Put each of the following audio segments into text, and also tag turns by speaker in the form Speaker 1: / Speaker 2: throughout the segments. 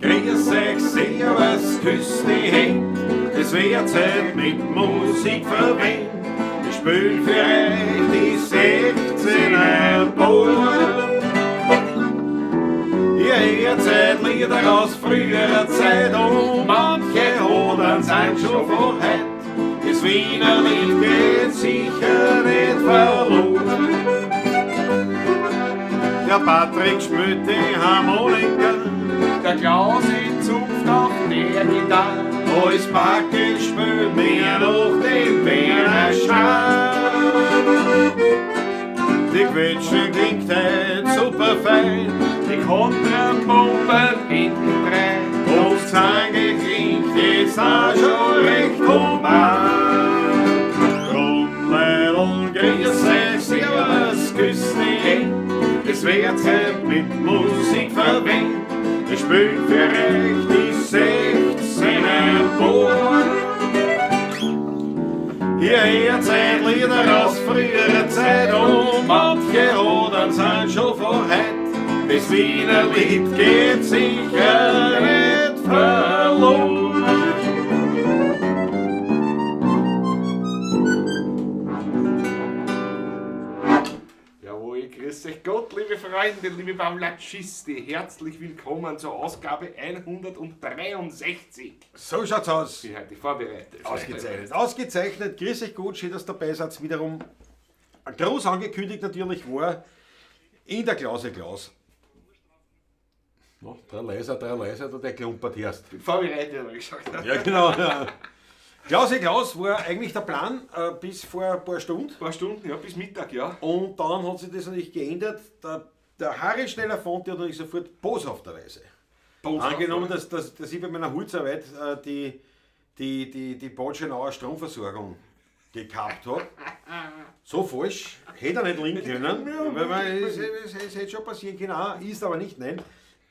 Speaker 1: Grüß euch, servus, küsst die Hände. Es wird Zeit mit Musik verwendet. Ich spiel für euch die 16er Bauern. Ihr hört Lieder aus früherer Zeit und manche Hodern sind schon von heut. Das Wiener Lied geht sicher nicht verloren. Der Patrick spielt die Harmonika,
Speaker 2: der Klausi zupft auf der Gitarre.
Speaker 1: Alles Backe spielt mir noch den Wiener Schal. Die Quetsche klingt halt super fein,
Speaker 2: Die Kontrapumpen hinten rein.
Speaker 1: das Zange klingt jetzt auch schon recht human. Grundleidl, grüß euch, servus, küsst die Hände. Es wird Zeit mit Musik verwendet. Ich spiel für euch die 16er Bauern. Ihr hört Lieder aus früherer Zeit und manche Hodern sind schon von heut. Das Wiener Lied geht sicher nicht verloren.
Speaker 2: Jawohl, grüß euch Gott, liebe Freunde, liebe Pavlatschisti. Herzlich willkommen zur Ausgabe 163.
Speaker 1: So schaut's aus.
Speaker 2: Ich bin heute vorbereitet.
Speaker 1: Ausgezeichnet. Ausgezeichnet. Grüß euch gut, schön, dass ihr dabei seid. Wiederum groß angekündigt natürlich war in der Klause Klaus. No, der Leiser, der klumpert erst.
Speaker 2: Ich bin vorbereitet, habe ich gesagt.
Speaker 1: Ja, genau. Ja. Klause Klaus war eigentlich der Plan bis vor ein paar Stunden.
Speaker 2: Ein paar Stunden, ja, bis Mittag, ja.
Speaker 1: Und dann hat sich das natürlich geändert. Der Harry Schneller-Font hat natürlich sofort boshafterweise angenommen, dass ich bei meiner Holzarbeit die Botschenauer Stromversorgung gekappt habe. So falsch, hätte er nicht liegen können, weil es hätte schon passieren können, auch, ist aber nicht, nein.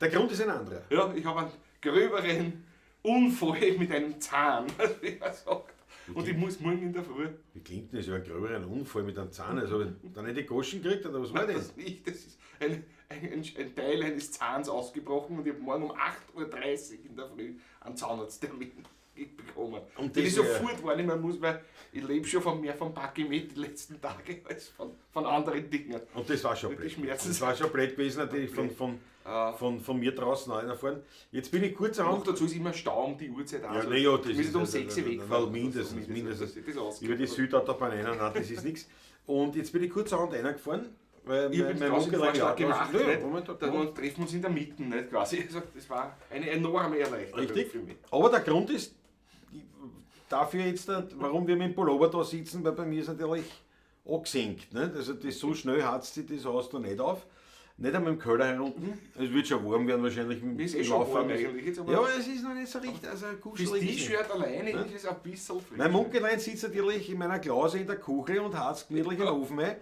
Speaker 1: Der Grund ist ein anderer.
Speaker 2: Ja, ich habe einen gröberen Unfall mit einem Zahn, wie er sagt. Und ich muss morgen in der Früh.
Speaker 1: Wie klingt das? Ja, ein gröberen Unfall mit einem Zahn, also dann hätte ich Goschen gekriegt, oder was war das?
Speaker 2: Das nicht, das ist ein Teil eines Zahns ausgebrochen und ich habe morgen um 8:30 Uhr in der Früh einen Zahnarzttermin bekommen.
Speaker 1: Und
Speaker 2: Den
Speaker 1: das
Speaker 2: ich sofort wahrnehmen muss, weil ich lebe schon mehr vom Pakimet die letzten Tage als von anderen Dingen.
Speaker 1: Und das war schon
Speaker 2: Die
Speaker 1: blöd.
Speaker 2: Schmerzen
Speaker 1: Das war schon blöd gewesen, natürlich von mir draußen reinfahren. Jetzt bin ich
Speaker 2: Noch
Speaker 1: kurzerhand.
Speaker 2: dazu ist immer Stau um die Uhrzeit.
Speaker 1: Ja, nee, ja, das
Speaker 2: wir
Speaker 1: ist
Speaker 2: müssen um 6 Uhr wegfahren.
Speaker 1: Weil mindestens. Über die Südautobahn rein, nein, das ist nichts. Und jetzt bin ich kurzerhand reingefahren. Weil
Speaker 2: Ich habe
Speaker 1: mein
Speaker 2: quasi den Vorschlag gemacht, nicht?
Speaker 1: Moment,
Speaker 2: Dann treffen wir uns in der Mitte, nicht quasi. Also das war eine enorme Erleichterung
Speaker 1: Richtig.
Speaker 2: für mich.
Speaker 1: Aber der Grund ist dafür jetzt, warum wir mit dem Pullover da sitzen, weil bei mir ist natürlich angesenkt. Nicht? Also das so schnell hat's sich das Haus da nicht auf. Nicht einmal im Keller herunten. Es wird schon warm werden wahrscheinlich.
Speaker 2: Mir ist schon warm eigentlich jetzt, aber
Speaker 1: Ja, aber es ist noch nicht so richtig. Also
Speaker 2: fürs
Speaker 1: kuschelig.
Speaker 2: T-Shirt alleine ist es ein bisschen frisch.
Speaker 1: Mein Munkelein sitzt natürlich in meiner Klause in der Küche und hat es gemütlich in den Ofen ein.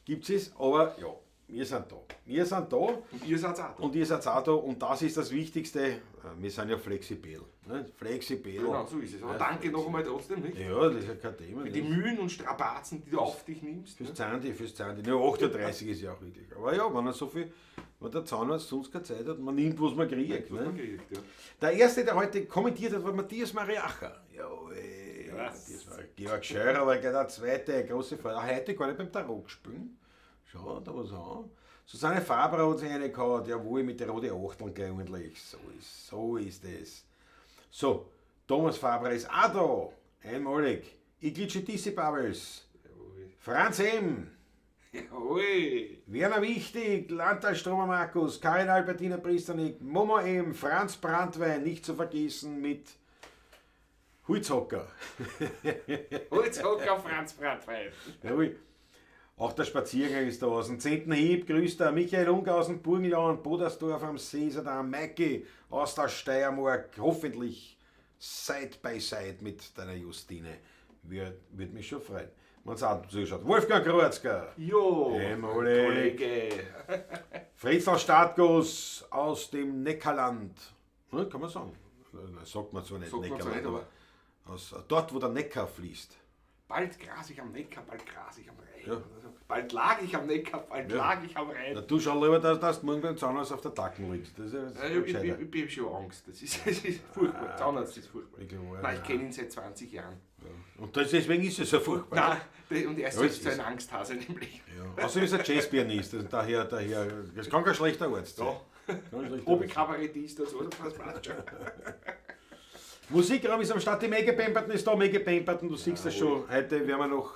Speaker 1: Gibt es, aber ja, wir sind da. Wir sind da.
Speaker 2: Und ihr seid auch da.
Speaker 1: Und ihr seid auch da. Und das ist das Wichtigste. Wir sind ja flexibel. Ne? Flexibel.
Speaker 2: Genau, so ist es. Aber
Speaker 1: Ja,
Speaker 2: danke noch einmal trotzdem, nicht?
Speaker 1: Ja, das ist ja kein Thema.
Speaker 2: Für die Mühen und Strapazen, die du auf dich nimmst.
Speaker 1: Fürs
Speaker 2: Ne?
Speaker 1: Zahndi. Ja, 38 ist ja auch wirklich. Aber ja, wenn er so viel, wenn der Zahnarzt sonst keine Zeit hat, man nimmt, was man kriegt.
Speaker 2: Was man
Speaker 1: Ne?
Speaker 2: kriegt, ja.
Speaker 1: Der erste, der heute kommentiert hat, war Matthias Mariacher. Jawohl.
Speaker 2: Was?
Speaker 1: Das war Georg Scheurer, aber gleich der zweite große Fall. Heute gar nicht beim Tarot spielen. Schau, da was an. Susanne Faber hat sich eine gehabt, jawohl, mit der roten Achteln gleich ordentlich. So ist es. So, Thomas Faber ist auch da. Einmalig. Iglice Dissi Bubbles.
Speaker 2: Jawohl.
Speaker 1: Franz M.
Speaker 2: Jawohl.
Speaker 1: Werner Wichtig, Landtalstromer Markus, Karin Albertina Priestanik, Momo M, Franz Brandwein, nicht zu vergessen mit Holzhocker.
Speaker 2: Holzhocker Franz Brandwein.
Speaker 1: Jawohl. Auch der Spaziergang ist da aus dem 10. Hieb, grüßt der Michael Ungar aus dem Burgenland, Bodersdorf am See, ist der Maike aus der Steiermark, hoffentlich Side by Side mit deiner Justine. Würde mich schon freuen. Man sagt, zuschaut. Wolfgang Krotzka.
Speaker 2: Jo,
Speaker 1: Oleg.
Speaker 2: Kollege.
Speaker 1: Fritzl Stadtgoss aus dem Neckarland. Ja, kann man sagen. Sagt man zwar nicht
Speaker 2: Sagt man zwar
Speaker 1: Neckarland,
Speaker 2: nicht,
Speaker 1: aber aus, dort, wo der Neckar fließt.
Speaker 2: Bald gras ich am Neckar, bald gras ich am Rhein.
Speaker 1: Ja.
Speaker 2: Oder so. Bald lag ich am Neckar, bald lag ich am Rhein.
Speaker 1: Na, du schau lieber, dass du morgen beim Zahnarzt auf der Tacken liegst. Das ist ja
Speaker 2: Ich hab schon Angst. Das ist furchtbar. Zahnarzt ist furchtbar.
Speaker 1: Wirklich wahr,
Speaker 2: Nein, ich
Speaker 1: ja.
Speaker 2: kenne ihn seit 20 Jahren.
Speaker 1: Ja. Und deswegen ist es so furchtbar.
Speaker 2: Nein, und er ist
Speaker 1: Ja,
Speaker 2: selbst
Speaker 1: es
Speaker 2: so ein
Speaker 1: ist-
Speaker 2: Angsthase nämlich.
Speaker 1: Ja. Außerdem ist er Jazzpianist, also daher, das kann kein schlechter Arzt sein.
Speaker 2: Ja.
Speaker 1: Kein schlechter Arzt sein.
Speaker 2: Hobby-Kabarettist, das passt schon.
Speaker 1: Musikraum ist am Start, die Mega Pamperton ist da, Mega Pamperton, du siehst das
Speaker 2: Jawohl.
Speaker 1: schon, heute werden wir noch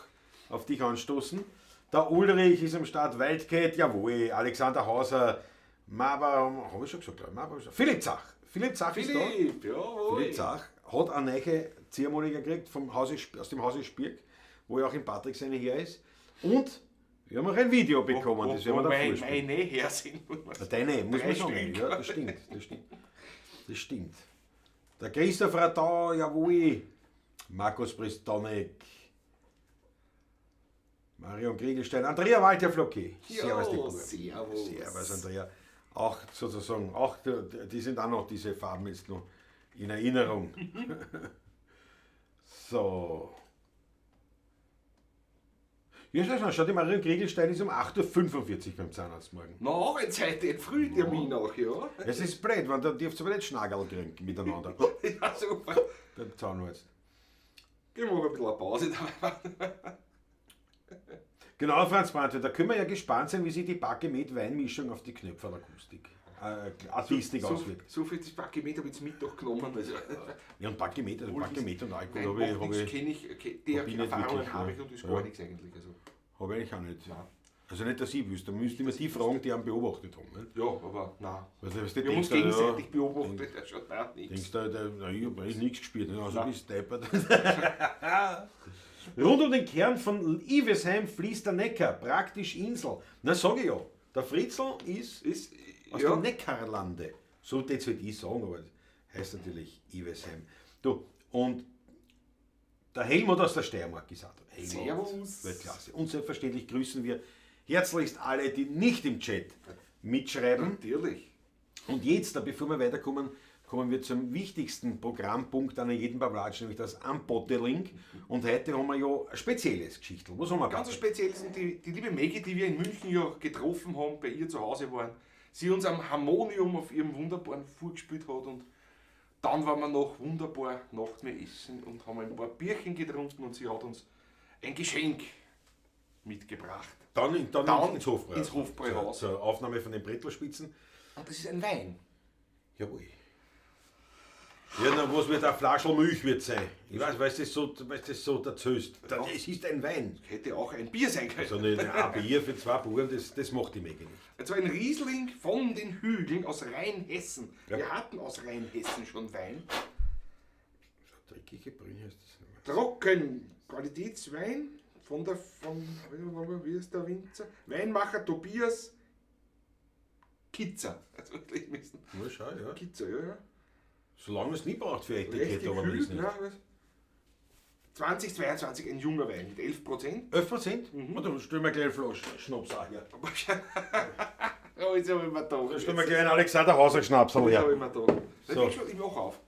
Speaker 1: auf dich anstoßen. Der Ulrich ist am Start, Wildcat, jawohl, Alexander Hauser, Maba, habe ich schon gesagt, glaube ich, Philipp Zach. Philipp Zach ist da.
Speaker 2: Philipp, jawohl.
Speaker 1: Philipp Zach hat eine neue Ziehharmonika gekriegt aus dem Hause Spirk, wo ja auch in Patrick seine her ist. Und wir haben auch ein Video bekommen, das werden wir da vorspielen.
Speaker 2: meine her sind.
Speaker 1: Deine, muss man
Speaker 2: Drei
Speaker 1: sagen.
Speaker 2: Stück.
Speaker 1: Ja, das stimmt, das stimmt. Das stimmt. Der Christoph Radau, jawohl. Markus Pristonek. Marion Kriegelstein. Andrea Walter-Flocke. Servus, die Burg.
Speaker 2: Servus.
Speaker 1: Servus, Andrea. Auch sozusagen, die sind auch noch diese Farben jetzt noch in Erinnerung. So. Ja, schau, die Marion Kriegelstein ist um 8:45 Uhr beim Zahnarzt morgen.
Speaker 2: Na, jetzt heute den Frühtermin auch, ja.
Speaker 1: Es ist blöd, weil da dürft ihr aber nicht Schnagel kriegen miteinander.
Speaker 2: Ja, super.
Speaker 1: Der Zahnarzt.
Speaker 2: Gehen wir mal ein bisschen eine Pause dabei.
Speaker 1: Genau, Franz Brandl, da können wir ja gespannt sein, wie sich die Backe-Met-Weinmischung auf die Knöpferakustik, artistik auswirkt.
Speaker 2: So viel das Bakimet habe ich zum Mittag genommen. Also,
Speaker 1: Ja, und Backe-Met, also Backe-Met und Alkohol
Speaker 2: nein,
Speaker 1: habe ich,
Speaker 2: kenne ich, die
Speaker 1: hab ich nicht
Speaker 2: Erfahrungen
Speaker 1: wirklich,
Speaker 2: habe
Speaker 1: ja.
Speaker 2: ich und das ist
Speaker 1: Ja.
Speaker 2: gar nichts eigentlich. Also,
Speaker 1: hab ich eigentlich auch nicht.
Speaker 2: Nein.
Speaker 1: Also nicht, dass ich wüsste, da müsste man die fragen, die einen beobachtet haben. Nicht?
Speaker 2: ja, aber nein.
Speaker 1: Also, was die
Speaker 2: Wir haben uns
Speaker 1: denkst,
Speaker 2: gegenseitig beobachtet, das schaut nein,
Speaker 1: Denkst
Speaker 2: nichts.
Speaker 1: du, ich habe eigentlich nichts gespielt, ne? Also
Speaker 2: Nein.
Speaker 1: bist deppert. Rund um den Kern von Ivesheim fließt der Neckar, praktisch Insel. Na, sag ich ja, der Fritzl ist
Speaker 2: Ist,
Speaker 1: aus
Speaker 2: ja,
Speaker 1: dem Neckarlande. So jetzt halt ich sagen, aber das heißt natürlich Ivesheim. Du, und der Helmut aus der Steiermark ist auch da. Helmut,
Speaker 2: Servus.
Speaker 1: Weltklasse. Und selbstverständlich grüßen wir herzlichst alle, die nicht im Chat mitschreiben.
Speaker 2: natürlich.
Speaker 1: Und jetzt, bevor wir weiterkommen, kommen wir zum wichtigsten Programmpunkt an jedem Pavlatsch, nämlich das Unbottling. Und heute haben wir ja ein spezielles Geschichtel. Was haben wir?
Speaker 2: Ganz
Speaker 1: Patrick?
Speaker 2: speziell sind die liebe Maggie, die wir in München ja getroffen haben, bei ihr zu Hause waren. Sie uns am Harmonium auf ihrem wunderbaren vorgespielt hat und dann waren wir noch wunderbar Nachtmehl essen und haben ein paar Bierchen getrunken und sie hat uns ein Geschenk mitgebracht.
Speaker 1: Dann ins Hofbräuhaus.
Speaker 2: ins Hofbräuhaus.
Speaker 1: Zur Aufnahme von den Brettelspitzen.
Speaker 2: Und das ist ein Wein.
Speaker 1: Jawohl. Ja, na, was wird eine Flasche Milch wird sein? Ich weiß, weil das so erzählst. Es ist ein Wein.
Speaker 2: Hätte auch ein Bier sein können.
Speaker 1: So ein Bier für zwei Buren, das macht die Menge nicht.
Speaker 2: Also ein Riesling von den Hügeln aus Rheinhessen.
Speaker 1: Ja.
Speaker 2: Wir hatten aus Rheinhessen schon Wein.
Speaker 1: So dreckige Brühe ist das.
Speaker 2: Trocken, Qualitätswein wie ist der Winzer? Weinmacher Tobias Kitzer. Also, ich müssen.
Speaker 1: Na, schau, ja.
Speaker 2: Kitzer, ja.
Speaker 1: Solange es nie braucht für
Speaker 2: Recht
Speaker 1: Etikette, aber
Speaker 2: gekühlt,
Speaker 1: ist nicht.
Speaker 2: ja, was? 2022 ein junger Wein mit 11%.
Speaker 1: 11%? Mhm. Dann stellen wir gleich eine Flasche Schnaps auch her.
Speaker 2: Oh, jetzt habe ich mir da.
Speaker 1: Dann stellen wir gleich einen Alexander Hauser Schnaps
Speaker 2: Jetzt
Speaker 1: her.
Speaker 2: habe ich mir da.
Speaker 1: So.
Speaker 2: Ich mache auf.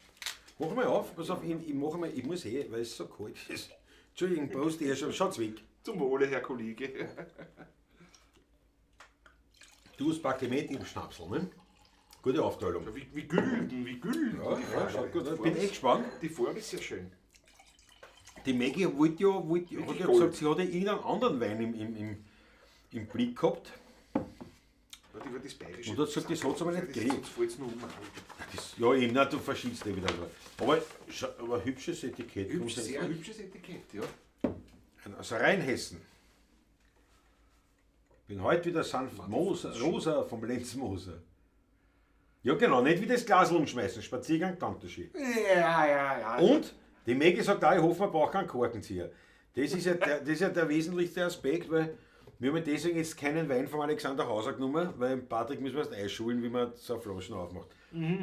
Speaker 1: Mach mal auf, pass auf, ich muss weil es so kalt ist. Entschuldigung, Prost, schaut's weg.
Speaker 2: Zum Wohle, Herr Kollege.
Speaker 1: Du hast Bakemet im Schnapsel, ne? Gute Aufteilung.
Speaker 2: Wie gülden.
Speaker 1: Ja, schaut gut aus. Bin echt gespannt.
Speaker 2: Die Farbe ist sehr schön.
Speaker 1: Die Maggie hat ja
Speaker 2: Gold.
Speaker 1: gesagt, sie hatte irgendeinen anderen Wein im Blick gehabt.
Speaker 2: Die wird das Bayerische.
Speaker 1: Und hat gesagt, das hat's aber nicht gekriegt.
Speaker 2: Sonst fällt es nur um.
Speaker 1: Ja, eben, nein, du verschießt eh wieder. Aber ein hübsches Etikett.
Speaker 2: Sehr hübsches Etikett, ja.
Speaker 1: Aus Rheinhessen. Bin heute wieder sanft rosa vom Lenz Moser. Ja genau, nicht wie das Glas umschmeißen, Spaziergang, Tanterschi.
Speaker 2: Ja.
Speaker 1: Und die Maggie sagt auch, ich hoffe, man braucht keinen Korkenzieher. Das ist ja der wesentlichste Aspekt, weil wir haben deswegen jetzt keinen Wein von Alexander Hauser genommen, weil Patrick müssen wir erst einschulen, wie man so Flaschen aufmacht.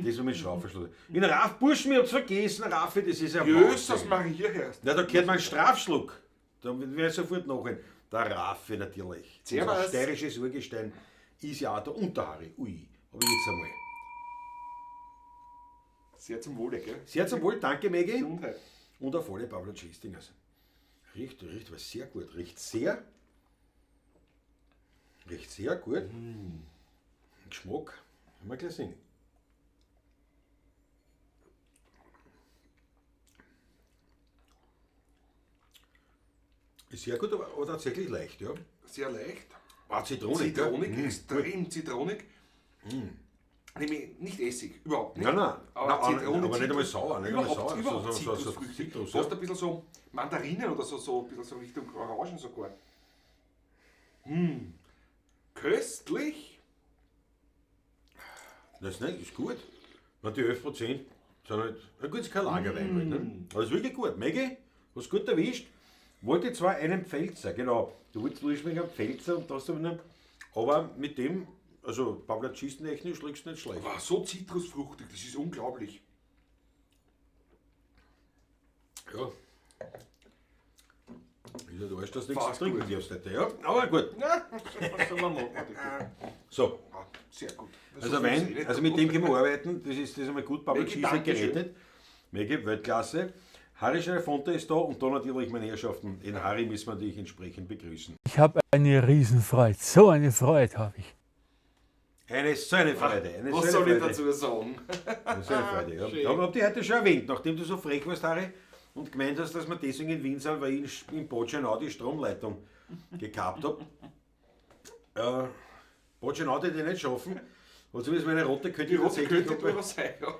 Speaker 1: Das war mit Schraubverschluss. In Raff, Burschen, mir hat's vergessen, Raffi, das ist ja
Speaker 2: Jesus
Speaker 1: Wahnsinn.
Speaker 2: Maria hörst.
Speaker 1: Na, da gehört mein Strafschluck. Da wäre ich sofort nachhin. Der Raffi natürlich.
Speaker 2: Servus.
Speaker 1: Unser steirisches Urgestein ist ja auch der Unterhaari. Ui, aber jetzt einmal.
Speaker 2: Sehr zum Wohle, gell?
Speaker 1: Sehr zum Wohl, danke Maggie.
Speaker 2: Gesundheit.
Speaker 1: Und auf alle Pavlo Chastingers. Riecht was sehr gut. Riecht sehr gut. Geschmack. Mal gleich sehen. Ist sehr gut, aber tatsächlich leicht, ja.
Speaker 2: Sehr leicht.
Speaker 1: Zitronig.
Speaker 2: Zitronig, extrem zitronig. Nämlich nicht Essig, überhaupt nicht.
Speaker 1: Nein,
Speaker 2: Aber Zitrone,
Speaker 1: aber nicht einmal sauer. Nicht einmal
Speaker 2: Überhaupt,
Speaker 1: sauer.
Speaker 2: überhaupt
Speaker 1: so
Speaker 2: Zitrusfrüchte.
Speaker 1: Zitrus,
Speaker 2: Fast ein bisschen so Mandarinen oder so ein bisschen so Richtung Orangen sogar. Köstlich.
Speaker 1: Das ist gut. Und die 11% sind halt, na gut, ist kein Lagerwein halt, ne? Aber ist wirklich gut. Maggie, hast gut erwischt. Wollte zwar einen Pfälzer, genau. Du wolltest ursprünglich einen Pfälzer und das aber mit dem, also Pablacisten-technisch liegst du nicht schlecht.
Speaker 2: Wow, so zitrusfruchtig, das ist unglaublich.
Speaker 1: Ja. Ist ja Arsch, dass du nichts
Speaker 2: Fast
Speaker 1: trinken
Speaker 2: gut.
Speaker 1: darfst heute, ja. Aber gut.
Speaker 2: Ja, was soll man machen? bitte?
Speaker 1: So,
Speaker 2: Ah, sehr gut.
Speaker 1: also Wein, also mit dem können wir arbeiten. Das ist einmal gut. Pablacisten
Speaker 2: Dankeschön.
Speaker 1: gerettet. Maggie, Weltklasse. Harry Schreifonte ist da und da natürlich meine Herrschaften. Den Harry müssen wir natürlich entsprechend begrüßen.
Speaker 3: Ich habe eine Riesenfreude. So eine Freude habe ich.
Speaker 1: So eine Freude. Eine
Speaker 2: Was
Speaker 1: so
Speaker 2: soll
Speaker 1: eine
Speaker 2: ich
Speaker 1: Freude.
Speaker 2: dazu sagen?
Speaker 1: So eine Freude, ja.
Speaker 2: Schön.
Speaker 1: Aber hab die heute schon erwähnt, nachdem du so frech warst, Harry, und gemeint hast, dass wir deswegen in Wien sind, weil ich in Botschenau die Stromleitung gekappt habe. Botschenau hätte ich nicht schaffen. Und zumindest meine rote könnte
Speaker 2: Die
Speaker 1: ich
Speaker 2: rote
Speaker 1: tatsächlich
Speaker 2: könnte
Speaker 1: noch
Speaker 2: drüber sein, ja.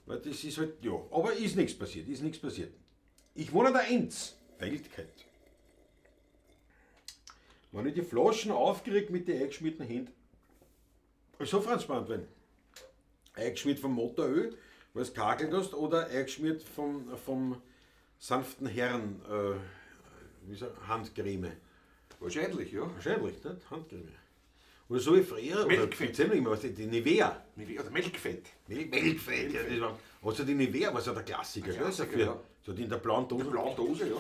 Speaker 1: weil das ist halt, ja, aber ist nichts passiert, Ich wohne an der Enz, Feldkeit. Wenn ich die Flaschen aufkriege mit den eingeschmiedenen Händen, so Franz Brandwein, eingeschmiert vom Motoröl, weil es kakelt hast, oder eingeschmiert vom sanften Herren, Handcreme.
Speaker 2: Wahrscheinlich, ja.
Speaker 1: Wahrscheinlich, nicht? Handcreme. Oder so wie früher,
Speaker 2: Melkfett.
Speaker 1: erzähl mir immer was, die Nivea.
Speaker 2: Oder Melkfett.
Speaker 1: Melkfett, ja, das war. Also die Nivea war so der Klassiker,
Speaker 2: Der Klassiker,
Speaker 1: gell?
Speaker 2: ja.
Speaker 1: So die in der blauen Dose.
Speaker 2: Die blaue Dose, ja.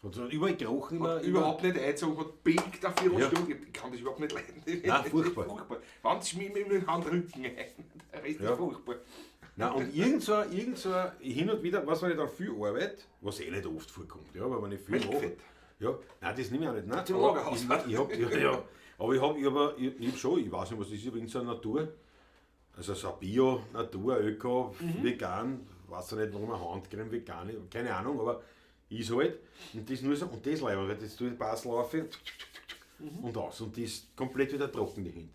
Speaker 1: Hat so überall gerochen.
Speaker 2: Hat überhaupt nicht eingezogen, hat billig da 4
Speaker 1: Ja.
Speaker 2: Stunden. Ich kann das überhaupt nicht leiden.
Speaker 1: Nein, furchtbar.
Speaker 2: Wann schmiert mir den Handrücken ein? Der Rest
Speaker 1: Ja.
Speaker 2: ist furchtbar.
Speaker 1: Nein, und irgend so hin und wieder, was wenn ich dann viel Arbeit, was eh nicht oft vorkommt, ja, aber wenn ich viel mache.
Speaker 2: Melkfett.
Speaker 1: Ja, nein, das nehme ich auch nicht. Nein,
Speaker 2: Zum
Speaker 1: aber
Speaker 2: Lagerhaus.
Speaker 1: ich hab schon, ich weiß nicht, was das ist, übrigens so eine Natur. Also so eine Bio, Natur, Öko, vegan, weiß ich nicht, warum eine Handcreme vegan ist, keine Ahnung, aber ist halt. Und das nur so, und das leider, weil das tue ich Basel auf und aus. Und die ist komplett wieder trocken, die Hände.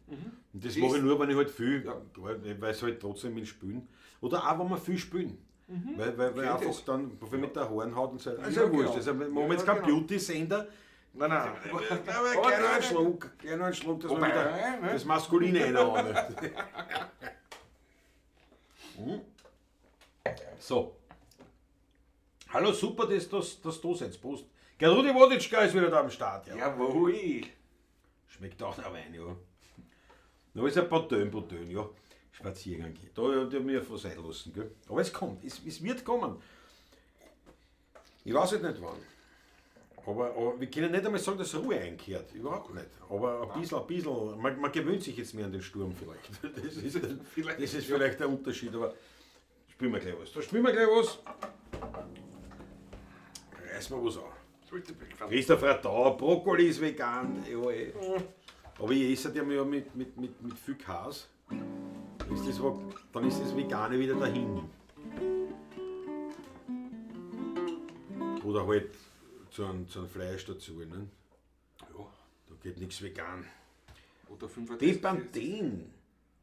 Speaker 1: Und das mache ich nur, wenn ich halt viel,
Speaker 2: Ja.
Speaker 1: weil es halt trotzdem mit Spülen. Oder auch, wenn wir viel spülen. Weil
Speaker 2: Schön
Speaker 1: einfach
Speaker 2: das.
Speaker 1: dann, wenn mit der Hornhaut und so weiter.
Speaker 2: Ja,
Speaker 1: Also wurscht,
Speaker 2: genau.
Speaker 1: also machen wir jetzt
Speaker 2: Ja,
Speaker 1: keinen
Speaker 2: genau.
Speaker 1: Beauty-Sender.
Speaker 2: Nein, nein.
Speaker 1: Aber gerne einen Schluck, dass wir
Speaker 2: Wobei,
Speaker 1: wieder
Speaker 2: ne?
Speaker 1: das Maskuline reinhauen. So. Hallo, super, dass du seid. Prost. Gertrudi Woditschka ist wieder da am Start. Ja.
Speaker 2: Jawohl.
Speaker 1: Schmeckt auch der Wein, ja. Da ist ein Botön, ja. Spaziergang. Da haben wir von sein lassen, gell. Aber es kommt, es wird kommen. Ich weiß halt nicht wann. Aber wir können nicht einmal sagen, dass Ruhe einkehrt. Überhaupt nicht. Aber ein bisschen, man gewöhnt sich jetzt mehr an den Sturm vielleicht. Das ist vielleicht der Unterschied, aber spielen wir gleich was. Da spielen wir gleich was. Reißen wir was an. Christoph Radau, Brokkoli ist vegan. Ja, eh. Aber ich esse den ja mit viel Käse. Dann ist das Vegane wieder dahin. Oder halt zu einem Fleisch dazu. Ne?
Speaker 2: Ja.
Speaker 1: Da geht nichts vegan.
Speaker 2: Oder 35.
Speaker 1: Bepanthen.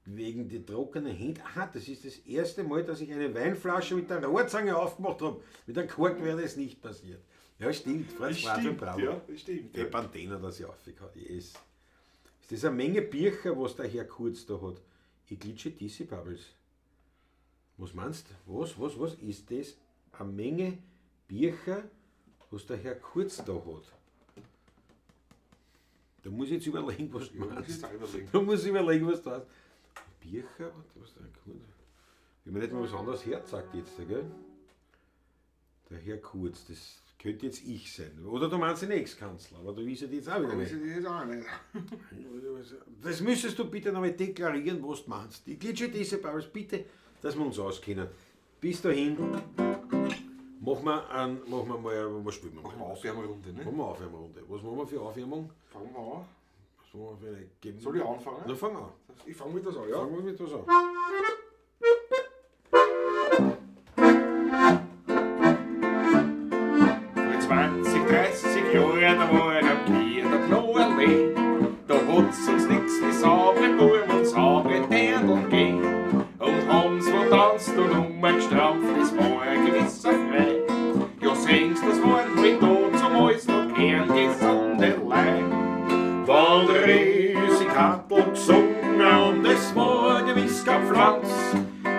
Speaker 1: Wegen die trockenen Hände. Aha, das ist das erste Mal, dass ich eine Weinflasche mit der Rohrzange aufgemacht habe. Mit einem Kork wäre das nicht passiert. Ja, stimmt.
Speaker 2: Das stimmt, ja, das stimmt. Ja.
Speaker 1: Bepanthen hat er sich aufgehauen. Yes. Ist das eine Menge Bircher, was der Herr Kurz da hat? Ich glitsche diese Bubbles. Was meinst du? Was? Ist das eine Menge Bircher, was der Herr Kurz da hat? Da muss ich jetzt überlegen, was du meinst. Da muss ich überlegen, was du hast. Bircher? Was der Herr Kurz? Wenn man nicht mal was anderes herzagt jetzt, gell? Der Herr Kurz, das könnte jetzt ich sein. Oder du meinst den Ex-Kanzler, aber du weißt ja jetzt auch wieder nicht. Das müsstest du bitte nochmal deklarieren, was du meinst. Ich glitsche diese Bubbles bitte, dass wir uns auskennen. Bis dahin, Machen wir mal, was spielen wir mal?
Speaker 2: Machen wir Aufwärmrunde, ne?
Speaker 1: Machen wir Aufwärmrunde. Was machen wir für Aufwärmung?
Speaker 2: Fangen wir an.
Speaker 1: Was machen wir für eine geben?
Speaker 2: Soll ich anfangen?
Speaker 1: Na, fang an.
Speaker 2: Ich fange mit was an, ja?
Speaker 1: Fangen wir mit was an.
Speaker 2: Vor 20, 30 Jahren, da war am Kier der Knoerlee. Da hat's uns nix wie saubere Buben und saubere Dirndl gegeben. Und haben's wo tanzt und umgestrampft, das war ein gewisser Frei. Ja, sehen's, das waren halt da zumal noch kerngesunde Leib.
Speaker 1: Wann der Riesikattel gesungen und es war gewiss kein Pflanz.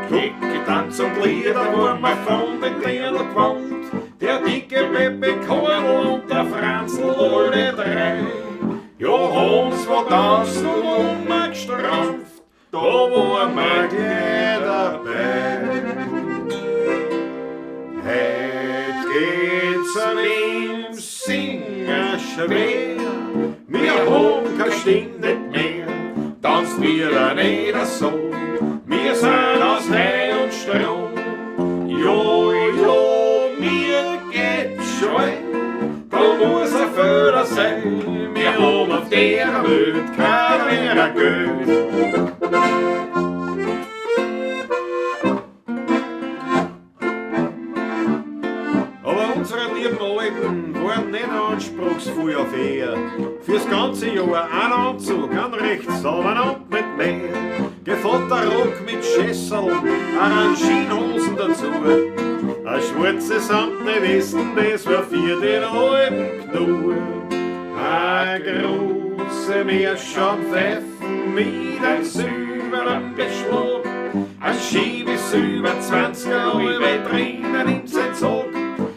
Speaker 1: Kicke, Tanz und Lieder wurden wir von den Dirndl gewohnt. Der dicke Pepe Korl und der Franzl alle drei. Ja, haben's wo tanzt und umgestrampft, da waren wir gleich dabei. Heut geht's an ihm Singen schwer, wir haben keine Stimme nicht mehr, tanzt wieder nicht so, wir sind aus Heu und Strom. Jo, mir geht's schon, da muss ein Förder sein, wir haben auf der Welt keiner mehr Geld. Aber unsere lieben Alten waren nicht anspruchsvoll auf Ehe. Fürs ganze Jahr ein Anzug, ein Rechtsalbernand mit mehr. Gefotter Rock mit Schessel, Orangenhosen dazu. Ein schwarzes samtne Westen, das war für den alten Knur. Ein große Meerschaumpfeifen mit einem silbernen Beschlag. Ein Schiebis über 20er halbe drinnen im Senzog.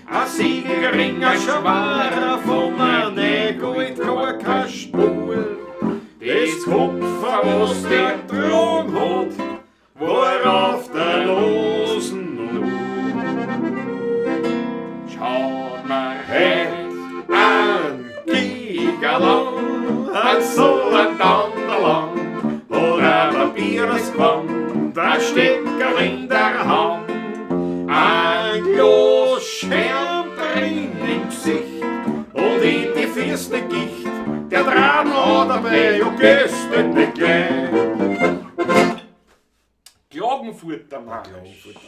Speaker 1: Ein Siegelring, ein Schwarer von einem Gold, keine Spur. Das Kupfer, was der Drum hat, war auf der losen Nur. Schaut mal heut an Gigalang, an so ein Danderlang, oder ein Papiersgewand, ein Stecker in der Hand, ein Glas Scherm drin im Gesicht und in die Fürste Gicht, der Draht hat dabei, ja gehst nicht gleich.
Speaker 2: Klagenfurter Marsch.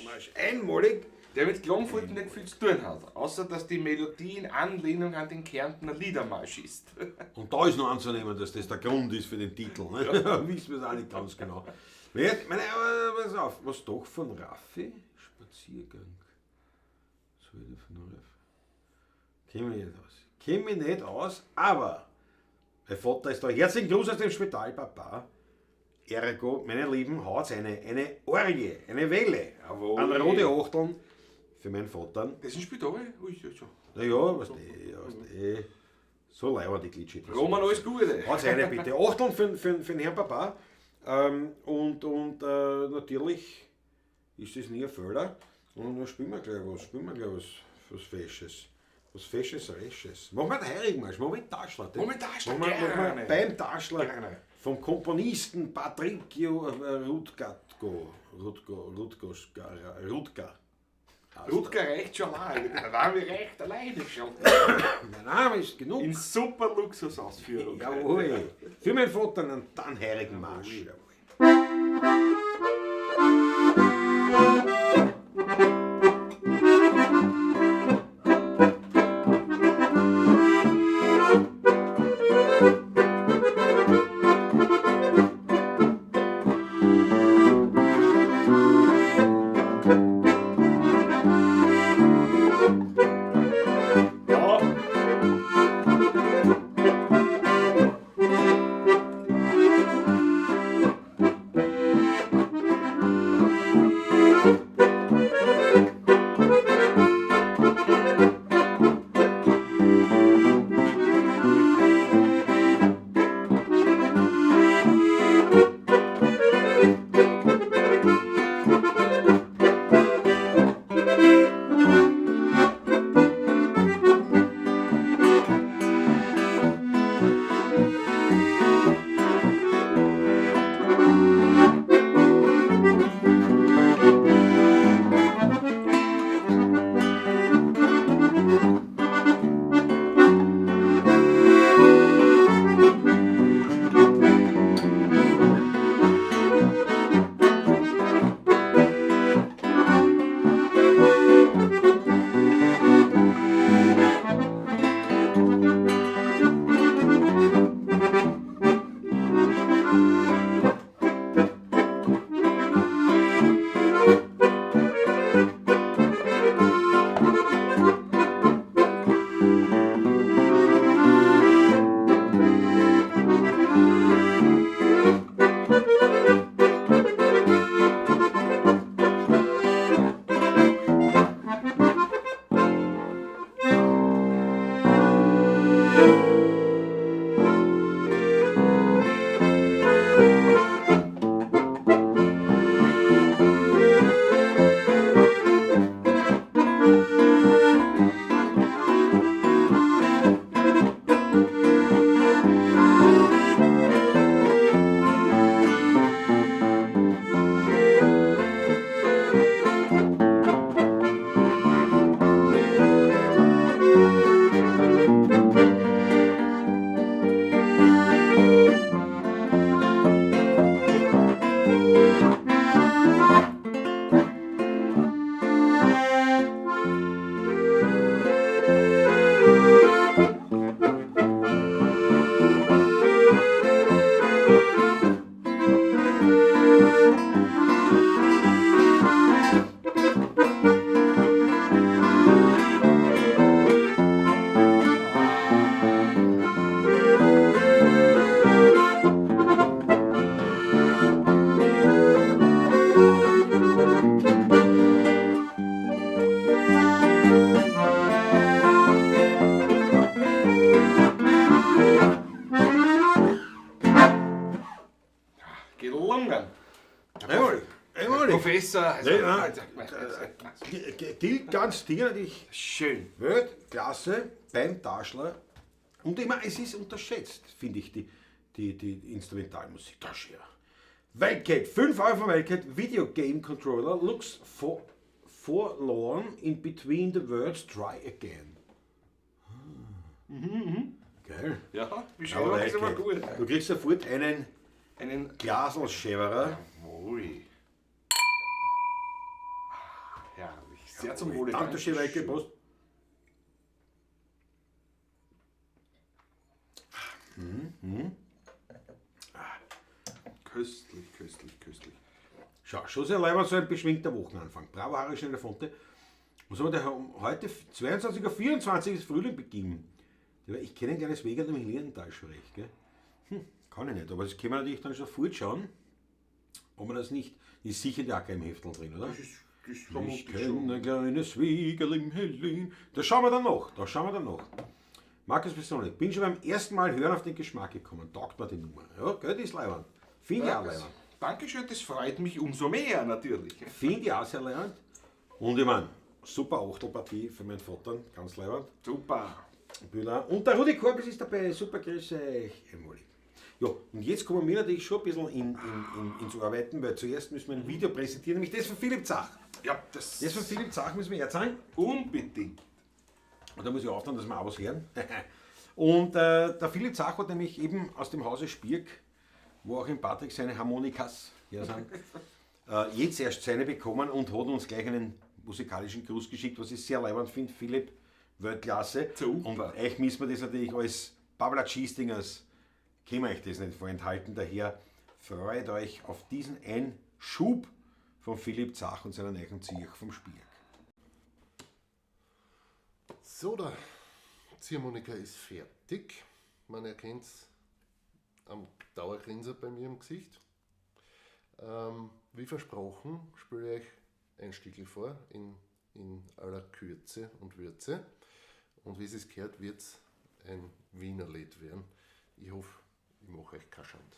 Speaker 1: Marsch. Einmalig.
Speaker 2: Der mit Klagenfurt nicht viel zu tun hat, außer dass die Melodie in Anlehnung an den Kärntner Liedermarsch ist.
Speaker 1: Und da ist noch anzunehmen, dass das der Grund ist für den Titel. Ne? Ja. Wissen wir es auch nicht ganz genau. Pass auf, was doch von Raffi? Spaziergang. Säule von Raffi. Käme ich nicht aus, aber mein Vater ist da. Herzlichen Gruß aus dem Spital, Papa. Ergo, meine Lieben, haut's eine Orgie, eine Welle
Speaker 2: Jawohl.
Speaker 1: an rote Achteln für meinen Vater.
Speaker 2: Das ist ein Spital? Ui, ja, schon.
Speaker 1: Naja, was die. So leider die Glitsche.
Speaker 2: Roman, alles Gute.
Speaker 1: Haut's eine bitte. Achteln für den Herrn Papa. Und natürlich ist das nie ein Fehler. Und dann spielen wir gleich was Fesches. Was Fesches, Resches. Machen wir den Heurigenmarsch, machen wir den Taschler.
Speaker 2: Moment, Taschler,
Speaker 1: Machen wir
Speaker 2: gerne.
Speaker 1: beim Taschler
Speaker 2: Gerne.
Speaker 1: vom Komponisten Patricio Rutger.
Speaker 2: Rutger reicht schon allein. Da waren wir recht alleine schon.
Speaker 1: Mein Name ist genug.
Speaker 2: In super Luxusausführung.
Speaker 1: Jawohl. Für meinen Vater einen Heurigenmarsch.
Speaker 2: besser. Also,
Speaker 1: Gilt ganz dir natürlich
Speaker 2: schön.
Speaker 1: Weltklasse beim Taschler. Und immer, es ist unterschätzt, finde ich, die Instrumentalmusik. Taschler. Wildcat, 5 Euro von Wildcat, Video Game Controller, looks forlorn in between the words, try again. Geil.
Speaker 2: Ja, wie schön,
Speaker 1: Aber
Speaker 2: das ist aber gut.
Speaker 1: Du kriegst sofort einen Glaselscheverer.
Speaker 2: Jawohl. Herrlich. Sehr zum Wohle.
Speaker 1: Danke schön, Wildcat, Prost.
Speaker 2: Köstlich, köstlich, köstlich.
Speaker 1: Schau, schon sehr leibend, so ein beschwingter Wochenanfang. Bravo, Harry Elefonte. Was haben wir da heute? 22.24 ist Frühling beginnen. Ich kenne ein kleines Weg im Heliental schon recht, gell? Kann ich nicht, aber das können wir natürlich dann schon fortschauen, ob man das nicht. Ist sicher die Acker im Heftel drin, oder?
Speaker 2: Das
Speaker 1: Ich kenne ein kleines Wegel im Hellin. Das schauen wir dann noch. Markus Persone, bin schon beim ersten Mal hören auf den Geschmack gekommen. Taugt mir die Nummer. Ja, gell, die ist leibend. Finde ich auch leibend.
Speaker 2: Dankeschön, das freut mich umso mehr natürlich.
Speaker 1: Finde ich auch sehr leibend. Und ich meine, super Achtelpartie für meinen Vater, ganz leibend.
Speaker 2: Super.
Speaker 1: Und der Rudi Korbis ist dabei. Super, grüße euch. Ja, und jetzt kommen wir natürlich schon ein bisschen ins Arbeiten, weil zuerst müssen wir ein Video präsentieren, nämlich das von Philipp Zach.
Speaker 2: Ja, das
Speaker 1: Das von Philipp Zach müssen wir erzählen.
Speaker 2: unbedingt.
Speaker 1: Und da muss ich aufhören, dass wir auch was hören. Und der Philipp Zach hat nämlich eben aus dem Hause Spirk, wo auch im Patrick seine Harmonikas hier sind, jetzt erst seine bekommen und hat uns gleich einen musikalischen Gruß geschickt, was ich sehr leibend finde. Philipp, Weltklasse.
Speaker 2: Super.
Speaker 1: Und euch müssen wir das natürlich als Pavla-Cheese-Dingers, können wir euch das nicht vorenthalten. Daher freut euch auf diesen Einschub von Philipp Zach und seiner neuen Zieh vom Spirk.
Speaker 4: So, der Ziehharmonika ist fertig. Man erkennt es am Dauergrinser bei mir im Gesicht. Wie versprochen spiele ich euch ein Stückchen vor in aller Kürze und Würze. Und wie es gehört, wird es ein Wiener Lied werden. Ich hoffe, ich mache euch keine Schande.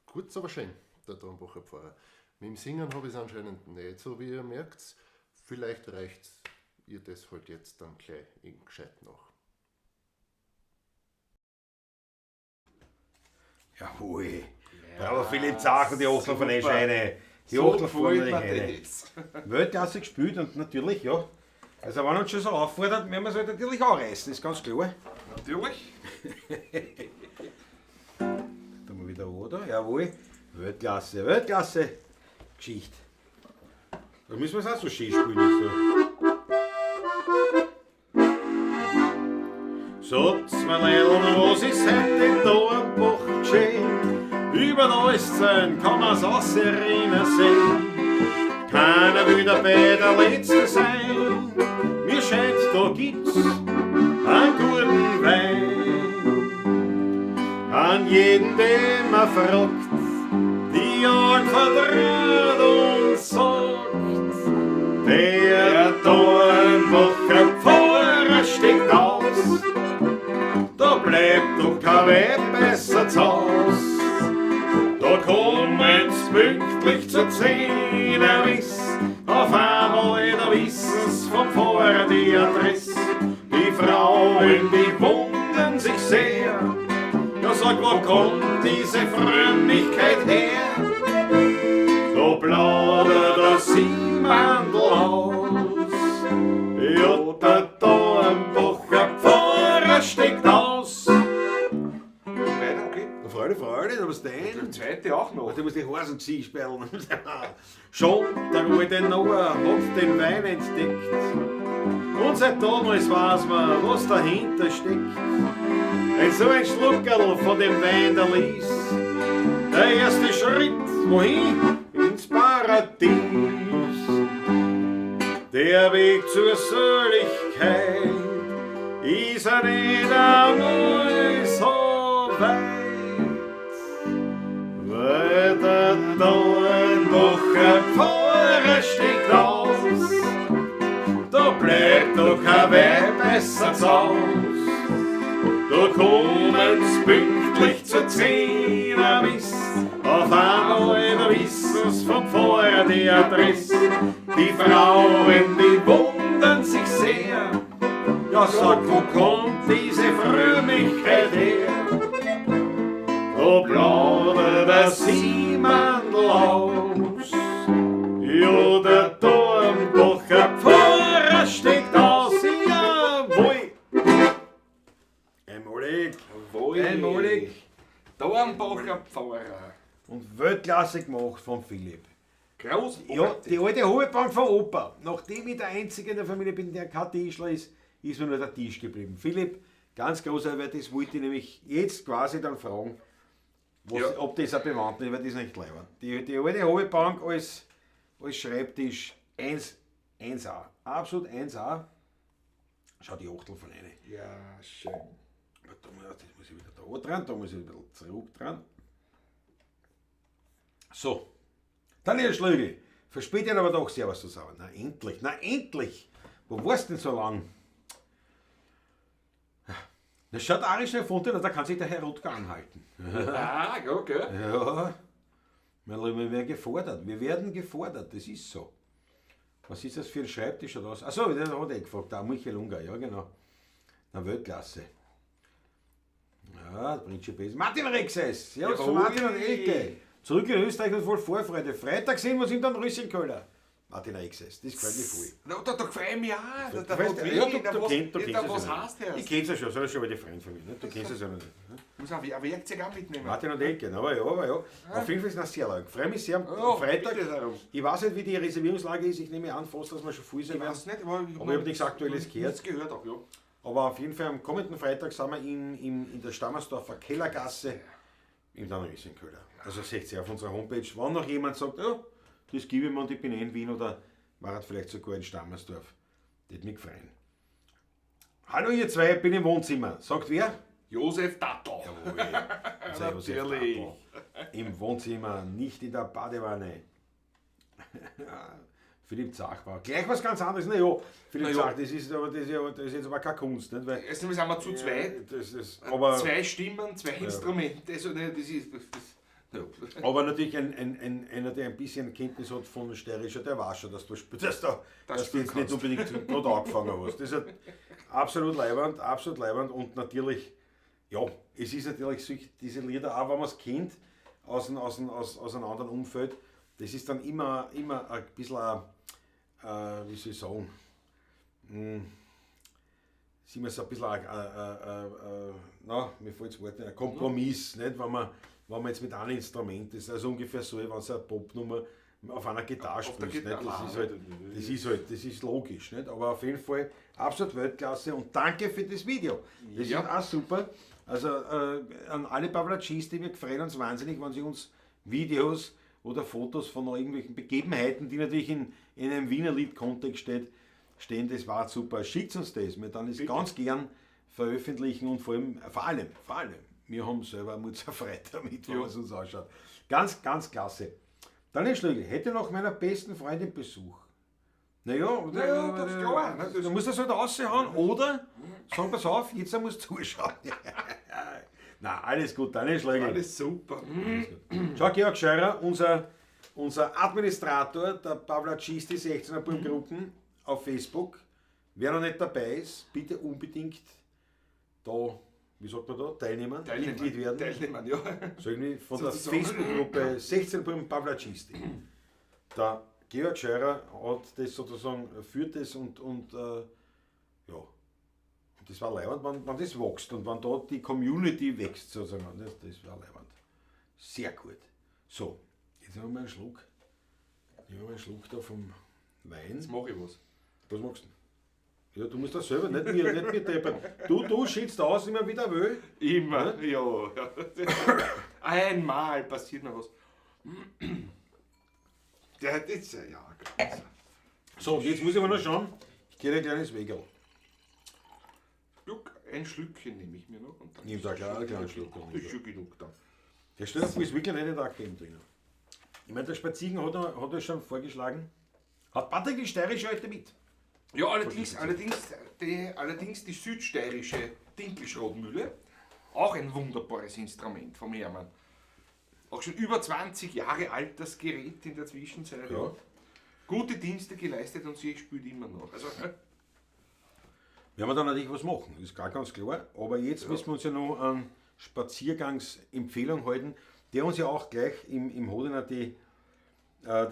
Speaker 4: Kurz, aber schön, der Dornbacher Pfarrer. Mit dem Singen habe ich es anscheinend nicht so, wie ihr merkt. Vielleicht reicht ihr das halt jetzt dann gleich in gescheit nach.
Speaker 1: Jawohl. Bravo Philipp Zach und die Achtel von den Scheine. Die
Speaker 2: So
Speaker 1: Achtel von den
Speaker 2: gefällt mir
Speaker 1: Scheine.
Speaker 2: das.
Speaker 1: Weltklasse gespielt und natürlich, ja. Also wenn uns schon so auffordert, werden wir es halt natürlich anreißen, ist ganz klar.
Speaker 2: Natürlich.
Speaker 1: Da mal wieder oder? Jawohl. Weltklasse, Weltklasse. Geschichte. Da müssen wir es auch so schön spielen. So. Sagt's mir Leilon, was ist heute in Dornbach geschehen? Überall ist sein, kann man's auserinnen sehen. Keiner will dabei der Letzte sein. Mir scheint, da gibt's einen guten Wein. An jeden, den man fragt, die allen vertraut und sagt, der Dornbacher Pfarrer steckt aus, da bleibt doch kein Weg besser zu Haus. Da kommen's pünktlich zur Zähne ist. Auf einmal jeder wissen's vom Vorher die Adresse. Die Frauen, die wundern sich sehr. Ja, sag, wo kommt diese Frömmigkeit her? Da plaudert der Siemandl aus. Ja, der Dornbacher Pfarrer steckt aus.
Speaker 2: Weiter, okay.
Speaker 1: Freude, da was
Speaker 2: Der
Speaker 1: denn?
Speaker 2: zweite auch noch.
Speaker 1: Du musst die Hosen ziehen sperren. Schon der alte Noah hat den Wein entdeckt. Und seit damals weiß man, was dahinter steckt. So ein Schluckerl von dem Wein der Lies. Der erste Schritt, wohin? Ins Paradies. Der Weg zur Seligkeit ist ja nicht einmal so weit. Weil der Dornbacher Pfarrer steigt aus. Da bleibt doch kein Weib besser zu Haus. Da kommen's pünktlich zur Zehnermist. Auf einmal wissen's vom Feuer die Adresse. Die Frauen, die wundern sich sehr. Ja, sag, wo kommt diese Frömmigkeit her? Da plaudert der Siemandl aus. Ja, der Dornbacher Pfarrer steckt aus. Jawohl! Einmalig.
Speaker 2: Dornbacher Pfarrer.
Speaker 1: Und Weltklasse gemacht von Philipp.
Speaker 2: Groß.
Speaker 1: Ja, die alte Hohebank von Opa. Nachdem ich der Einzige in der Familie bin, der kein Tischler ist, ist mir nur der Tisch geblieben. Philipp, ganz großartig, weil das wollte ich nämlich jetzt quasi dann fragen, was, ob das ein Bewandtnis ist, weil das nicht clever. Die alte Hohebank als Schreibtisch 1A. Absolut 1A. Schau die Achtel von rein.
Speaker 2: Ja, schön.
Speaker 1: Warte mal, das muss ich wieder da dran, da muss ich ein bisschen zurück dran. So, dann ihr Schlügel. Verspätet aber doch sehr was zu sagen. Na endlich! Wo warst du denn so lang? Das schaut arisch erfunden, da kann sich der Herr Rutger anhalten.
Speaker 2: Ah, okay.
Speaker 1: Ja, wir werden gefordert. Wir werden gefordert, das ist so. Was ist das für ein Schreibtisch oder was? Achso, den hat er gefragt, da Michael Unger, ja genau. Na, Weltklasse. Ja, der Prinzip Martin Rexes, ja, von Martin und Elke. Zurück in Österreich und voll Vorfreude. Freitag sehen wir uns in der Rüsselköller. Martin Rexes, das gefällt mir voll.
Speaker 2: Na, da freue ich mich auch. Da
Speaker 1: Du weißt, ja, du kennst
Speaker 2: was
Speaker 1: es
Speaker 2: heißt
Speaker 1: ja.
Speaker 2: das?
Speaker 1: Ich kenn's ja schon, so ist schon bei den Freunden von mir. Du kennst es ja noch nicht. Ne?
Speaker 2: Muss auch ein Werkzeug auch mitnehmen.
Speaker 1: Martin und Elke, aber ja. Auf jeden Fall ist es sehr lang. Ich freue mich sehr am Freitag.
Speaker 2: bitte darum.
Speaker 1: Ich weiß nicht, wie die Reservierungslage ist. Ich nehme an, fast, dass wir schon viel
Speaker 2: Ich
Speaker 1: sind.
Speaker 2: weiß nicht, aber
Speaker 1: Aber ich habe nichts Aktuelles gehört.
Speaker 2: Das gehört auch, ja.
Speaker 1: Aber auf jeden Fall am kommenden Freitag sind wir in der Stammersdorfer Kellergasse in der Rüsselköller. Also seht ihr auf unserer Homepage, wenn noch jemand sagt, ja, das gebe ich mir und ich bin in Wien oder war vielleicht sogar in Stammersdorf. Das mich freuen. Hallo ihr zwei, ich bin im Wohnzimmer. Sagt wer?
Speaker 2: Josef Tattel.
Speaker 1: Jawohl. Unser Josef
Speaker 2: Natürlich.
Speaker 1: Tattel. Im Wohnzimmer, nicht in der Badewanne. Philipp Zach war gleich was ganz anderes. Naja, Philipp Zach, das ist jetzt aber keine Kunst. Nicht? Weil,
Speaker 2: Erstens sind wir zu zweit.
Speaker 1: Aber,
Speaker 2: Zwei Stimmen, zwei Instrumente. Also, ne, das ist. Ja.
Speaker 1: aber natürlich einer, der ein bisschen Kenntnis hat von Steirischer, der weiß schon, dass du spielst, dass du jetzt nicht unbedingt gerade angefangen hast. Das ist absolut leibend und natürlich, ja, es ist natürlich so, diese Lieder, auch wenn man es kennt, aus einem anderen Umfeld, das ist dann immer ein bisschen, wie soll ich sagen, ist immer so ein bisschen mir fällt das Wort nicht, ein Kompromiss, nicht? Wenn man jetzt mit einem Instrument, das ist also ungefähr so, wenn es eine Popnummer auf einer Gitarre spielst, das ist logisch, nicht? Aber auf jeden Fall absolut Weltklasse und danke für das Video. Das ist auch super. Also an alle Pavlacisten, wir freuen uns wahnsinnig, wenn sie uns Videos oder Fotos von irgendwelchen Begebenheiten, die natürlich in einem Wiener Lied-Kontext stehen, das war super. Schickt uns das, wir dann es ganz gern veröffentlichen und vor allem, wir haben selber Mutzerfreude damit, wenn man es uns anschaut. Ganz, ganz klasse. Daniel Schlögl, hätte noch meiner besten Freundin Besuch. Naja,
Speaker 2: das ist klar.
Speaker 1: du musst das halt raushauen oder sagen, pass auf, jetzt musst du zuschauen. Na, alles gut, Daniel Schlögl.
Speaker 2: Alles super.
Speaker 1: Schau, Georg Scheurer, unser unser Administrator, der Pavlacisti 16er Burmgruppen auf Facebook. Wer noch nicht dabei ist, bitte unbedingt da, wie sagt man da, teilnehmen, Mitglied werden.
Speaker 2: Teilnehmen, ja.
Speaker 1: So irgendwie von der
Speaker 2: Sozusagen.
Speaker 1: Facebook-Gruppe 16 Burm Pavlacisti. Der Georg Scheurer hat das sozusagen, führt das und ja. Und das war leibend, wenn das wächst und wenn da die Community wächst sozusagen. Das war leibend. Sehr gut. So, jetzt haben wir einen Schluck. Ich habe einen Schluck da vom Wein.
Speaker 2: Jetzt mache ich was.
Speaker 1: Was machst du? Ja, du musst das selber, nicht mir deppern. Du schießt aus, immer wieder will.
Speaker 2: Immer, ja. Einmal passiert noch was. Ja, das ist ja ganz.
Speaker 1: So, und jetzt muss ich aber noch schauen. Ich gehe ein kleines Wegel.
Speaker 2: Look, ein Schlückchen nehme ich mir noch. Und dann
Speaker 1: Nimm da gleich einen kleinen Schluck.
Speaker 2: Das ist schon genug dann.
Speaker 1: Der Stoff ist wirklich nicht angegeben drin. Ich meine, der Spazieren hat er schon vorgeschlagen. Hat Patrick die steirische heute mit?
Speaker 2: Ja, allerdings die südsteirische Dinkelschrotmühle. Auch ein wunderbares Instrument vom Hermann. Auch schon über 20 Jahre alt das Gerät in der Zwischenzeit.
Speaker 1: Ja.
Speaker 2: Gute Dienste geleistet und sie spielt immer noch. Also,
Speaker 1: Werden wir da natürlich was machen, ist gar ganz klar. Aber jetzt müssen wir uns ja noch an Spaziergangsempfehlung halten, der uns ja auch gleich im Hodener die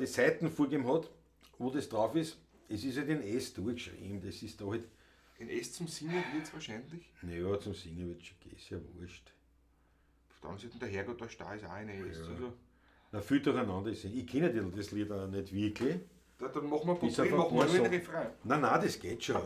Speaker 1: Seiten vorgegeben hat, wo das drauf ist. Es ist halt in S durchgeschrieben, das ist da halt.
Speaker 2: in S zum Singen wird es wahrscheinlich.
Speaker 1: Naja, zum Singen wird schon gehen, ist ja wurscht.
Speaker 2: Auf der anderen Seite, der Herrgott, der Star ist auch eine S.
Speaker 1: Ja.
Speaker 2: Also,
Speaker 1: Na, viel durcheinander ist. Ich kenne das Lied auch nicht wirklich.
Speaker 2: dann machen wir
Speaker 1: Ist
Speaker 2: Porträt,
Speaker 1: einfach
Speaker 2: machen wir
Speaker 1: nur
Speaker 2: nur
Speaker 1: so.
Speaker 2: einen Refrain.
Speaker 1: Nein, das geht schon.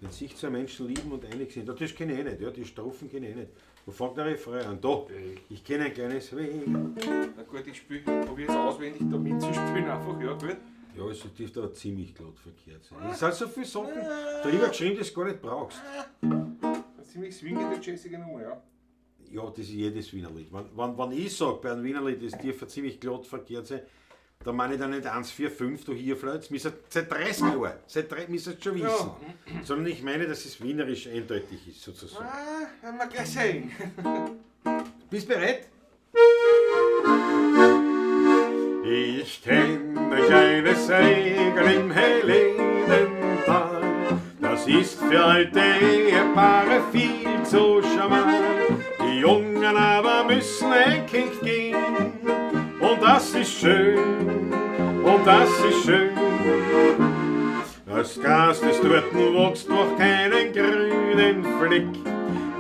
Speaker 1: Wenn sich zwei Menschen lieben und einig sind, das kenne ich eh nicht, ja, die Strophen kenne ich eh nicht. Wo fängt der Refrain an? Da, ich kenne ein kleines Weg.
Speaker 2: Na gut, ich probiere jetzt auswendig da mitzuspielen, einfach, ja gut.
Speaker 1: Ja, es dürfte aber ziemlich glatt verkehrt sein. Es sind so viele Sachen drüber geschrieben, dass du gar nicht brauchst.
Speaker 2: Eine ziemlich swingende Jessica Nummer, ja.
Speaker 1: Ja, das ist jedes Wienerlied. Wenn ich sage, bei einem Wienerlied, das dürfte ziemlich glatt verkehrt sein, dann meine ich dann nicht 1, 4, 5, du hier vielleicht, seit 30 Jahren, müsst ihr schon wissen. Sondern ich meine, dass es wienerisch eindeutig ist, sozusagen.
Speaker 2: Werden wir gleich sehen.
Speaker 1: Bist bereit? Ich kenne ein kleines Segel im hellen Tal. Das ist für alte Ehepaare viel zu charmant. Die Jungen aber müssen eckig gehen. Und das ist schön, und das ist schön. Das Gras des Torten wächst durch keinen grünen Fleck.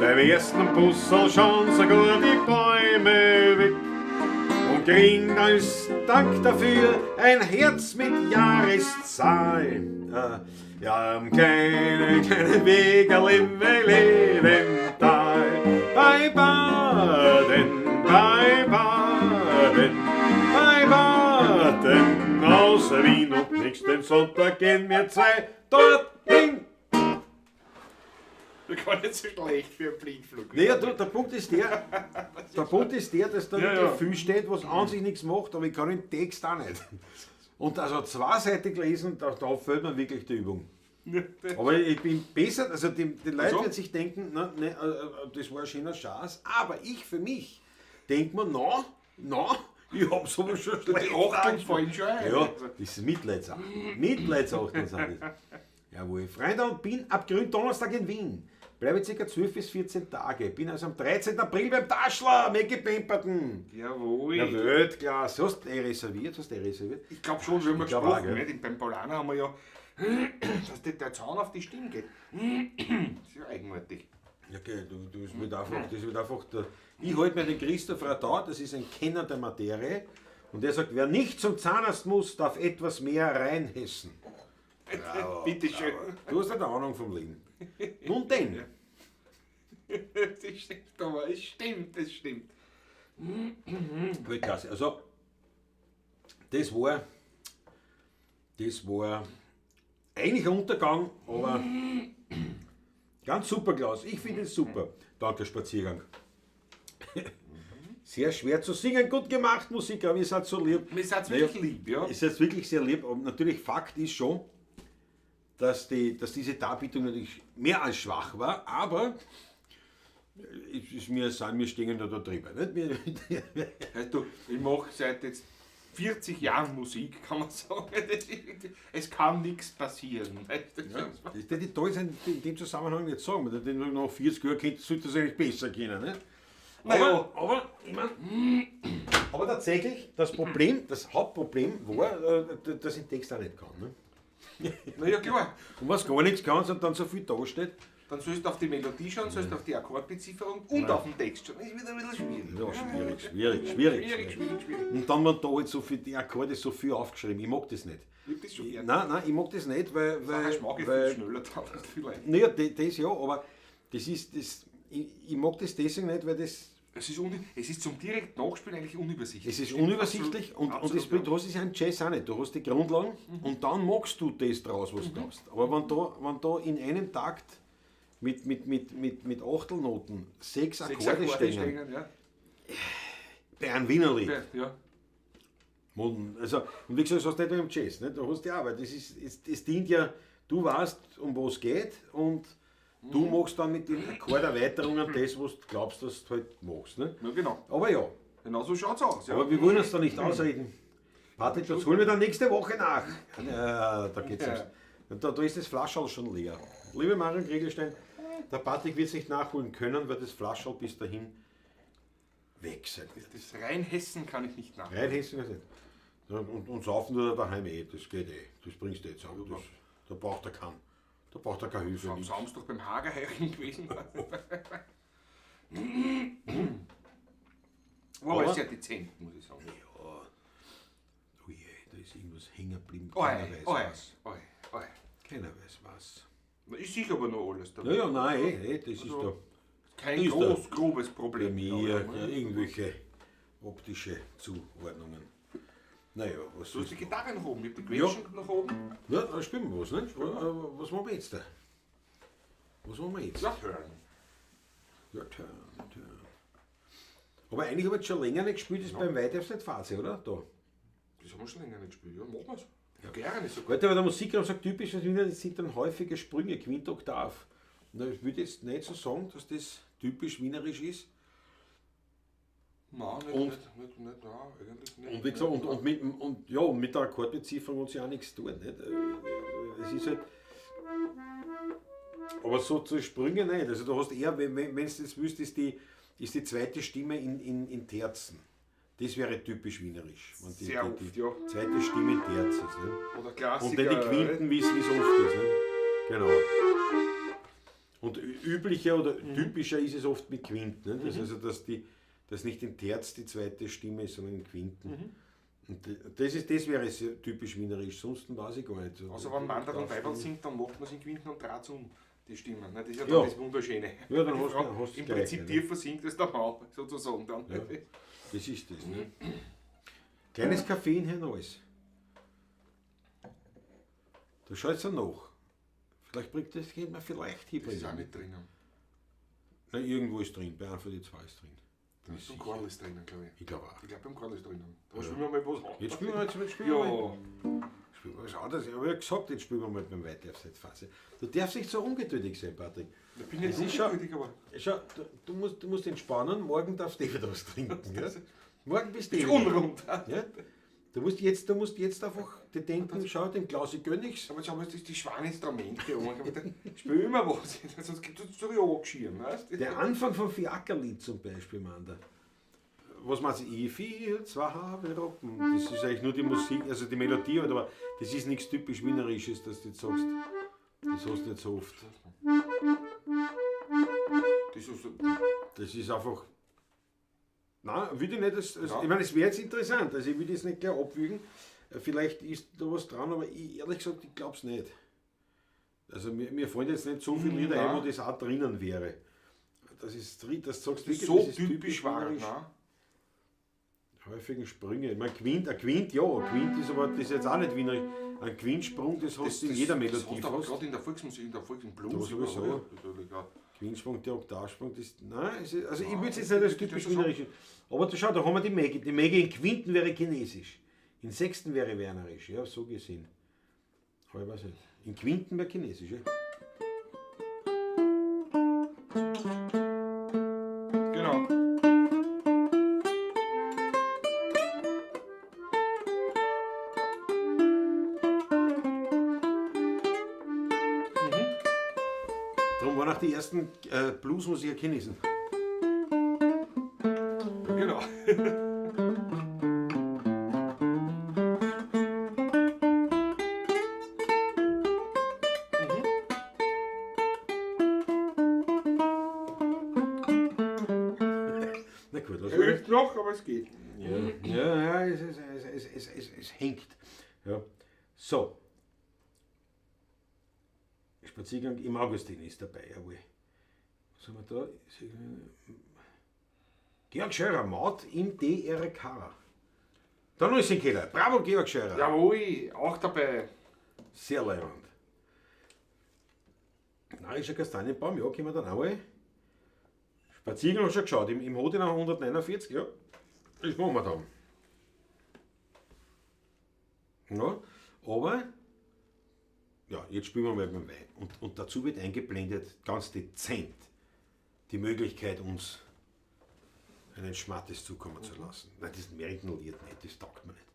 Speaker 1: Beim ersten Bussel schauen sogar die Bäume weg. Und kriegen als Dank dafür ein Herz mit Jahreszahl. Wir haben keine Wege im Levental. Bei Baden, bei Baden, bei Baden, außer Wien und nächsten Sonntag gehen wir zwei dorthin.
Speaker 2: Gar nicht so schlecht für einen Blindflug.
Speaker 1: Naja, der Punkt ist der, dass da
Speaker 2: Ja,
Speaker 1: nicht
Speaker 2: ja.
Speaker 1: viel steht, was an sich nichts macht, aber ich kann den Text auch nicht. Und also zweiseitig lesen, da fällt mir wirklich die Übung. Aber ich bin besser, also die Leute
Speaker 2: So?
Speaker 1: werden sich denken, das war ein schöner Schatz, aber ich für mich denke mir, ich hab sowas schon
Speaker 2: Die
Speaker 1: schlecht.
Speaker 2: Achtung fallen schon ein.
Speaker 1: Ja, das ist Mitleidsachtung. Mitleidsachtung sind das. Jawohl. Freunde, und bin ab Gründonnerstag in Wien. Bleibe ca. 12 bis 14 Tage. Bin also am 13. April beim Taschler, Meckepemperten.
Speaker 2: Jawohl.
Speaker 1: Ja, Weltklasse. Hast du reserviert?
Speaker 2: Ich glaube schon, wir haben
Speaker 1: Ich glaub
Speaker 2: gesprochen.
Speaker 1: auch, gell?
Speaker 2: Nicht? Beim Paulaner haben wir ja, dass der Zaun auf die Stimme geht. Das ist ja eigenartig.
Speaker 1: Ja, okay, das wird einfach der, ich halte mir den Christoph Radau, das ist ein Kenner der Materie. Und der sagt, wer nicht zum Zahnarzt muss, darf etwas mehr reinhessen.
Speaker 2: Bitte schön.
Speaker 1: Du hast eine Ahnung vom Leben. Nun denn.
Speaker 2: Das stimmt, aber es stimmt.
Speaker 1: Weltklasse. Also, das war eigentlich ein Untergang, aber ganz super, Klaus. Ich finde es super. Danke, Spaziergang. Sehr schwer zu singen, gut gemacht, Musik, aber ihr seid so lieb.
Speaker 2: Mir seid wirklich lieb, ja.
Speaker 1: Ist jetzt wirklich sehr lieb. Und natürlich, Fakt ist schon, dass diese Darbietung natürlich mehr als schwach war, aber wir stehen da drüber. Nicht?
Speaker 2: Weißt du, ich mache seit jetzt 40 Jahren Musik, kann man sagen. Es kann nichts passieren.
Speaker 1: Ja, das hätte toll sein, in dem Zusammenhang nicht sagen, weil den noch 40 Jahre kennt, sollte das eigentlich besser kennen. Ne?
Speaker 2: Naja.
Speaker 1: Aber, ich mein, aber tatsächlich, das Hauptproblem war, dass ich den Text auch nicht kann. Ne?
Speaker 2: Naja, klar.
Speaker 1: Und was gar nichts kann und dann so viel da steht,
Speaker 2: Dann sollst du auf die Melodie schauen, sollst du auf die Akkordbezifferung und auf den Text schauen. Das ist wieder ein bisschen schwierig.
Speaker 1: ja, schwierig.
Speaker 2: Schwierig.
Speaker 1: Und dann waren da halt so viel, die Akkorde so viel aufgeschrieben. Ich mag das nicht.
Speaker 2: Ich hab das schon gern.
Speaker 1: Nein, ich mag das nicht, weil.
Speaker 2: Ich mag viel schneller dann vielleicht.
Speaker 1: Naja, das ja, aber das ist. Ich mag das deswegen nicht, weil das.
Speaker 2: Es ist zum direkten Nachspielen eigentlich unübersichtlich.
Speaker 1: Es ist unübersichtlich und du hast es ja im Jazz auch nicht. Du hast die Grundlagen und dann magst du das draus, was du glaubst. Aber wenn da in einem Takt mit Achtelnoten 6 Akkorde stehen,
Speaker 2: ja.
Speaker 1: bei einem Wienerlied.
Speaker 2: Ja.
Speaker 1: Also, und wie gesagt, das hast du nicht nur im Jazz, nicht? Da hast du ja, weil das dient ja, du weißt, um was es geht und du machst dann mit den Akkorderweiterungen das, was du glaubst, dass du halt machst. Nicht?
Speaker 2: Ja, genau.
Speaker 1: Aber ja,
Speaker 2: Genau so schaut es aus. Ja.
Speaker 1: aber wir wollen uns da nicht ausreden. Patrick, das holen wir dann nächste Woche nach. Da geht's
Speaker 2: Ja.
Speaker 1: da ist das Flaschall schon leer. Liebe Marion Gregelstein, der Patrick wird es nicht nachholen können, weil das Flaschall bis dahin weg sein wird.
Speaker 2: Das Rheinhessen kann ich nicht nach.
Speaker 1: Rheinhessen ist nicht. Ja, und saufen nur daheim das geht Das bringst du jetzt auch. Da braucht er keine Hilfe.
Speaker 2: Am Samstag beim Hagerheiring gewesen. War aber sehr dezent, muss ich sagen.
Speaker 1: Ja. Oh je, da ist irgendwas hängen geblieben.
Speaker 2: Oi.
Speaker 1: Keiner weiß was.
Speaker 2: Ist sicher aber noch alles dabei.
Speaker 1: Ja, nein, das ist
Speaker 2: Also,
Speaker 1: da
Speaker 2: Kein
Speaker 1: ist
Speaker 2: grobes
Speaker 1: bei
Speaker 2: Problem.
Speaker 1: mir irgendwelche optische Zuordnungen. Naja, was
Speaker 2: Du hast
Speaker 1: ist
Speaker 2: die Gitarre nach oben, ich hab die Quetschen nach oben.
Speaker 1: Ja, da spielen wir was, ne? Was machen wir jetzt da? Was machen wir jetzt?
Speaker 2: Ja, hören.
Speaker 1: Ja, Turn. Aber eigentlich habe ich schon länger nicht gespielt, das ist beim Weitaus nicht Phase, oder? Da.
Speaker 2: Das haben wir schon länger nicht gespielt. Ja, machen wir's. Ja, gerne sogar.
Speaker 1: Heute bei der Musik sagt typisch, dass Wiener, das sind dann häufige Sprünge, Quintoktav. Ich würde jetzt nicht so sagen, dass das typisch wienerisch ist.
Speaker 2: Nein,
Speaker 1: Und-
Speaker 2: nein, eigentlich nicht.
Speaker 1: Und wie gesagt, mit der Akkordbezifferung hat sich auch nichts tun. Nicht? Es ist halt. Aber so zu Sprünge nicht. Also du hast eher, wenn du das willst, ist die zweite Stimme in Terzen. Das wäre typisch wienerisch. Wenn die,
Speaker 2: Sehr
Speaker 1: die,
Speaker 2: oft,
Speaker 1: die
Speaker 2: ja.
Speaker 1: zweite Stimme in Terz ist. Nicht?
Speaker 2: Oder
Speaker 1: Und
Speaker 2: Klassiker.
Speaker 1: dann die Quinten, wie es oft ist. Nicht? Genau. Und üblicher oder typischer ist es oft mit Quinten. Nicht? Also, dass nicht in Terz die zweite Stimme ist, sondern in Quinten. Und das wäre sehr typisch wienerisch, sonst weiß ich gar nicht.
Speaker 2: Also wenn Mandat und Weiberl singt, dann macht man es in Quinten und Draht um, die Stimmen. Ne? Das ist ja
Speaker 1: Ja.
Speaker 2: dann das Wunderschöne.
Speaker 1: Ja, dann
Speaker 2: Die
Speaker 1: hast
Speaker 2: Frau
Speaker 1: du
Speaker 2: im
Speaker 1: gleich,
Speaker 2: Prinzip
Speaker 1: ne?
Speaker 2: tiefer singt als der Mann, sozusagen. Dann.
Speaker 1: Ja. Das ist das. Ne? Kleines Kaffee in Hernals. Da schaut es ja nach. Vielleicht bringt das, geht man vielleicht
Speaker 2: Das ist auch
Speaker 1: hinbringen.
Speaker 2: nicht drinnen.
Speaker 1: Na, irgendwo ist drin, bei einem von den zwei ist drin.
Speaker 2: Da ist ein Karl ist drinnen, glaube ich.
Speaker 1: Ich glaube auch.
Speaker 2: Ich glaube, beim Karl ist drinnen. Da spielen wir mal was an.
Speaker 1: Jetzt spielen wir jetzt mal.
Speaker 2: Ja,
Speaker 1: Spielen wir was anderes. Ich habe ja gesagt, jetzt spielen wir mal beim Weitaufsetzphase. Du darfst nicht so ungeduldig sein, Patrick.
Speaker 2: ich bin nicht
Speaker 1: Das ist schon-
Speaker 2: ungeduldig, aber
Speaker 1: Schau, du musst entspannen, morgen darfst du wieder was trinken. Ja? Morgen bist du
Speaker 2: ist
Speaker 1: wieder.
Speaker 2: unrund.
Speaker 1: Ja? Du musst jetzt einfach dir denken, schau, den Klausi gönnig's.
Speaker 2: Aber schauen wir uns die Schwaninstrumente an. Spielen wir was. Sonst gibt es so angeschieren. Weißt du?
Speaker 1: Der Anfang vom Fiakerlied zum Beispiel, Mann. Was meinst du? Ich viel, zwei Habe Rocken. Das ist eigentlich nur die Musik, also die Melodie, halt, aber das ist nichts typisch Wienerisches, dass du jetzt sagst. Das hast du nicht so oft.
Speaker 2: Das ist so,
Speaker 1: Das ist einfach. Nein, würde ich nicht.
Speaker 2: Ja.
Speaker 1: Ich meine, es wäre jetzt interessant. Also ich würde es nicht gleich abwügen. Vielleicht ist da was dran, aber ich, ehrlich gesagt, ich glaube es nicht. Also mir fallen jetzt nicht so viele Lieder ein, wo das auch drinnen wäre. Das ist das sagst
Speaker 2: das ist
Speaker 1: wirklich,
Speaker 2: so
Speaker 1: das ist
Speaker 2: typisch war.
Speaker 1: wienerisch.
Speaker 2: Ne?
Speaker 1: Häufigen Sprünge. Ich meine, ein Quint, ja. Ein Quint ist aber das ist jetzt auch nicht wienerisch. Ein Quintsprung, das hast du in jeder Melodie
Speaker 2: Das hast du aber
Speaker 1: fast.
Speaker 2: gerade in der Volksmusik, in der Volksblues.
Speaker 1: Da sowieso.
Speaker 2: überall. Natürlich, ja.
Speaker 1: Quintsprung, der Oktavsprung, das. Nein, also ich würde es jetzt nicht als
Speaker 2: das
Speaker 1: typisch
Speaker 2: ist schon-
Speaker 1: wienerisch. Aber da schau, da haben wir die Mäge. Die Mäge in Quinten wäre chinesisch. In Sechsten wäre wernerisch, ja, so gesehen. Aber ich weiß nicht. In Quinten wäre chinesisch, ja.
Speaker 2: Genau.
Speaker 1: waren auch die ersten Bluesmusiker Chinesen.
Speaker 2: Genau.
Speaker 1: Na gut, was
Speaker 2: Er
Speaker 1: war
Speaker 2: übt noch, aber es geht.
Speaker 1: Ja, es hängt. Ja. So. Spaziergang im Augustin ist dabei, jawohl. Was haben wir da? Georg Scheurer, Maut im DRK. Da noch ist ein Keller. Bravo, Georg Scheurer.
Speaker 2: Jawohl, auch dabei.
Speaker 1: Sehr leibend. Narischer Kastanienbaum, ja, können wir dann auch mal. Spaziergang schon geschaut, im Hodiner 149, ja. Das machen wir dann. Ja, aber, ja, jetzt spielen wir mal beim Wein. Und dazu wird eingeblendet, ganz dezent, die Möglichkeit, uns einen Schmattes zukommen zu lassen. Nein, das meritenliert nicht, das taugt mir nicht.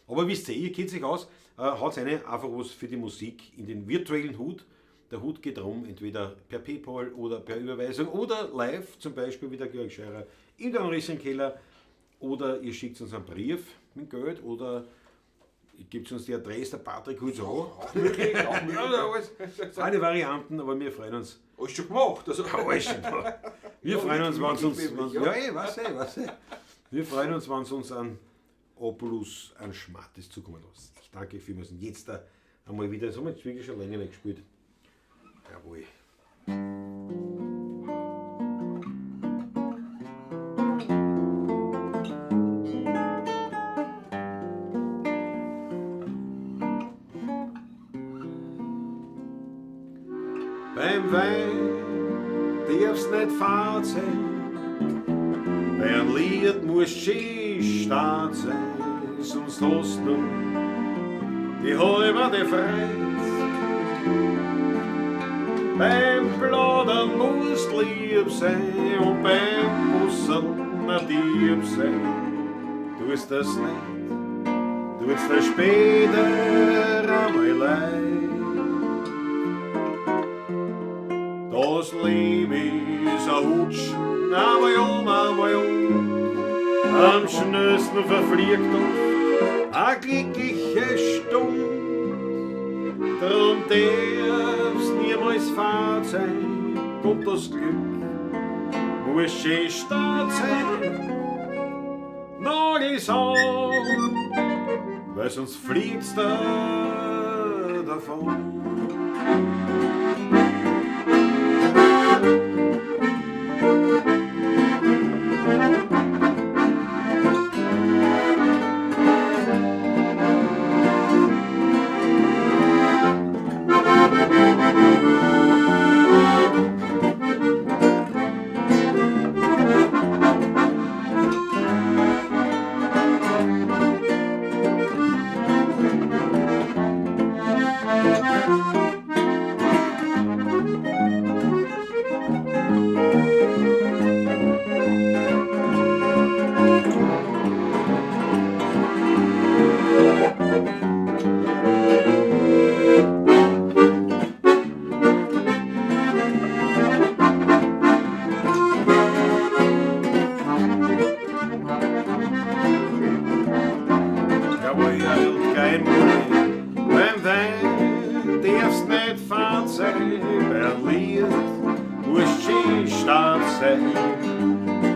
Speaker 1: Aber wisst ihr, ihr kennt sich aus, haut eine einfach was für die Musik in den virtuellen Hut. Der Hut geht rum, entweder per PayPal oder per Überweisung oder live, zum Beispiel wie der Georg Scheurer in der Keller, oder ihr schickt uns einen Brief mit Geld oder ihr gebt uns die Adresse, der Patrick holt an.
Speaker 2: Auch möglich, auch möglich.
Speaker 1: Ja, alle Varianten, aber wir freuen uns.
Speaker 2: Alles schon gemacht. Also,
Speaker 1: Alles schon da. Wir freuen uns, wenn es uns.
Speaker 2: ja.
Speaker 1: Was. Wir freuen uns, wenn es uns an Opulus, an Schmattes zukommen lässt. Ich danke vielmals. Und jetzt einmal wieder, das haben wir jetzt wirklich schon länger nicht gespielt. Jawohl. Beim Wein darf's nicht fad sein, beim Lied muss schön stark sein, sonst hast du die halbe Freude. Beim Plaudern musst lieb sein und beim Busseln ein Dieb sein. Tust das nicht, tut's dir später einmal leid. Das Leben ist ein Hutsch, aber ja. Am schnellsten verfliegt oft eine glückliche Stunde. Drum darf's niemals fad sein, kommt das Glück, muss schön stark sein. Nagel's an, weil sonst fliegt's da davon.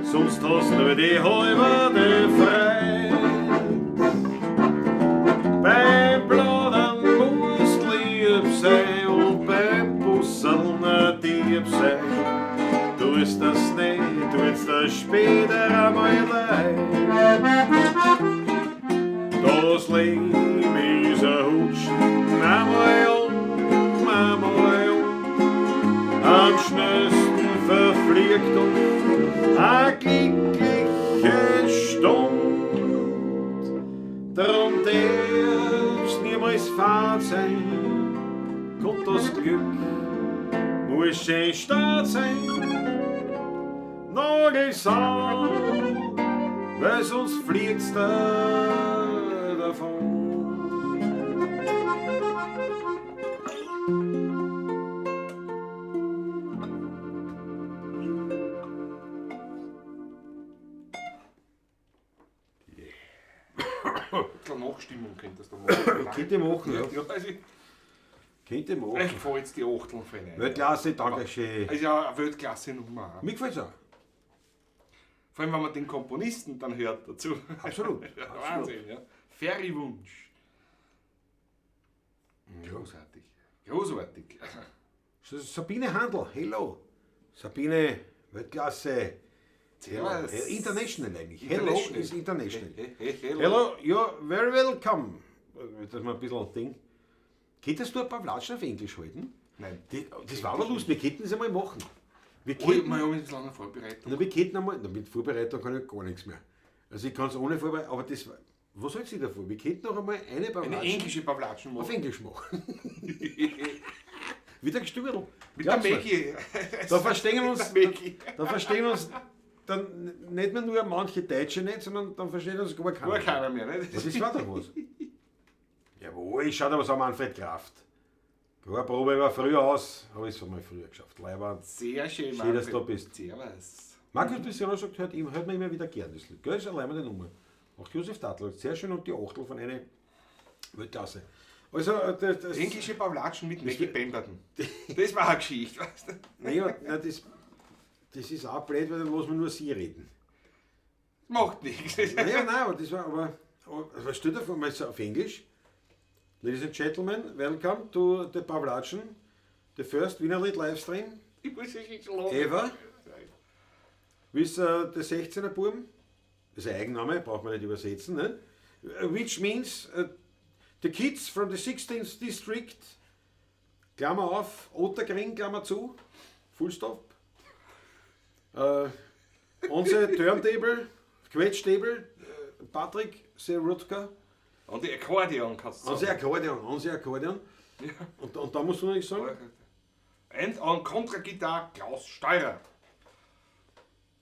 Speaker 1: Sonst hast du die halbe Freude. Beim Plaudern musst lieb sein und beim Busseln ein Dieb sein. Tust das nicht, tut's das später einmal leid. Das Leben ist ein Hutsch, einmal am schnellsten verfliegt uns eine glückliche Stunde. Darum darf's niemals fad sein, kommt das Glück, muss schön stark sein. Nagel's an, weil sonst fliegt's da davon.
Speaker 2: Nachstimmung könntest du machen.
Speaker 1: Könnte ich machen, ja.
Speaker 2: Ja, also,
Speaker 1: Könnte ich machen.
Speaker 2: echt gefällt jetzt die Achteln von rein.
Speaker 1: Weltklasse, danke schön.
Speaker 2: Also ja, eine Weltklasse-Nummer. auch.
Speaker 1: Mir gefällt es auch.
Speaker 2: Vor allem, wenn man den Komponisten dann hört dazu.
Speaker 1: Absolut.
Speaker 2: Ja,
Speaker 1: absolut.
Speaker 2: Wahnsinn, ja. Feriwunsch. Großartig. Großartig.
Speaker 1: Sabine Handel, hello. Sabine, Weltklasse.
Speaker 2: Servus.
Speaker 1: International eigentlich.
Speaker 2: International.
Speaker 1: Hello is international.
Speaker 2: Hello.
Speaker 1: Hello, you're very welcome. Das mal ein bisschen ein Ding. Könntest du ein paar Flatschen auf Englisch halten?
Speaker 2: Nein.
Speaker 1: Das war aber lustig, wir könnten das einmal machen. Wir
Speaker 2: Oh, ich
Speaker 1: könnten,
Speaker 2: habe mich lange Vorbereitung.
Speaker 1: na, wir könnten einmal, na, mit Vorbereitung kann ich gar nichts mehr. Also ich kann es ohne Vorbereitung, aber das, was hältst du davon? Wir könnten noch einmal eine
Speaker 2: Eine
Speaker 1: Flatschen
Speaker 2: englische Pavlatschen
Speaker 1: auf
Speaker 2: machen.
Speaker 1: Englisch machen. Wieder gestürzt.
Speaker 2: Mit der Maggie.
Speaker 1: Da verstehen uns,
Speaker 2: Der Maggie.
Speaker 1: da verstehen uns dann nicht mehr nur manche Deutsche nicht, sondern dann verstehen uns gar keiner.
Speaker 2: Gar keiner mehr, nicht?
Speaker 1: Das war doch was. Jawohl, ich schau dir was an Manfred Kraft. Keine Probe war früher aus, habe ich es einmal früher geschafft. Leibwand.
Speaker 2: Sehr schön,
Speaker 1: Schön, dass
Speaker 2: Manfred.
Speaker 1: du da bist.
Speaker 2: Servus.
Speaker 1: Markus Bissero sagt, hört man immer wieder gern das Lied. Gell, ist allein die Nummer. Auch Josef Dattler, sehr schön und die Achtel von einer Weltklasse. Also, das
Speaker 2: Englische Pavlatschen mit Maggie Pemberton. Das war eine Geschichte, weißt du?
Speaker 1: naja, na, das ist auch blöd, weil dann muss man nur sie reden.
Speaker 2: Macht nichts.
Speaker 1: Naja, nein, aber das war, aber was steht da mal so auf Englisch? Ladies and gentlemen, welcome to the Pavlatschen, the first Wienerlied Livestream
Speaker 2: Ich muss ja nicht lachen.
Speaker 1: ever. With the 16er Buben, das ist ein Eigenname, braucht man nicht übersetzen, ne? Which means the kids from the 16th District, Klammer auf, Otterkring, Klammer zu, Full Stop. Unser Turntable, Quetchtable, Patrick Serutka,
Speaker 2: Und die Akkordeon kannst du
Speaker 1: unser Akkordeon.
Speaker 2: Ja.
Speaker 1: Und da musst du noch nicht sagen.
Speaker 2: Und an Kontragitarre Klaus Steurer.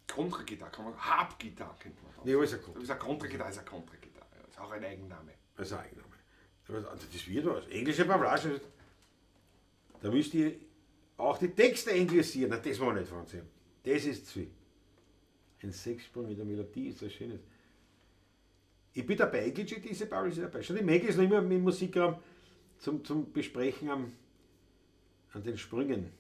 Speaker 2: Kontragitarre kann man, Harpgitarre kennt man.
Speaker 1: Nee, alles ein
Speaker 2: Das
Speaker 1: Grund.
Speaker 2: ist eine Kontragitarre, ist eine Kontragitarre. Das ist auch ein Eigenname.
Speaker 1: Das ist ein Eigenname. Aber das wird was. Englische Pavlasche, da müsst ihr auch die Texte englisieren. Na, das war nicht von sehen. Das ist zu viel. Ein Sechssprung mit der Melodie ist das Schönes. Ich bin dabei, diese Paul ist dabei. Schon die Maggie ist noch immer im Musikraum zum Besprechen an den Sprüngen.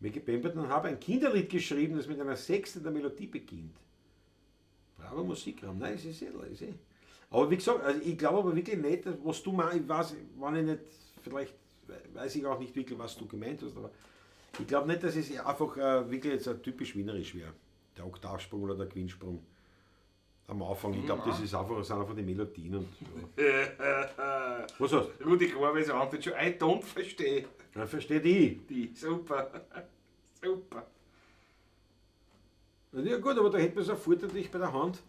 Speaker 1: Maggie Pemberton habe ein Kinderlied geschrieben, das mit einer Sechste der Melodie beginnt. Bravo Musikraum, nein, es ist eh. Aber wie gesagt, also ich glaube aber wirklich nicht, was du meinst, ich weiß, wenn ich nicht, vielleicht weiß ich auch nicht wirklich, was du gemeint hast, aber ich glaube nicht, dass es einfach wirklich jetzt ein typisch wienerisch wäre. Der Oktavsprung oder der Quintsprung am Anfang. Ich glaube, das sind einfach die Melodien. Und, ja. Was hast du?
Speaker 2: Rudi Korwes antwortet schon, I don't verstehe.
Speaker 1: Ja, versteht ich.
Speaker 2: Die, super. Super.
Speaker 1: Ja gut, aber da hätte man sofort natürlich bei der Hand.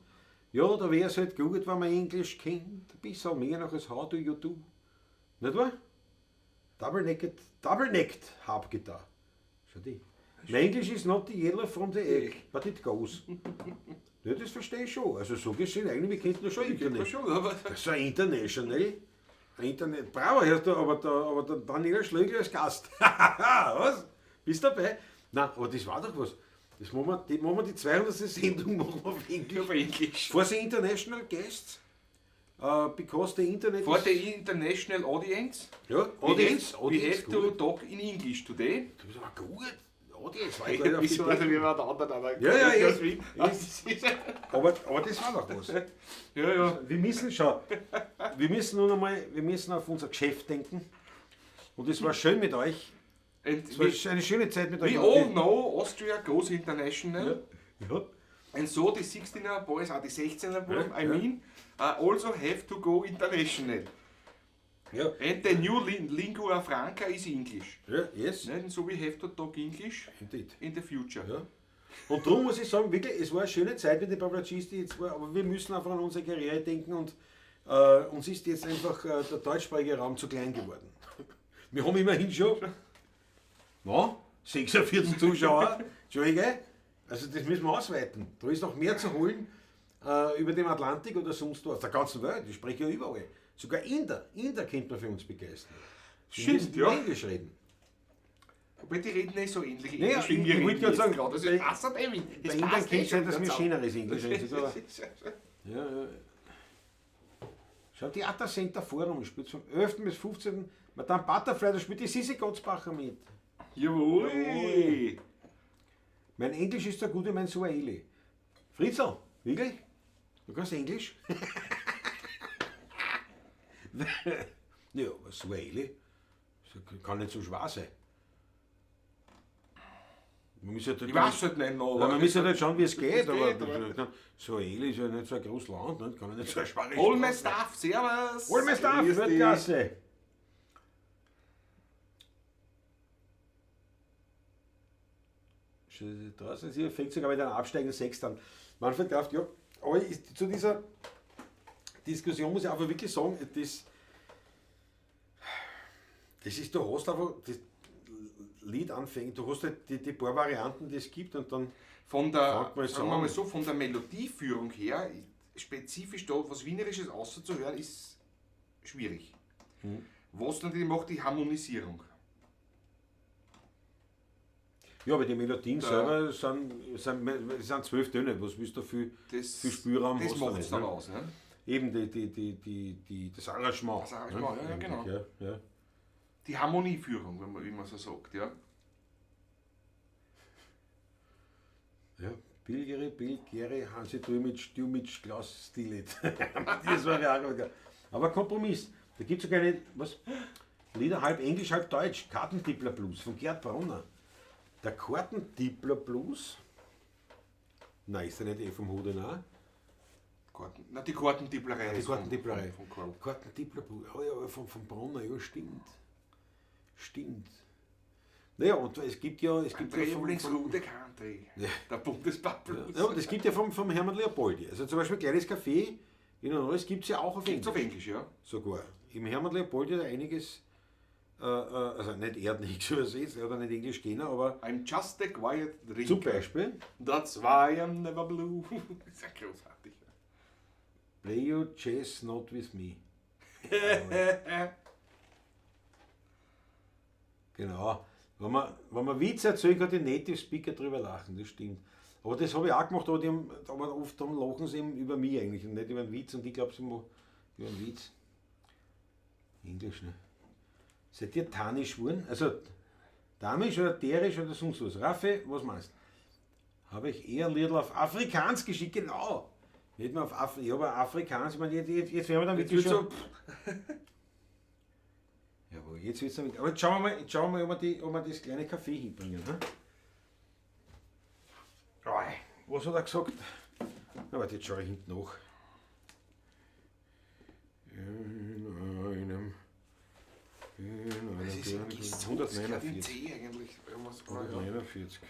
Speaker 1: Ja, da wäre es halt gut, wenn man Englisch kennt. Ein bisschen mehr noch als How do you do. Nicht wahr? Double-necked Harpguitar. Schau die. My English is not the yellow from the egg, but it goes. Ja, das verstehe ich schon. Also so gesehen, eigentlich, wir könnten ja schon Internet.
Speaker 2: Schon, aber
Speaker 1: Das ist ein International. Internet. Bravo, hörst du, aber der Daniela Schlögl als Gast. Was? Bist du dabei? Nein, aber das war doch was. Das machen wir die 200. Sendung machen wir auf Englisch.
Speaker 2: auf Englisch.
Speaker 1: For the international guests, because the internet
Speaker 2: For
Speaker 1: is...
Speaker 2: the international audience,
Speaker 1: Ja, Audience,
Speaker 2: we have to
Speaker 1: gut.
Speaker 2: talk in English today.
Speaker 1: Du bist aber gut. Audience, war ich gleich auf die
Speaker 2: Wieso, also
Speaker 1: Idee.
Speaker 2: wir waren da anderen, aber
Speaker 1: Ja, ja,
Speaker 2: das
Speaker 1: ja.
Speaker 2: Wien.
Speaker 1: aber das war doch was.
Speaker 2: Ja, ja.
Speaker 1: Wir müssen schon, wir müssen nun einmal, wir müssen auf unser Geschäft denken. Und es war schön mit euch.
Speaker 2: And
Speaker 1: Es war eine schöne Zeit mit euch.
Speaker 2: we all know Austria goes international.
Speaker 1: Ja.
Speaker 2: And so the 16er boys are the 16er boys,
Speaker 1: Ja,
Speaker 2: I
Speaker 1: ja.
Speaker 2: mean, also have to go international.
Speaker 1: Ja.
Speaker 2: And the new lingua franca is English.
Speaker 1: Ja, yes,
Speaker 2: And so we have to talk English
Speaker 1: indeed.
Speaker 2: in the future.
Speaker 1: Ja. Und darum muss ich sagen, wirklich, es war eine schöne Zeit mit den Pavlacisti, aber wir müssen einfach an unsere Karriere denken und uns ist jetzt einfach der deutschsprachige Raum zu klein geworden. Wir haben immerhin schon 46 Zuschauer, Entschuldige, also das müssen wir ausweiten. Da ist noch mehr zu holen über den Atlantik oder sonst wo, auf der ganzen Welt, ich spreche ja überall. Sogar Inder könnte man für uns begeistern. Die
Speaker 2: Stimmt,
Speaker 1: müssen
Speaker 2: ja.
Speaker 1: Englisch reden.
Speaker 2: Aber die reden nicht so ähnlich
Speaker 1: Nee,
Speaker 2: Englisch, wie
Speaker 1: ich
Speaker 2: wir
Speaker 1: wollte
Speaker 2: reden
Speaker 1: gerade sagen,
Speaker 2: jetzt gerade. Das
Speaker 1: bei-
Speaker 2: passt halt eben.
Speaker 1: Bei
Speaker 2: Das
Speaker 1: Ihnen
Speaker 2: passt
Speaker 1: kennt es
Speaker 2: schon
Speaker 1: dass wir
Speaker 2: zusammen.
Speaker 1: schöneres Englisch reden. Aber ja. Schau, Theatercenter Forum spielt vom 11. bis 15. Madame Butterfly, da spielt die Sissi Gottsbacher mit.
Speaker 2: Jawohl!
Speaker 1: Mein Englisch ist so gut wie mein Swahili. Fritzl, wirklich? Du kannst Englisch? Ja, aber Swahili kann nicht so schwer sein. Man muss halt
Speaker 2: Ich weiß halt nicht noch.
Speaker 1: Ja, man muss halt schauen, wie es geht, aber
Speaker 2: aber-
Speaker 1: Swahili ist ja nicht so ein großes Land, ne? Kann ja nicht so ein schweres
Speaker 2: Hol mir Stuff, servus!
Speaker 1: Hol mir Stuff,
Speaker 2: Grüß dich.
Speaker 1: Weltklasse! Draußen ist hier, fängt sogar mit einem absteigenden Sechs an. Manfred Kraft, ja, aber zu dieser Diskussion muss ich einfach wirklich sagen, das ist, du hast einfach das Lied anfängt, du hast halt die paar Varianten, die es gibt und dann
Speaker 2: Von der,
Speaker 1: Fang mal
Speaker 2: sagen
Speaker 1: so
Speaker 2: wir
Speaker 1: an.
Speaker 2: mal so, von der Melodieführung her, spezifisch da was Wienerisches auszuhören, ist schwierig. Was natürlich macht die Harmonisierung.
Speaker 1: ja, aber die Melodien
Speaker 2: Da-
Speaker 1: selber sind 12 Töne, was willst du viel
Speaker 2: Das,
Speaker 1: Spielraum
Speaker 2: das
Speaker 1: hast du
Speaker 2: macht
Speaker 1: nicht,
Speaker 2: es dann
Speaker 1: ne?
Speaker 2: aus. Ne?
Speaker 1: Eben das Arrangement.
Speaker 2: Das Arrangement, ja,
Speaker 1: Eigentlich,
Speaker 2: genau.
Speaker 1: Ja.
Speaker 2: Die Harmonieführung, wie man so sagt. Ja.
Speaker 1: Ja, Bilgeri, Hansi Dumitsch, Klaus Stilit. Das war ja auch geil. Aber Kompromiss. Da gibt es sogar nicht, was? Lieder halb Englisch, halb Deutsch. Kartentippler Blues von Gerd Bronner. Der Kartentippler Blues. Nein, ist der nicht vom Hodenau?
Speaker 2: Die Kartentipplerei.
Speaker 1: Die
Speaker 2: ist von-
Speaker 1: Kartentipplerei.
Speaker 2: Von Karl.
Speaker 1: Kartentippler Blues. Oh ja, von Bronner, ja, stimmt. Naja, und es gibt ja.
Speaker 2: Drehblingsrude Country.
Speaker 1: Ja.
Speaker 2: Der Bundesbabblus.
Speaker 1: Ja, und das gibt ja vom Hermann Leopoldi. Also zum Beispiel Kleines Café in Neues gibt es ja auch auf
Speaker 2: Gibt's auf
Speaker 1: Englisch.
Speaker 2: Englisch, ja.
Speaker 1: Sogar. Im Hermann Leopoldi hat er einiges, also nicht er hat nichts übersetzt, er hat auch nicht Englisch kennen, aber
Speaker 2: I'm just a quiet drinker.
Speaker 1: zum Beispiel
Speaker 2: That's why I'm never blue. Das ist ja großartig.
Speaker 1: Play your chess not with me. Genau. Wenn man Witze erzählen, kann die Native Speaker drüber lachen, das stimmt. Aber das habe ich auch gemacht, aber oft dann lachen sie eben über mich eigentlich und nicht über einen Witz und ich glaube, sie machen über einen Witz. Englisch, ne? Seid ihr Tanisch geworden? Also Damisch oder Terisch oder sonst was? Raffi, was meinst du? Habe ich eher Liedl auf Afrikaans geschickt? Genau! Nicht mehr auf ja, aber Afrikaans, ich meine, jetzt werden wir dann wirklich schon. Jawohl, jetzt wird es dann. Aber jetzt schauen wir mal, ob wir das kleine Kaffee hinbringen. Hm? Was hat er gesagt? Na, warte, jetzt schaue ich hinten nach.
Speaker 2: Das ist ein Gist,
Speaker 1: 149.
Speaker 2: C eigentlich. Wenn man's- aber ja.
Speaker 1: 149.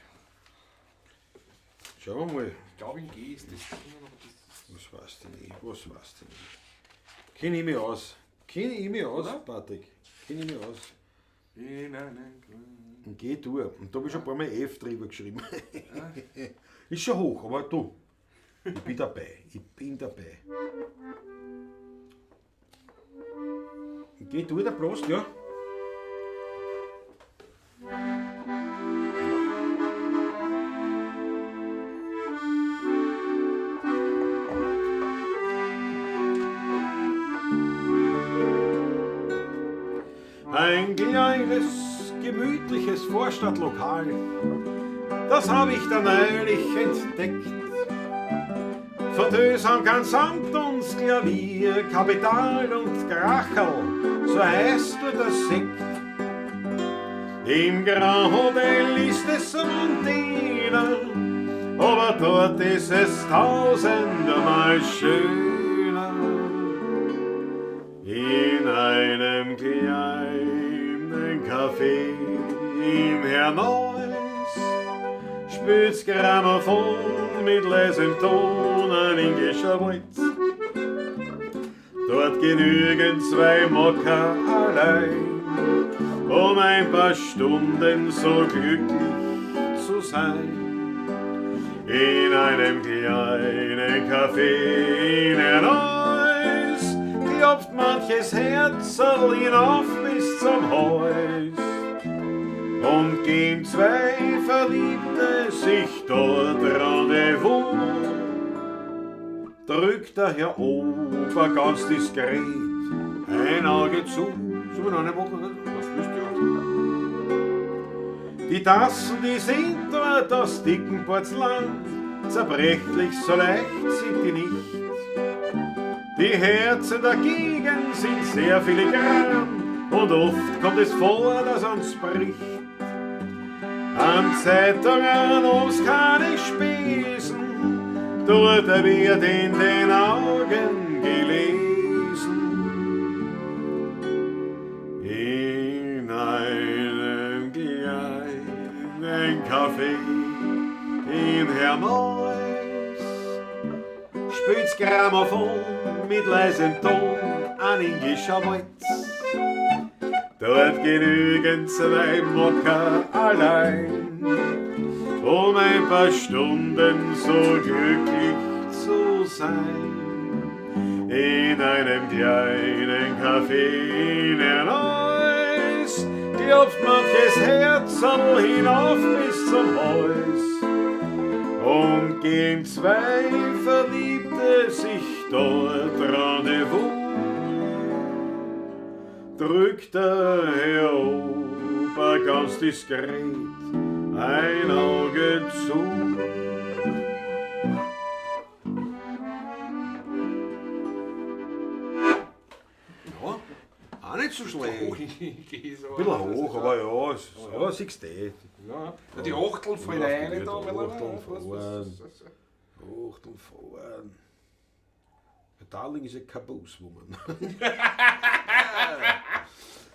Speaker 1: Schauen wir mal.
Speaker 2: Ich glaube, in G ist das drin, aber das
Speaker 1: Was weißt du nicht? Was weißt du nicht? Kenne ich mich aus.
Speaker 2: Oder?
Speaker 1: Patrick. Kenne ich mich aus.
Speaker 2: in einen kleinen-
Speaker 1: Und geh durch. Und da habe ich schon ein paar Mal F drüber geschrieben. Ist schon hoch, aber du. Ich bin dabei. Und geh durch, der Prost, ja? Ein kleines, gemütliches Vorstadtlokal, das habe ich da neulich entdeckt. Fauteuils en ganz Samt und Klavier, Kapital und Krachel, so heißt dort das Sekt. Im Grand Hotel ist es Routine, aber dort ist es tausendmal schöner. In einem kleinen Café im Herneues spielt's Grammophon mit leisem Ton ein englischer Witz. Dort genügen 2 Mokka allein, um ein paar Stunden so glücklich zu sein. In einem kleinen Café in Herneues klopft manches Herzl hinauf bis zum Haus. und gehen zwei Verliebte sich dort Rendezvous. Drückt der Herr Ober ganz diskret ein Auge zu. Sollen wir noch eine Woche, ne?
Speaker 2: Was willst du?
Speaker 1: Die Tassen, die sind dort aus dickem Porzellan, zerbrechlich, so leicht sind die nicht. Die Herzen dagegen sind sehr filigran und oft kommt es vor, dass uns bricht. An Zeitungen ums keine Spesen, dort wird in den Augen gelesen. In einem kleinen Café in Hermois spielt's Grammophon mit leisem Ton an englischer Walz. Dort genügen zwei Mocker allein, um ein paar Stunden so glücklich zu sein. In einem kleinen Café in Herneus klopft manches Herz hinauf bis zum Haus. Und gehen zwei Verliebte sich dort Rendezvous. Drückt der Herr Ober ganz diskret ein Auge zu. Ja, auch nicht so schlecht. Ein bisschen hoch, aber ja, so siehst du.
Speaker 2: Ja, die Achtel fallen rein da.
Speaker 1: Achtel fahren. Darling is a caboose woman.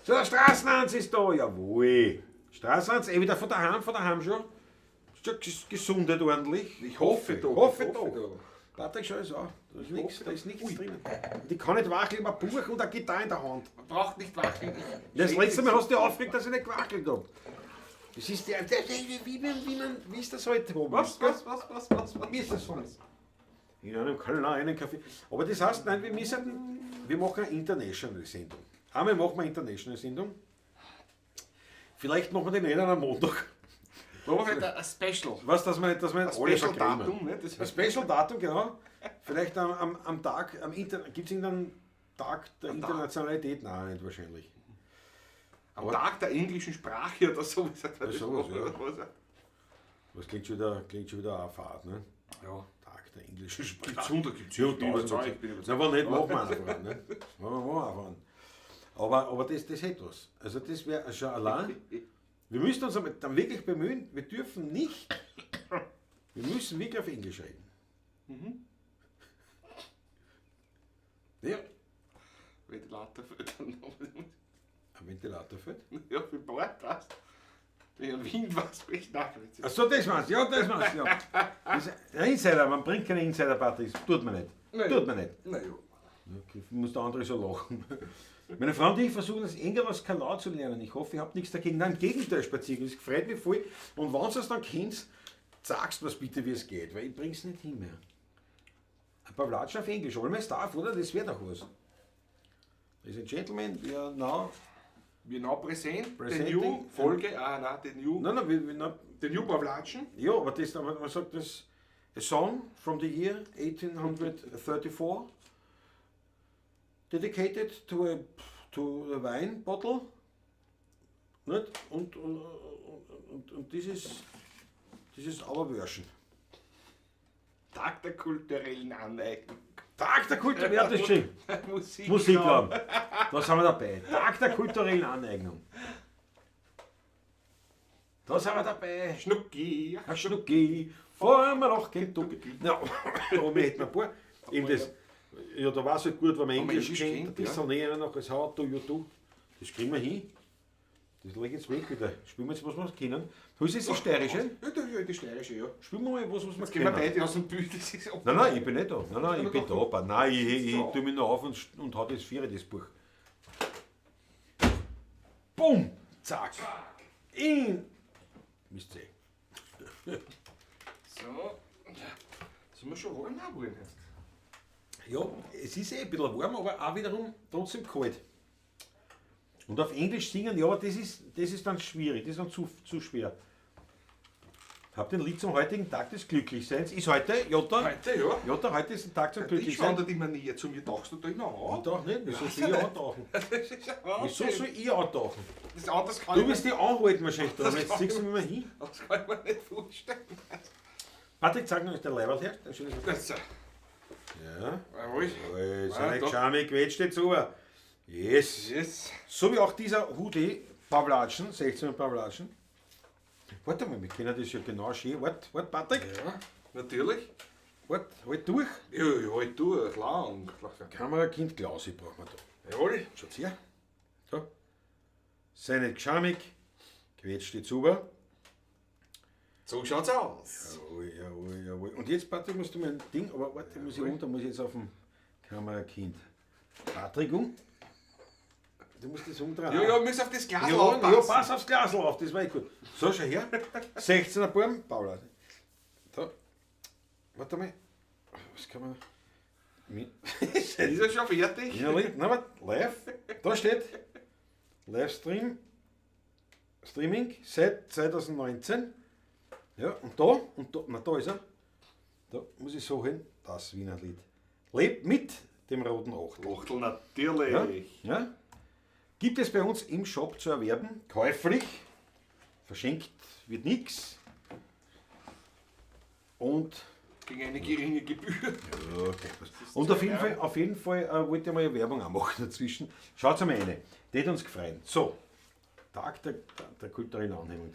Speaker 1: So, der Straßenhans ist da, jawohl. Straßenhans, wieder von daheim schon. Ist schon gesundet ordentlich.
Speaker 2: Ich hoffe doch.
Speaker 1: Hoffe doch. Patrick, schau es an. Da ist nichts drinnen. Und ich kann nicht wackeln, ich habe ein Buch und eine Gitarre in der Hand.
Speaker 2: Man braucht nicht wackeln.
Speaker 1: Das letzte Mal hast du dich aufgeregt, dass ich nicht gewackelt habe. Das ist der, wie ist das heute, Thomas?
Speaker 2: Was?
Speaker 1: Wie ist das von? In einem kleinen Café. Aber das heißt, nein, wir machen eine internationale Sendung. Einmal machen wir eine internationale Sendung. Vielleicht machen wir den nicht am Montag.
Speaker 2: Machen wir ein Special.
Speaker 1: Was, dass wir
Speaker 2: Ein Special Datum, ne?
Speaker 1: Ein Special Datum, genau. Vielleicht am Tag, gibt es irgendeinen Tag der Internationalität? Nein, nicht wahrscheinlich.
Speaker 2: Am Tag der englischen Sprache oder so.
Speaker 1: Sowas, ja. Das klingt schon wieder eine Fahrt, ne?
Speaker 2: Ja.
Speaker 1: Tag der englischen Sprache.
Speaker 2: Gibt's ja,
Speaker 1: bin überzeugt. Na, wenn nicht, machen wir einfach, ne? Aber das hätte was. Also das wäre schon allein. Wir müssen uns dann wirklich bemühen, wir müssen wirklich auf Englisch reden.
Speaker 2: Mhm.
Speaker 1: Ja.
Speaker 2: Ventilator füttern.
Speaker 1: Ein Ventilator fällt.
Speaker 2: Ja, für Bord passt. Der Wind was bricht nach.
Speaker 1: Achso, das meinst du, ja. Das ist ein Insider, man bringt keine Insider-Partys. Tut man nicht.
Speaker 2: Naja.
Speaker 1: Okay, muss der andere so lachen. Meine Frau und ich versuchen das Englisch Skalar zu lernen. Ich hoffe, ihr habt nichts dagegen. Nein, im Gegenteil, spazieren. Das freut mich voll. Und wenn du es dann kennst, sagst du was bitte, wie es geht, weil ich bring's nicht hin mehr. Ein paar Latschen auf Englisch, almost darf, oder? Das wäre doch was. Ladies and Gentlemen, we are now
Speaker 2: präsent.
Speaker 1: Presenting.
Speaker 2: The New Folge. The New.
Speaker 1: Nein,
Speaker 2: The New Pavlatschen.
Speaker 1: ja, aber man sagt das, a song from the year 1834, dedicated to a wine bottle, nicht? Und this is our version.
Speaker 2: Tag der kulturellen Aneignung.
Speaker 1: Tag der kulturellen, ja, das ist schön. Musikraum. Da sind wir dabei. Tag der kulturellen Aneignung. Da sind wir dabei.
Speaker 2: Schnucki.
Speaker 1: Ein Schnucki, fahren wir nach Kentucky. Ja, aber wir hätten ein paar. Eben das, ja, da war es halt gut, wenn man Englisch kennt, ein bisschen näher noch als How do you do. Das kriegen wir hin. Das lege ich jetzt weg wieder. Spielen wir jetzt, was wir kennen. Du ist jetzt die Steirische?
Speaker 2: Ja, die Steirische, ja.
Speaker 1: Spielen wir mal was wir
Speaker 2: Jetzt gehen wir
Speaker 1: kennen.
Speaker 2: beide aus dem Bild. Das ist
Speaker 1: Nein, ich bin nicht da. Nein, ich bin da. Aber nein, ich tue mich noch auf und hau das Viere, das Buch. Bumm! Zack! In! Mist sehen.
Speaker 2: So. Sind wir schon warm geworden jetzt?
Speaker 1: Ja, es ist ein bisschen warm, aber auch wiederum trotzdem kalt. Und auf Englisch singen, ja, aber das ist dann schwierig, das ist dann zu schwer. Habt ein Lied zum heutigen Tag des Glücklichseins. Ist heute, Jota?
Speaker 2: Heute, ja.
Speaker 1: Jota, heute ist ein Tag zum
Speaker 2: Ich
Speaker 1: Glücklichsein.
Speaker 2: wandert immer näher zu mir, tauchst du da
Speaker 1: Ich
Speaker 2: hinein?
Speaker 1: doch nicht, wieso soll ich antauchen?
Speaker 2: Das ist ja
Speaker 1: Wieso
Speaker 2: Wahnsinn.
Speaker 1: soll ich antauchen?
Speaker 2: Das anders kann
Speaker 1: Du
Speaker 2: ich
Speaker 1: wirst
Speaker 2: mir,
Speaker 1: die anhalten wahrscheinlich,
Speaker 2: Das
Speaker 1: jetzt
Speaker 2: kann
Speaker 1: ziehst du
Speaker 2: ich-
Speaker 1: mich mal hin.
Speaker 2: das kann ich mir nicht vorstellen.
Speaker 1: Patrick, zeig noch der Leiberl her. Ein schönes
Speaker 2: Das,
Speaker 1: Ja.
Speaker 2: jawohl.
Speaker 1: So
Speaker 2: Ah,
Speaker 1: eine
Speaker 2: da.
Speaker 1: Charme quetscht jetzt rüber. Yes.
Speaker 2: Yes.
Speaker 1: So wie auch dieser Hoodie, Pavlatschen, 16 Pavlatschen. Warte mal, wir können das ja genau schön. Warte, Patrick.
Speaker 2: Ja, natürlich.
Speaker 1: Warte, halt durch.
Speaker 2: Ja, halt durch, lang.
Speaker 1: Kamerakind Klausi brauchen wir da.
Speaker 2: Jawohl.
Speaker 1: Schaut's her. So. Sei nicht geschamig. Quetscht jetzt rüber.
Speaker 2: So schaut's aus.
Speaker 1: Jawohl. Und jetzt, Patrick, musst du mein Ding, aber warte, muss ich runter, muss ich jetzt auf dem Kamerakind. Patrick, du musst das umdrehen.
Speaker 2: Ja, müssen auf das Glas
Speaker 1: Ja,
Speaker 2: aufpassen.
Speaker 1: pass aufs Glas auf, das war eh gut. So, schau her. 16er Baum, Paula. Da. Warte mal. Was kann man.
Speaker 2: Ist er schon fertig?
Speaker 1: Ja, na, warte. Live. Da steht Livestream. Streaming seit 2019. Ja, und da, na da ist er. Da muss ich so hin. Das Wiener Lied. Lebt mit dem roten Achtel.
Speaker 2: Achtel natürlich.
Speaker 1: Ja? Gibt es bei uns im Shop zu erwerben, käuflich, verschenkt wird nichts und
Speaker 2: Gegen eine geringe Gebühr.
Speaker 1: und auf jeden Fall wollte ich mal eine Werbung auch machen dazwischen. Schaut mal rein, das hat uns gefreut. So, Tag der kulturellen Anhängung.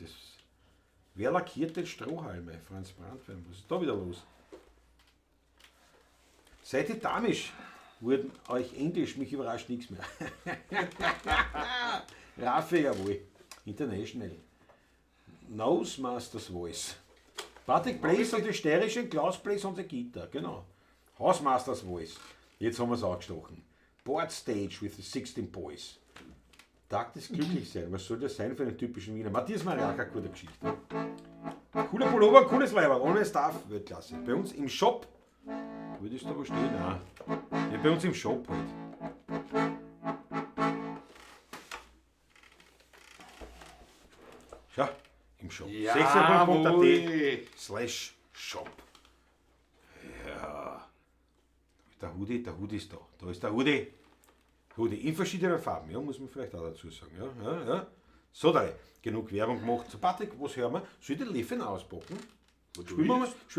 Speaker 1: Wer lackiert denn Strohhalme? Franz Brandwein, was ist da wieder los? Seid ihr damisch? Wurden euch Englisch, mich überrascht nichts mehr. Raffe, jawohl. International. Nose Masters Voice. Patrick plays on the steirische, Klaus plays on the guitar. Genau. Hausmasters Voice. Jetzt haben wir es angestochen. Board Stage with the 16 Boys. Tag des Glücklichseins. Was soll das sein für einen typischen Wiener? Matthias Mariaka, gute Geschichte. Cooler Pullover, cooles Leiber, ohne Staff, Weltklasse. Bei uns im Shop. Würdest du da wo stehen? Nein. Ja, bei uns im Shop halt. Schau, im Shop. 16.at/shop. Ja. Der Hoodie ist da. Da ist der Hoodie. Hoodie in verschiedenen Farben, ja, muss man vielleicht auch dazu sagen. Ja. So, da genug Werbung gemacht. So, Patrick, was hören wir? Soll ich den Leffen auspacken? Spielen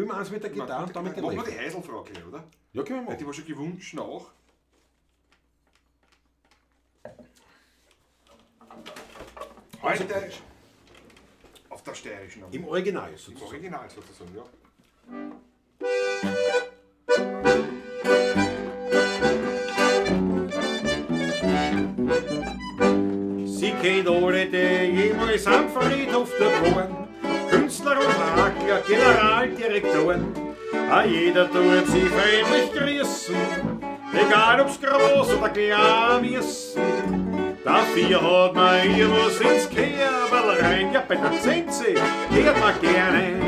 Speaker 1: wir eins mit der Gitarre und dann mit dem
Speaker 2: Machen wir die
Speaker 1: Leffen.
Speaker 2: Heiselfrage, oder?
Speaker 1: Ja, können wir
Speaker 2: Die
Speaker 1: machen.
Speaker 2: war schon gewünscht nach. Heute auf der steirischen.
Speaker 1: Im Original
Speaker 2: Im
Speaker 1: sozusagen.
Speaker 2: Original sozusagen, ja.
Speaker 1: Sie kennt alle, die jemals am Friedhof dort waren. Künstler und Makler, Generaldirektoren. Auch jeder tut sie freundlich grüßen. Egal ob's groß oder klein müssen. Dafür hat man ihr was ins Kerberl rein. Ja, bei der Zenze hört man gerne.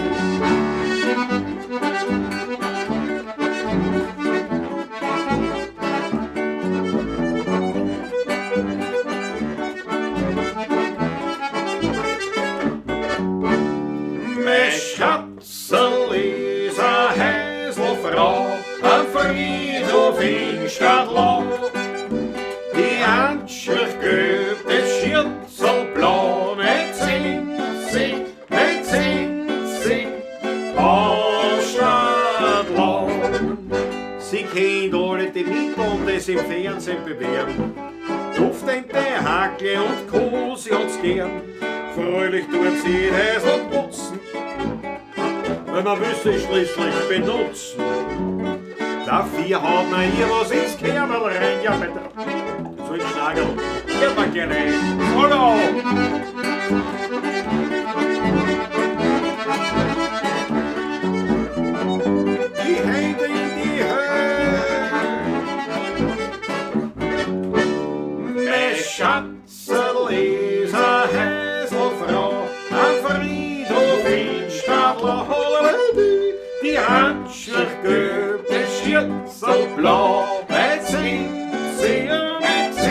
Speaker 1: Mein Schatzel ist a Häselfrau, am Friedhof in Stadtlau. Die Handschrift gibt es Schürzelblau, mit Zinsi, aus Stadtlau. Sie kennt alle die Mittel und es im Fernsehen bewerben. Duftende Hackle und Kohl, sie hat's gern. Fröhlich tut sie Häsel putzen, wenn man will sie schließlich benutzen. Dafür hat man ihr was ins Kerberl rein, ja bitte. So ein Schnagel, hört man gerne. Hallo! Die Hände in die Höhe. Mein Schatzel ist a Häselfrau, am Friedhof in Stadtlau. Die Handschrift gibt es Schürzelblau, mit Zinsi, aus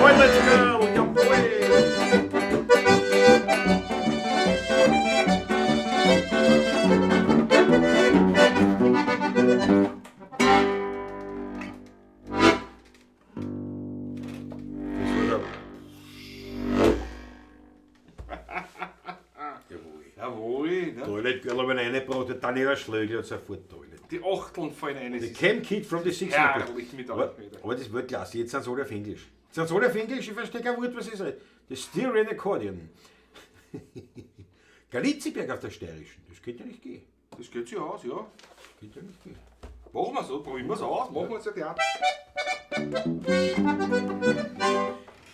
Speaker 1: Toilet Girl, jawohl.
Speaker 2: Jawohl, ne?
Speaker 1: Toilet Girl habe ich reingebracht, dann jeder Schlögel und sofort Toilet.
Speaker 2: Die Achteln fallen rein.
Speaker 1: The Cam Kid from the 60s.
Speaker 2: herrlich mit
Speaker 1: Aber,
Speaker 2: euch wieder.
Speaker 1: aber das wird klasse, jetzt sind sie alle auf Englisch. Jetzt sind sie alle auf Englisch, ich verstehe kein Wort, was ich sage. Das Styrian Accordion. Galitziberg auf der Steirischen, das könnte ja nicht gehen.
Speaker 2: Das geht sich aus, ja.
Speaker 1: Das könnte ja nicht gehen.
Speaker 2: Machen wir so, probieren wir es aus. Machen wir es ja Theater.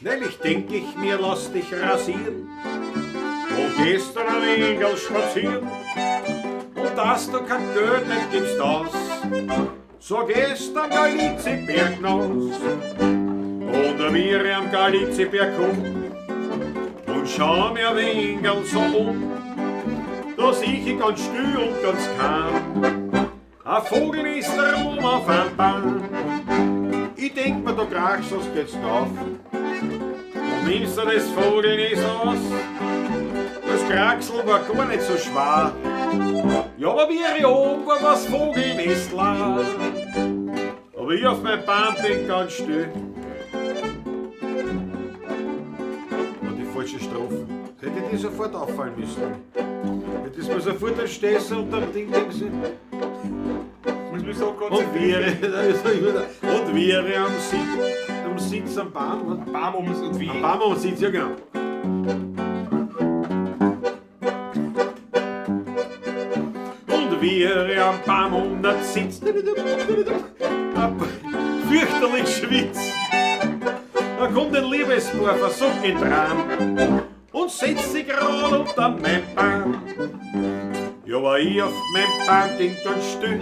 Speaker 1: Neulich denk ich mir, lass dich rasieren und gehst dann am Engel spazieren und dass du kein Geld nicht gibst aus, so gehst am Galiziberg hinaus und wir am Galiziberg kommen und schau mir am Engel so da sieh ich ganz still und ganz calm, ein Vogel ist da rum auf einem Baum. Ich denk mir, du krachst, sonst geht's drauf. Und nimmst du das Vogelnest aus? Das Kraxel war gar nicht so schwer. Ja, aber wie ich oben war das Vogelnest leer. Aber ich auf mein Baum bin ganz still. Und die falsche Strophe. Hätte die sofort auffallen müssen. Hätte ich mir sofort ein Stesser unter dem Ding geben sollen.
Speaker 2: Muss mich so
Speaker 1: Und
Speaker 2: konzentrieren.
Speaker 1: wir am Sitz am Baum.
Speaker 2: Bam ums und wie.
Speaker 1: Am Baum am Sitz, ja genau. Und wir am Baum und da sitzt fürchterlich schwitzt. Da kommt ein Liebespaar versucht in Traum und setzt sich gerade unter mein Baum. Ja, aber ich auf mein Baum denk ganz still.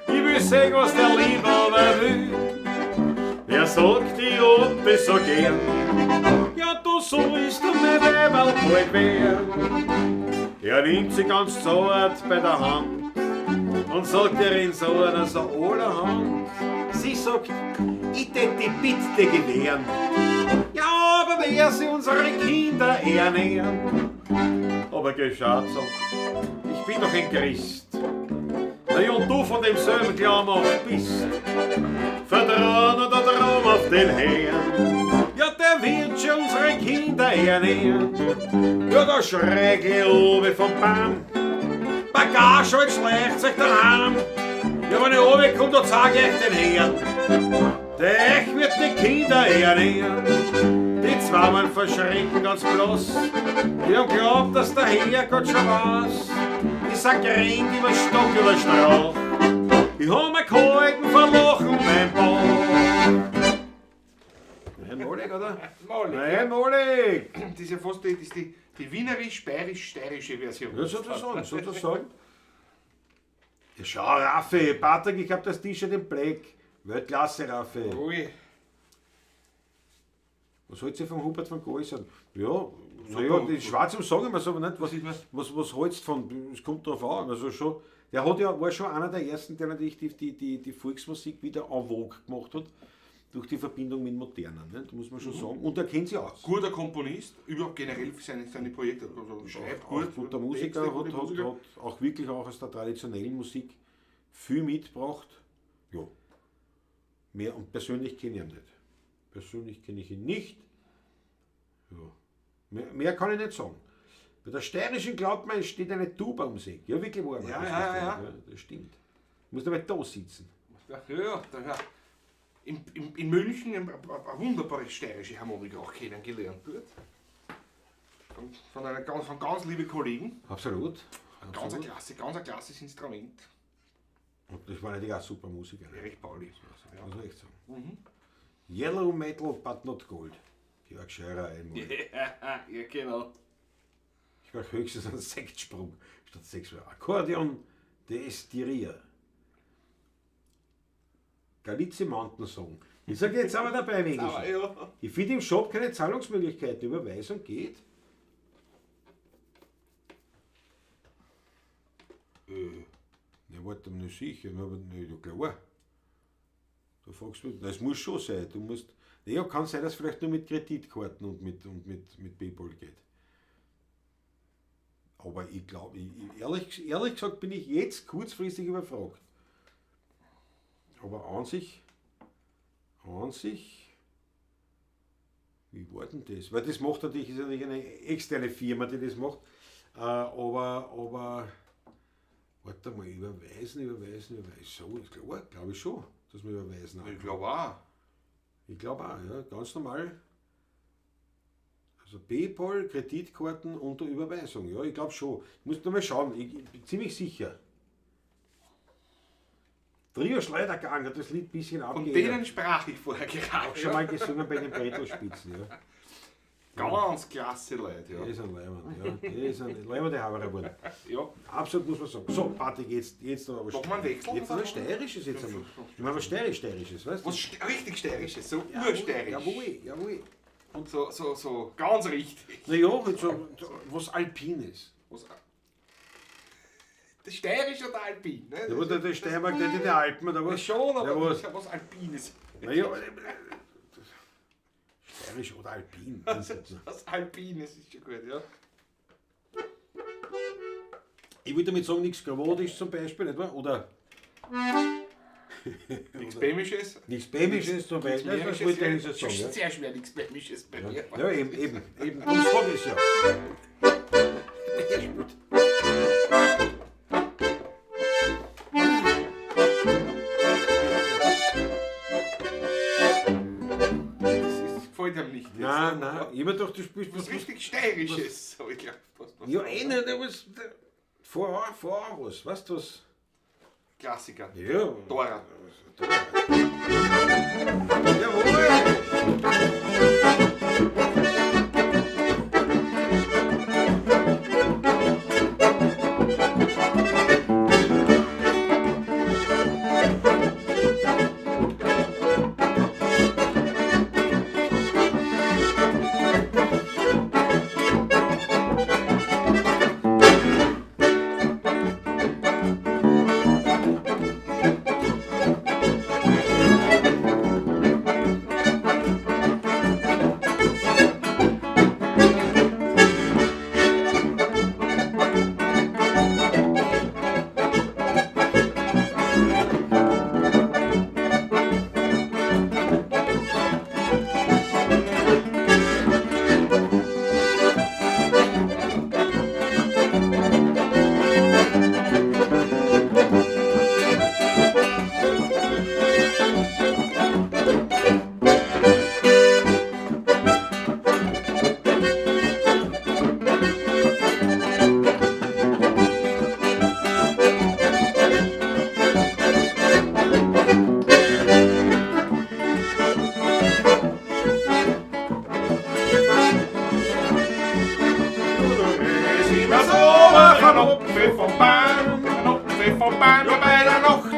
Speaker 1: Ich will sehen, was der Liebhaber will. Er sagt, ich hab das so gern. Ja, du sollst mein Weiberl bald werden. Er nimmt sie ganz zart bei der Hand und sagt ihr in so einer so allerhand. Sie sagt, ich tät die bitte gewähren. Ja, aber wer sie unsere Kinder ernähren. Aber geschaut, sagt, ich bin doch ein Christ. Na ja, und du von demselben Glauben bist. Vertrauen oder Traum auf den Herrn. Ja, der wird schon unsere Kinder ernähren. Ja, der Schrägle oben vom Baum. Bagage halt schleicht sich daheim. Ja, wenn ich oben komme, dann zeig ich euch den Herrn. Der euch wird die Kinder ernähren. Die zwei waren verschrecken ganz bloß. Die haben glaubt, dass der Herrgott schon weiß. Die sind gerannt über Stock über Strauch. Ich hab mir gehalten verlochen mein Bauch. Nein, Molig, oder?
Speaker 2: Molig,
Speaker 1: Nein, Molig.
Speaker 2: Das ist ja fast die wienerisch-bayerisch-steirische Version.
Speaker 1: Ja, sozusagen. Ja, schau, Raffi, Patrick, ich hab das T-Shirt im Black. Weltklasse, Raffi.
Speaker 2: Ui.
Speaker 1: Was hältst du vom Hubert von Goisern? Ja, naja, die Schwarze sagen wir so, aber nicht. Was hältst du von? Es kommt drauf an. Also schon, der hat ja, war schon einer der ersten, der natürlich die Volksmusik wieder en vogue gemacht hat. Durch die Verbindung mit Modernen, ne? Das muss man schon sagen. Und er kennt sie aus.
Speaker 2: Guter Komponist, überhaupt generell für seine Projekte. Also schreibt gut.
Speaker 1: Guter Musiker, hat auch wirklich auch aus der traditionellen Musik viel mitgebracht. Ja. Mehr und persönlich kenne ich ihn nicht. Persönlich kenne ich ihn nicht. Ja. Mehr kann ich nicht sagen. Bei der Steirischen glaubt man, es steht eine Tuba um sich. Ja, wirklich wahr.
Speaker 2: Ja.
Speaker 1: Das stimmt. Du musst aber da sitzen.
Speaker 2: Ja. In München eine wunderbare steirische Harmonik auch kennengelernt wird. Von ganz lieben Kollegen.
Speaker 1: Absolut.
Speaker 2: Ganz ein klasses Instrument.
Speaker 1: Und das waren natürlich auch super Musiker.
Speaker 2: Erich Pauli.
Speaker 1: Ja. Muss man echt sagen. Yellow Metal, but not gold. Georg Scheurer einmal.
Speaker 2: Ja, genau.
Speaker 1: Ich war höchstens ein Sektsprung statt 6 Uhr. Akkordeon de Estiria. Galicia Mountain Song. Ich sage jetzt aber dabei wenig.
Speaker 2: Ja.
Speaker 1: Ich finde im Shop keine Zahlungsmöglichkeiten. Überweisung geht. Ne, warte mal sicher. Aber ne, du klar. Du fragst mich, das muss schon sein. Du musst, Ja, kann sein, dass es vielleicht nur mit Kreditkarten und mit PayPal geht. Aber ich glaube, ehrlich gesagt bin ich jetzt kurzfristig überfragt. Aber an sich, wie war denn das? Weil das macht natürlich, ist natürlich eine externe Firma, die das macht. Aber, warte mal, überweisen. So, ist klar, glaube ich schon, dass wir überweisen.
Speaker 2: Ich glaube auch.
Speaker 1: Ich glaube auch, ja, ganz normal. Also PayPal, Kreditkarten unter Überweisung, ja, ich glaube schon. Ich muss nur mal schauen, ich bin ziemlich sicher. Trio Schleudergang hat das Lied ein bisschen
Speaker 2: Von
Speaker 1: abgeändert.
Speaker 2: denen sprach ich vorher
Speaker 1: Auch
Speaker 2: gerade.
Speaker 1: schon mal gesungen bei den Brettelspitzen, ja.
Speaker 2: Ganz klasse Leute, ja.
Speaker 1: Die sind leibend, ja. Die sind leibende Haberer geworden.
Speaker 2: Ja.
Speaker 1: Absolut muss man sagen. So, Patrick, jetzt noch was
Speaker 2: Machen wir einen Wechsel?
Speaker 1: Jetzt noch was Steirisches jetzt einmal. Ich meine was Steirisches, weißt du?
Speaker 2: Was richtig Steirisches, so
Speaker 1: Ja,
Speaker 2: ursteirisch.
Speaker 1: Jawohl.
Speaker 2: Und so ganz richtig.
Speaker 1: Naja, halt so was Alpines.
Speaker 2: Was, das Steirisch oder Alpin? Ne?
Speaker 1: Ja, aber der Steiermark nicht in den Alpen, oder
Speaker 2: Ja,
Speaker 1: was?
Speaker 2: schon, aber
Speaker 1: Ja,
Speaker 2: das
Speaker 1: was?
Speaker 2: ist ja was Alpines.
Speaker 1: Naja, Steirisch oder Alpin.
Speaker 2: Was Alpines ist schon gut, ja.
Speaker 1: Ich würde damit sagen, nichts Gravodisch zum Beispiel, nicht wahr? Oder
Speaker 2: Nichts Bämisches.
Speaker 1: nichts Bämisches zum Beispiel. Das wollte ich eigentlich so sagen. Ja?
Speaker 2: Sehr schwer nichts Bämisches bei mir.
Speaker 1: Ja, eben. Darum sage ich es ja.
Speaker 2: Das gefällt ihm nicht.
Speaker 1: Nein, immer doch, du spielst
Speaker 2: Was richtig Steirisches, habe ich gedacht.
Speaker 1: Ja, einer, der was. Vorher was, weißt du was?
Speaker 2: Klassiker.
Speaker 1: Ja.
Speaker 2: Dora.
Speaker 1: Jawohl!
Speaker 2: Vom Bahn bei der Nacht.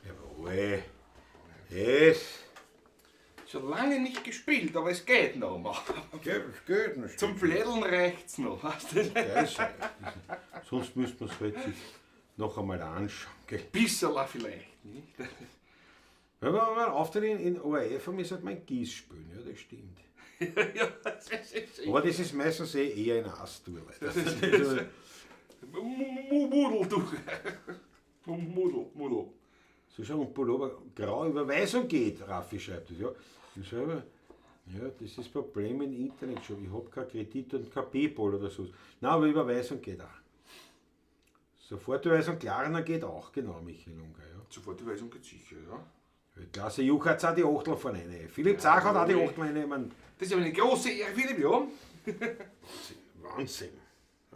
Speaker 1: Jawohl. Yes.
Speaker 2: Schon lange nicht gespielt, aber es geht noch mal.
Speaker 1: Geht nicht.
Speaker 2: Zum Flädeln reicht's noch. Weißt du?
Speaker 1: Ja, ist ja. Sonst müsste man es halt sich noch einmal anschauen. Gell?
Speaker 2: Bisserla vielleicht. Nicht?
Speaker 1: Wenn man auftritt in ORF haben, ist halt mein Gießspülen, ja, das stimmt.
Speaker 2: Ja, das ist
Speaker 1: Aber das ist meistens eher eine Astur.
Speaker 2: Mudel, du. Mudel.
Speaker 1: So schau, und Pullover, graue Überweisung geht, Raffi schreibt das, ja. Und selber, ja, das ist das Problem im Internet schon. Ich habe kein Kredit und kein PayPal oder so. Nein, aber Überweisung geht auch. Sofortüberweisung Klarna geht auch, genau, Michael Unger, ja.
Speaker 2: Sofortüberweisung geht sicher, ja.
Speaker 1: Klasse Juch hat auch die Achtel vorne rein. Philipp Zach hat auch die Achtel rein. Ich mein,
Speaker 2: Das ist aber eine große Ehre, Philipp, ja.
Speaker 1: Wahnsinn.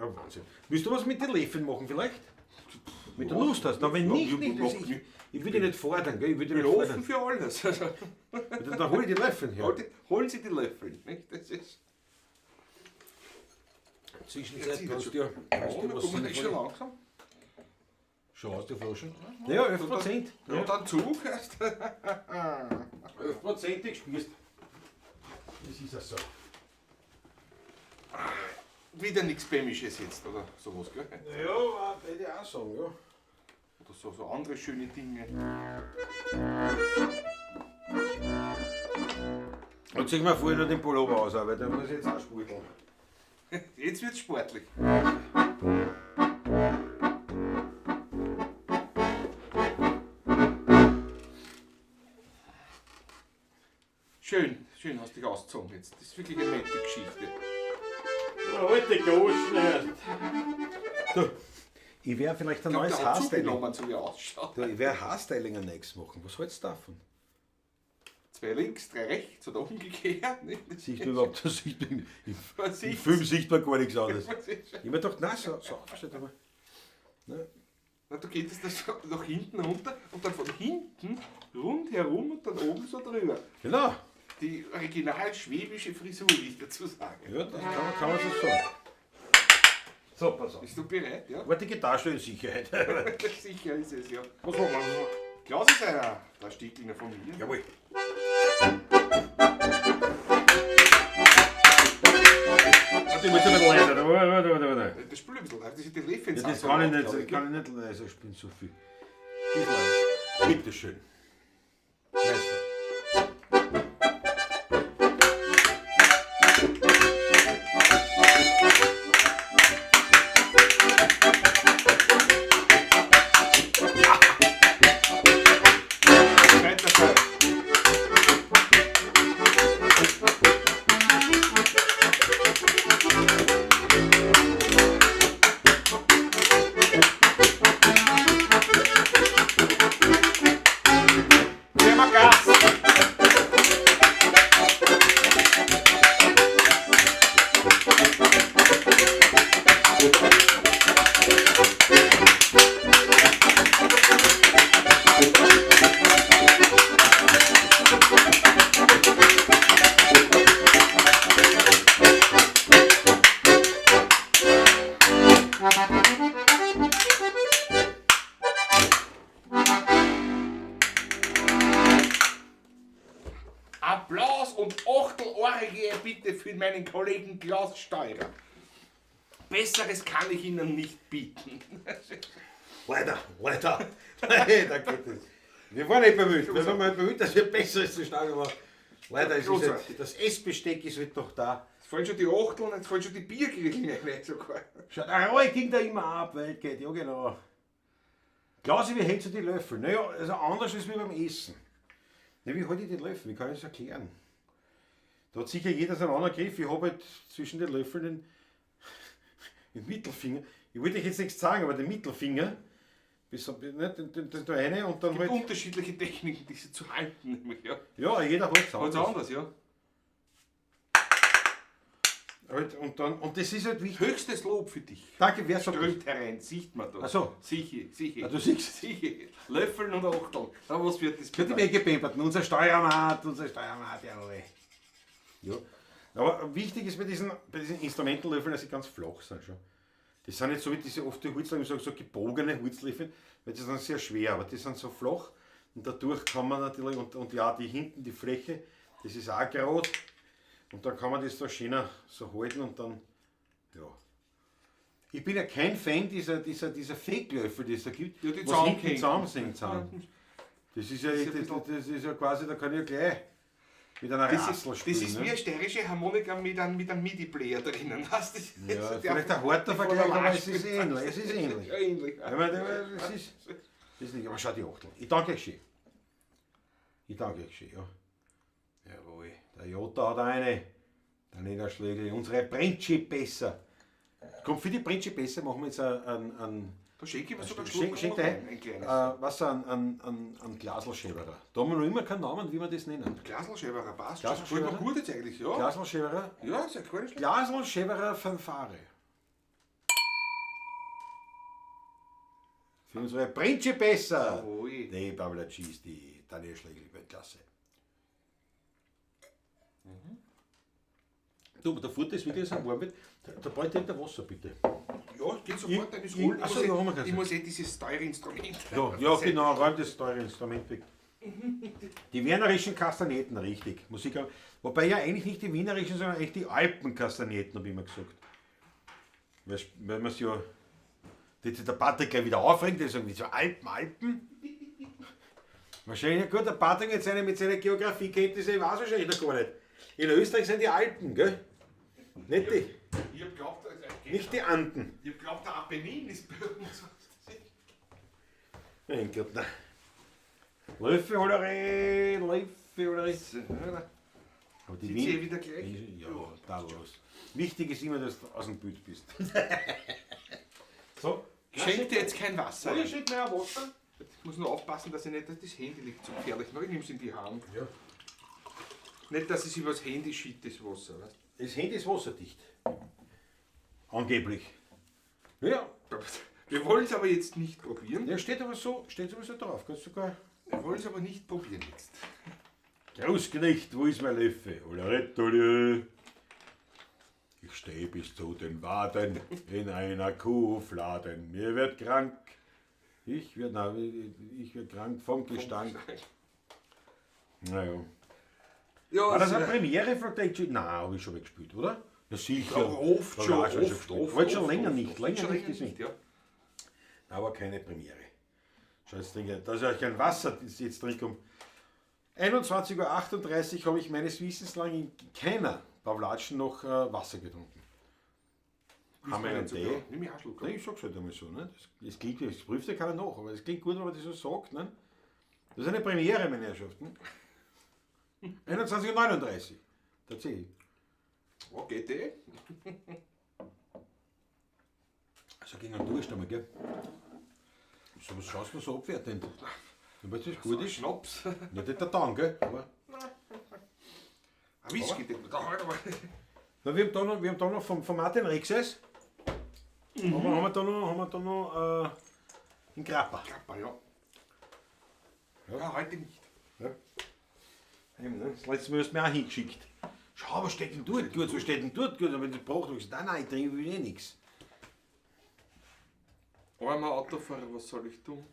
Speaker 1: Ja, Wahnsinn. Willst du was mit den Löffeln machen vielleicht? Mit der Lust hast. Na, wenn nicht, ich will dich nicht fordern, gell? Ich will dich
Speaker 2: Wir
Speaker 1: nicht
Speaker 2: offen
Speaker 1: fordern.
Speaker 2: für alles.
Speaker 1: Dann hol ich die Löffel her.
Speaker 2: Holen Sie die Löffel. Nicht? Das ist
Speaker 1: Zwischenzeit
Speaker 2: Jetzt
Speaker 1: kannst
Speaker 2: ist
Speaker 1: du ja
Speaker 2: Ja, wir kommen nicht schon langsam.
Speaker 1: schon aus der Flasche. Ja, 11%.
Speaker 2: Und dann Zug heißt.
Speaker 1: 11% gespürst. Das ist ja so.
Speaker 2: Wieder nichts Bämisches jetzt, oder sowas, gell?
Speaker 1: Ja, würde ich auch sagen, ja.
Speaker 2: Oder so andere schöne Dinge.
Speaker 1: Und zieh mir vorher noch den Pullover aus, weil der muss ich jetzt auch spurteln.
Speaker 2: Jetzt wird's sportlich. Schön, schön hast du dich ausgezogen jetzt. Das ist wirklich eine nette Geschichte.
Speaker 1: Heute Goschen erst. Du, ich werde vielleicht ein
Speaker 2: Ich glaube,
Speaker 1: neues
Speaker 2: der hat
Speaker 1: Haarstyling.
Speaker 2: zugenommen, so wie er ausschaut.
Speaker 1: Du, ich werde Haarstyling am nächsten machen. Was hältst du davon?
Speaker 2: 2 links, 3 rechts oder umgekehrt. Nicht?
Speaker 1: Siehst du überhaupt, das sieht im
Speaker 2: Was sieht's?
Speaker 1: Film sieht man gar nichts anderes.
Speaker 2: Was ist-
Speaker 1: Ich hab mir gedacht, nein, so aufgestellt aber. Ne?
Speaker 2: Na, du gehst das so nach hinten runter und dann von hinten rundherum und dann oben so drüber.
Speaker 1: Genau.
Speaker 2: Die original schwäbische Frisur, will ich dazu sagen.
Speaker 1: Ja, das kann man so sagen. So, pass auf.
Speaker 2: Bist du bereit? Ja?
Speaker 1: Warte, Gitarrenstößsicherheit.
Speaker 2: Sicher ist es, ja.
Speaker 1: Was machen wir?
Speaker 2: Klaus ist einer. Da steht in der Familie.
Speaker 1: Jawohl. Warte, ich muss ein bisschen leiser. Warte.
Speaker 2: Das spielt ein bisschen. Das ist die Leffens.
Speaker 1: Ja, das kann ich nicht leiser spielen, so viel. Bisschen leiser. Bitteschön. Meister.
Speaker 2: Zweiter Teil. Geben wir Gas. Applaus und Achtel-Orgie bitte für meinen Kollegen Klaus Steurer. Besseres kann ich Ihnen nicht bieten.
Speaker 1: Leider. Leider geht es. Wir waren nicht bemüht. Wir waren mal bemüht, dass wir Besseres zustande machen. Leider ist es
Speaker 2: Großartig.
Speaker 1: halt, das Essbesteck ist halt noch da.
Speaker 2: Jetzt fallen schon die Achtel und jetzt fallen schon die Biergrillen nicht sogar.
Speaker 1: Schaut, eine Rolle ging da immer ab, weil es geht, ja genau. Klausi, wie hältst du die Löffel? Naja, also anders als wie beim Essen. Na, wie halte ich die Löffel? Wie kann ich das erklären? Da hat sicher jeder seinen anderen Griff. Ich habe halt zwischen den Löffeln den Mittelfinger. Ich wollte euch jetzt nichts sagen, aber den Mittelfinger. Bis, den da eine und dann
Speaker 2: Es gibt
Speaker 1: halt.
Speaker 2: unterschiedliche Techniken, diese zu halten, nämlich, ja.
Speaker 1: Ja, jeder halt es
Speaker 2: Ganz
Speaker 1: anders.
Speaker 2: anders, ja.
Speaker 1: Halt, und das ist halt wichtig.
Speaker 2: Höchstes Lob für dich.
Speaker 1: Danke, wer sagt das?
Speaker 2: Strömt herein, sieht man da.
Speaker 1: Ach so.
Speaker 2: Sicher.
Speaker 1: Ja, du siehst.
Speaker 2: Sicher. Löffeln und Achteln. Aber was wird das
Speaker 1: Für die Weggepemperten, unser Steuermat, jawohl. Ja. Aber wichtig ist bei diesen Instrumentenlöffeln, dass sie ganz flach sind schon. Die sind nicht so wie diese oft die Holzlöffel, so gebogene Holzlöffel, weil die sind sehr schwer, aber die sind so flach und dadurch kann man natürlich, und ja, die hinten, die Fläche, das ist auch gerade und dann kann man das da schöner so halten und dann, ja. Ich bin ja kein Fan dieser Fake-Löffel, die es da gibt,
Speaker 2: Ja, die
Speaker 1: was hinten
Speaker 2: zusammenhängen.
Speaker 1: zusammenhängen sind. Das ist ja quasi, da kann ich ja gleich mit einer Rassel
Speaker 2: Das
Speaker 1: spielen.
Speaker 2: ist
Speaker 1: ne?
Speaker 2: wie eine steirische Harmonika mit einem MIDI-Player drinnen. Weißt du? Das
Speaker 1: Ja,
Speaker 2: ist
Speaker 1: vielleicht ein harter Vergleich, aber es ist ähnlich. Es ist ähnlich.
Speaker 2: Ja, ähnlich.
Speaker 1: Ja, aber das ist nicht, aber schau die Achtel. Ich danke euch schön. Ja. Jawohl. Der Jota hat eine. Der Niederschlägel. Unsere Principessa. Kommt für die Principessa machen wir jetzt einen
Speaker 2: Da schenke ich mir sogar
Speaker 1: Schenk
Speaker 2: ein kleines.
Speaker 1: einen Glaselschäberer. Da haben wir noch immer keinen Namen, wie wir das nennen.
Speaker 2: Glaselschäberer passt. Das gefällt
Speaker 1: Glaselschäberer?
Speaker 2: mir gut jetzt eigentlich, ja.
Speaker 1: Glaselschäberer.
Speaker 2: Ja, sehr cool.
Speaker 1: Glaselschäberer Fanfare. Für unsere Principessa.
Speaker 2: Jawohl.
Speaker 1: Die Pamela Cheese, die Daniel Schlegel, Weltklasse. Du, der Vorteil ist wirklich, dass es warm wird. Da bräuchte ich Wasser, bitte.
Speaker 2: Ja, geht sofort in das
Speaker 1: ich- ach so, ja, haben wir gesagt.
Speaker 2: Ich muss dieses teure Instrument.
Speaker 1: Ja, genau, räumt das teure Instrument weg. Die wienerischen Kastagnetten, richtig. Musik, wobei ja eigentlich nicht die wienerischen, sondern eigentlich die Alpenkastagnetten, habe ich immer gesagt. Weil man es ja. Der Patrick gleich wieder aufregt, der sagt, wieso Alpen? Wahrscheinlich gut, der Patrick mit seinen Geografiekenntnissen, ich weiß wahrscheinlich noch gar nicht. In Österreich sind die Alpen, gell? Nicht die,
Speaker 2: Ich hab glaubt,
Speaker 1: nicht die Anden.
Speaker 2: ich hab glaubt, der Apennin ist bei uns.
Speaker 1: Mein Gott, nein. Löffelholerei. Aber die
Speaker 2: Sitzt
Speaker 1: Wien-
Speaker 2: wieder gleich?
Speaker 1: Ja, da los. Wichtig ist immer, dass du aus dem Bild bist. So,
Speaker 2: Ich schenke dir jetzt kein Wasser.
Speaker 1: Ich schenke mir ein Wasser.
Speaker 2: Ich muss nur aufpassen, dass ich nicht, dass das Handy liegt so gefährlich. Ich nehme es in die Hand.
Speaker 1: Ja.
Speaker 2: Nicht, dass es übers Handy schiebt, das Wasser. Weißt?
Speaker 1: Das Handy ist wasserdicht. Angeblich. Ja,
Speaker 2: Wir wollen es aber jetzt nicht probieren.
Speaker 1: der steht aber so drauf. Kannst du sogar.
Speaker 2: Wir wollen es aber nicht probieren jetzt.
Speaker 1: Großknecht, wo ist mein Löffel? Oder ich stehe bis zu den Waden in einer Kuhfladen. Mir wird krank. Ich werd krank vom Gestank. Naja.
Speaker 2: Ja,
Speaker 1: War das eine Premiere von Digi? Nein, habe ich schon mal gespielt, oder? Ja, sicher.
Speaker 2: ja, oft
Speaker 1: Da
Speaker 2: schon.
Speaker 1: war ich schon gespielt. Heute schon länger nicht.
Speaker 2: Länger
Speaker 1: Länger nicht gesehen.
Speaker 2: nicht, ja.
Speaker 1: Aber keine Premiere. Schau, jetzt trinke ich. Da ist ja kein Wasser, das ich jetzt trinke. Um 21:38 Uhr habe ich meines Wissens lang in keiner Pawlatschen noch Wasser getrunken. Haben wir einen Tee?
Speaker 2: Nimm ich einen Schluck.
Speaker 1: Nein, ich sag's halt einmal so. Ne? Das klingt, das prüft ja keiner nach, aber es klingt gut, wenn man das so sagt. Ne? Das ist eine Premiere, meine Herrschaften. 21:39 Uhr. Tatsächlich.
Speaker 2: Okay, Tee.
Speaker 1: Also gegen einen Durst einmal, gell? So was schaust du so abwertend. Wenn das gut ist.
Speaker 2: Schnaps.
Speaker 1: Nicht der Tang, gell? Aber
Speaker 2: Ein Whisky, den da halt aber.
Speaker 1: na, wir haben da noch von Martin Rexes. Haben wir da noch einen Grappa.
Speaker 2: Kappa, ja. Ja, heute nicht.
Speaker 1: Eben, ne? Das letzte Mal hast du mir auch hingeschickt. Schau, was steht denn dort gut? Was steht denn dort gut? Und wenn du brauchst, sagst du, nein, ich trinke eh nichts.
Speaker 2: Armer Autofahrer, was soll ich tun?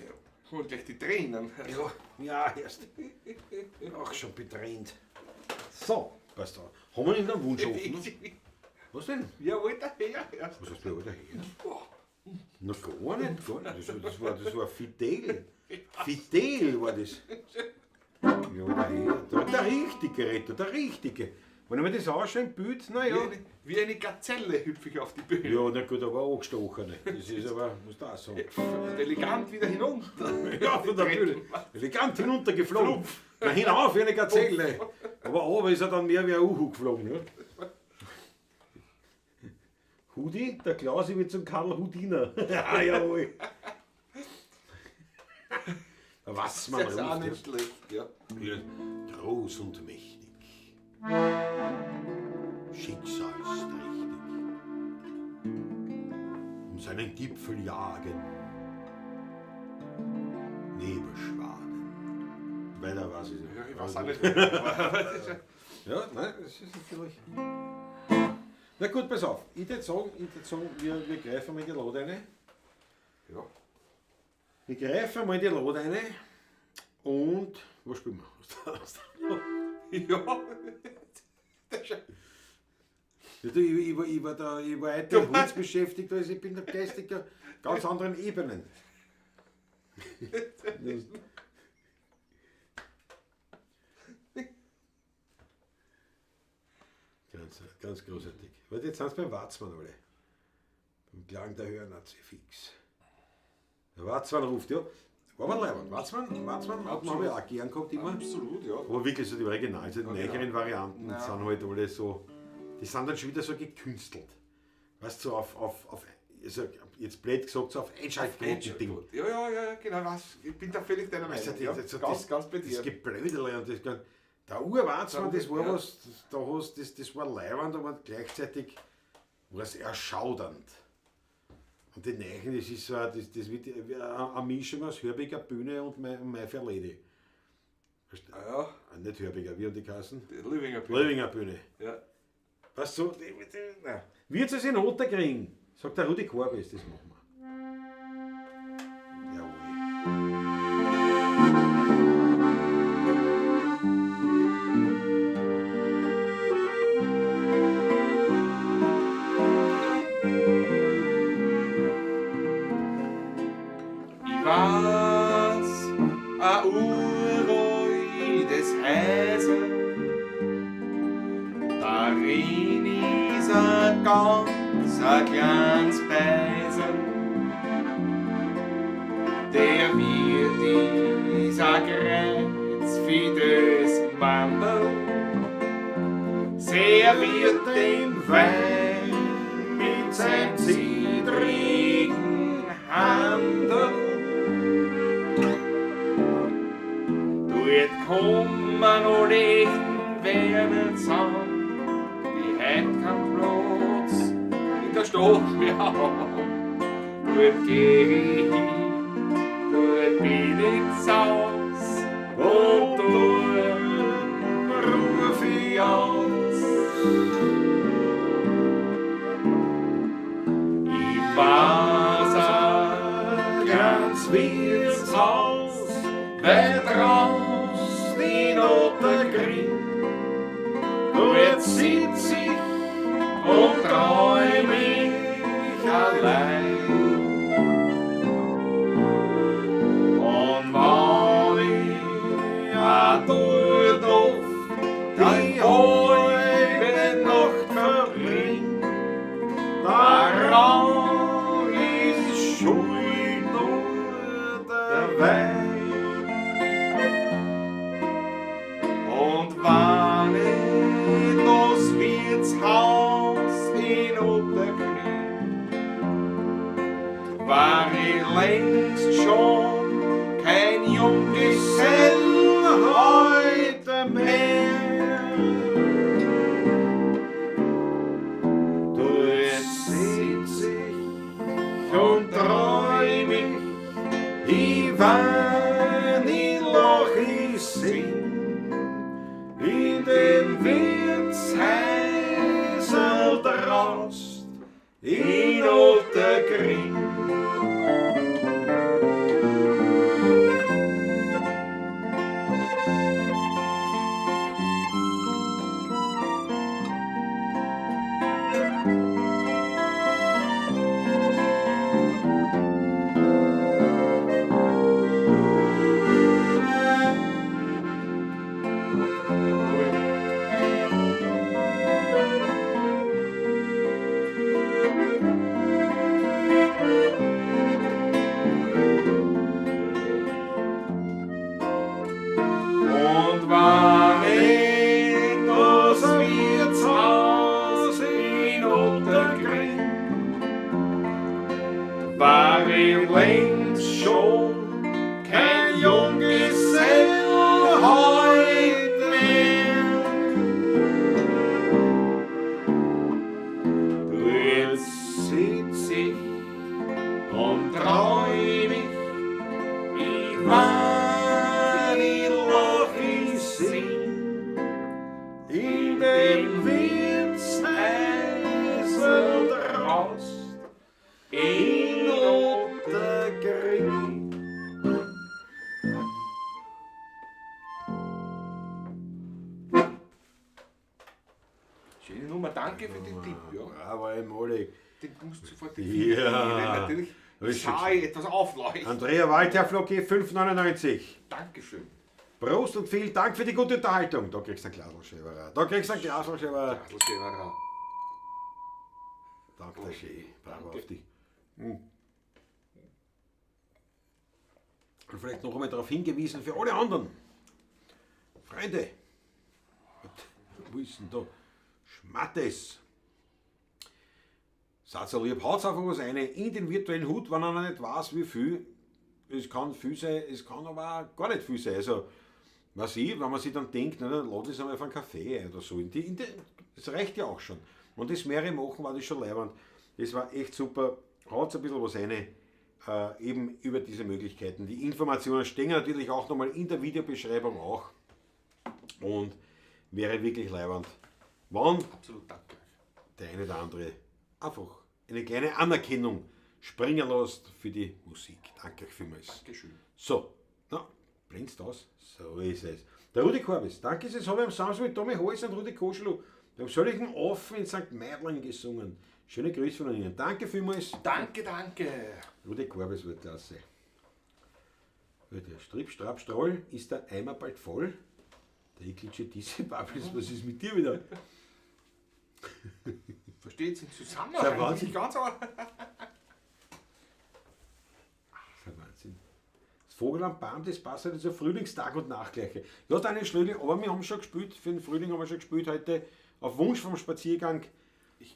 Speaker 2: Ja. Hol gleich die Tränen.
Speaker 1: Ja, erst. Ach, schon betrennt. So, passt auf. Haben wir einen Wunsch offen? Was denn?
Speaker 2: Ja, alter Herr. erst.
Speaker 1: Was hast du da her? Na, gar nicht. Gar nicht. Das war Fidel. Fidel war das. Ja, der richtige Retter, der richtige. Wenn ich mir das anschaue im Bild, naja.
Speaker 2: Wie eine Gazelle hüpfe ich auf die Bühne.
Speaker 1: Ja, na gut, aber angestochen. Das ist aber, muss da sagen.
Speaker 2: Und elegant wieder hinunter.
Speaker 1: Ja, von der Bühne. Elegant hinuntergeflogen. Na, hinauf wie eine Gazelle. Aber oben ist er dann mehr wie ein Uhu geflogen. Ja? Hudi, der Klausi wird zum Karl Hudiner. Ja, jawohl. Was man
Speaker 2: Das ist auch
Speaker 1: ruft.
Speaker 2: nicht schlecht, ja.
Speaker 1: Ja. Groß und mächtig. Schicksalsträchtig. Um seinen Gipfel jagen. Nebelschwaden. Weiter weiß ich nicht.
Speaker 2: Ja, ich weiß auch nicht.
Speaker 1: Ja, nein, das ist natürlich. Na gut, pass auf. Ich würde sagen, wir greifen mal in die Lade rein.
Speaker 2: Ja.
Speaker 1: Wir greifen mal in die Lade rein. Und. Was spielen wir?
Speaker 2: Ja. Das ist ja-
Speaker 1: Ja, du, ich war heute mit Holz beschäftigt, also ich bin da geistig auf ganz anderen Ebenen. Ganz großartig. Warte, jetzt sind sie beim Watzmann alle. Beim Klang der Hörnazi fix. Der Watzmann ruft, ja. War aber leibend. Watzmann habe ich auch gern gehabt immer.
Speaker 2: Absolut, ja.
Speaker 1: Aber wirklich so die Originalen, die neueren Varianten
Speaker 2: Ja.
Speaker 1: sind halt alle so, die sind dann schon wieder so gekünstelt. Weißt du, so also jetzt blöd gesagt, so auf Einschaltquoten-Ding.
Speaker 2: Ja, genau, was. Ich bin da völlig deiner Meinung.
Speaker 1: Also,
Speaker 2: Ja,
Speaker 1: das,
Speaker 2: ganz bei
Speaker 1: das
Speaker 2: dir.
Speaker 1: Geblödele und das, der Urwatzmann, das war
Speaker 2: Ja.
Speaker 1: was, das war leibend, aber gleichzeitig war es erschaudernd. Und die Neichen, das ist so, das wird eine Mischung aus Hörbiger Bühne und My Fair Lady.
Speaker 2: Ja,
Speaker 1: Nicht Hörbiger, wie haben die Kassen?
Speaker 2: die Livinger Bühne.
Speaker 1: Levinger Bühne.
Speaker 2: Ja.
Speaker 1: Was so? Wird es in Note kriegen? Sagt der Rudi Korbes, das machen wir. Jawohl.
Speaker 2: Ich weiß, ein uraltes Häuser, darin ist ein ganz kleines Bäser. Der wird ist ein Kreuz für das Mandel, serviert den Wein mit seinem zittrigen Handel. Dort kommen noch Echten werden zusammen, die hat keinen Platz in der Stadt mehr haben. Dort geh ich hin, dort bin ich zu Haus und dort ruf ich aus. Ich weiß ein ganz Wirtshaus, wer draußen in Ottergring, dort sitz ich und träum ich allein. Und wenn ich dort oft die halbe Nacht verbring, daran ist schuld nur der Wein. Und wenn ich das Wirtshaus in Ottergring, war ich längst schon kein Junggesell heute mehr. Dort sitz ich und träum ich wein, ich lach, ich sing in dem Wirtshäusl draust in Ottergring. Und wenn ich das Wirtshaus in Ottergring, war ich längst schon kein Junggesell heute mehr. Dort sitz ich und träum ich wein, ich lach, ich sing in dem Wirtshäusl draust in Ottergring. Schöne Nummer, danke für den Tipp. Ja.
Speaker 1: Bravo, Molly.
Speaker 2: Den musst du sofort
Speaker 1: Ja.
Speaker 2: natürlich
Speaker 1: Richtig.
Speaker 2: sah ich etwas aufleuchten.
Speaker 1: Andrea Walter, Flocke 5,99.
Speaker 2: Dankeschön.
Speaker 1: Prost und vielen Dank für die gute Unterhaltung. Da kriegst du ein Glaselschäberer. Da kriegst du ein Glaselschäberer. Danke schön. Bravo
Speaker 2: Danke.
Speaker 1: auf dich. Und vielleicht noch einmal darauf hingewiesen für alle anderen. Freunde, wo ist denn da? Schmattes. Seid so lieb, haut einfach was rein in den virtuellen Hut, wenn einer nicht weiß, wie viel. Es kann viel sein, es kann aber auch gar nicht viel sein. Also, was ich, wenn man sich dann denkt, na, dann lade ich es einmal auf einen Kaffee ein oder so. Das reicht ja auch schon. Und das mehrere machen, war das schon leibend. Das war echt super. Haut ein bisschen was rein, eben über diese Möglichkeiten. Die Informationen stehen natürlich auch nochmal in der Videobeschreibung auch. Und wäre wirklich leibend. Wann
Speaker 2: Absolut danke.
Speaker 1: der eine oder andere einfach eine kleine Anerkennung springen lässt für die Musik. Danke euch vielmals.
Speaker 2: Dankeschön.
Speaker 1: So, na, blendest aus. So ist es. Der Rudi Korbis, danke, das habe ich am Samstag mit Tommy Hals und Rudi Koschelu beim solchen Offen in St. Meidling gesungen. Schöne Grüße von Ihnen. Danke vielmals.
Speaker 2: Danke, danke.
Speaker 1: Rudi Korbis wird klasse. Der Strip, Strap, Stroll, ist der Eimer bald voll? Der eklige diese Babels, was ist mit dir wieder?
Speaker 2: Versteht sich zusammen?
Speaker 1: Das ist ein Wahnsinn.
Speaker 2: Eigentlich ganz aber.
Speaker 1: Das ist ein Wahnsinn. Das Vogel am Baum, das passt halt so Frühlingstag und Nachgleiche. Ja, Daniel Schlögl, aber wir haben schon gespielt, für den Frühling haben wir schon gespielt heute, auf Wunsch vom Spaziergang,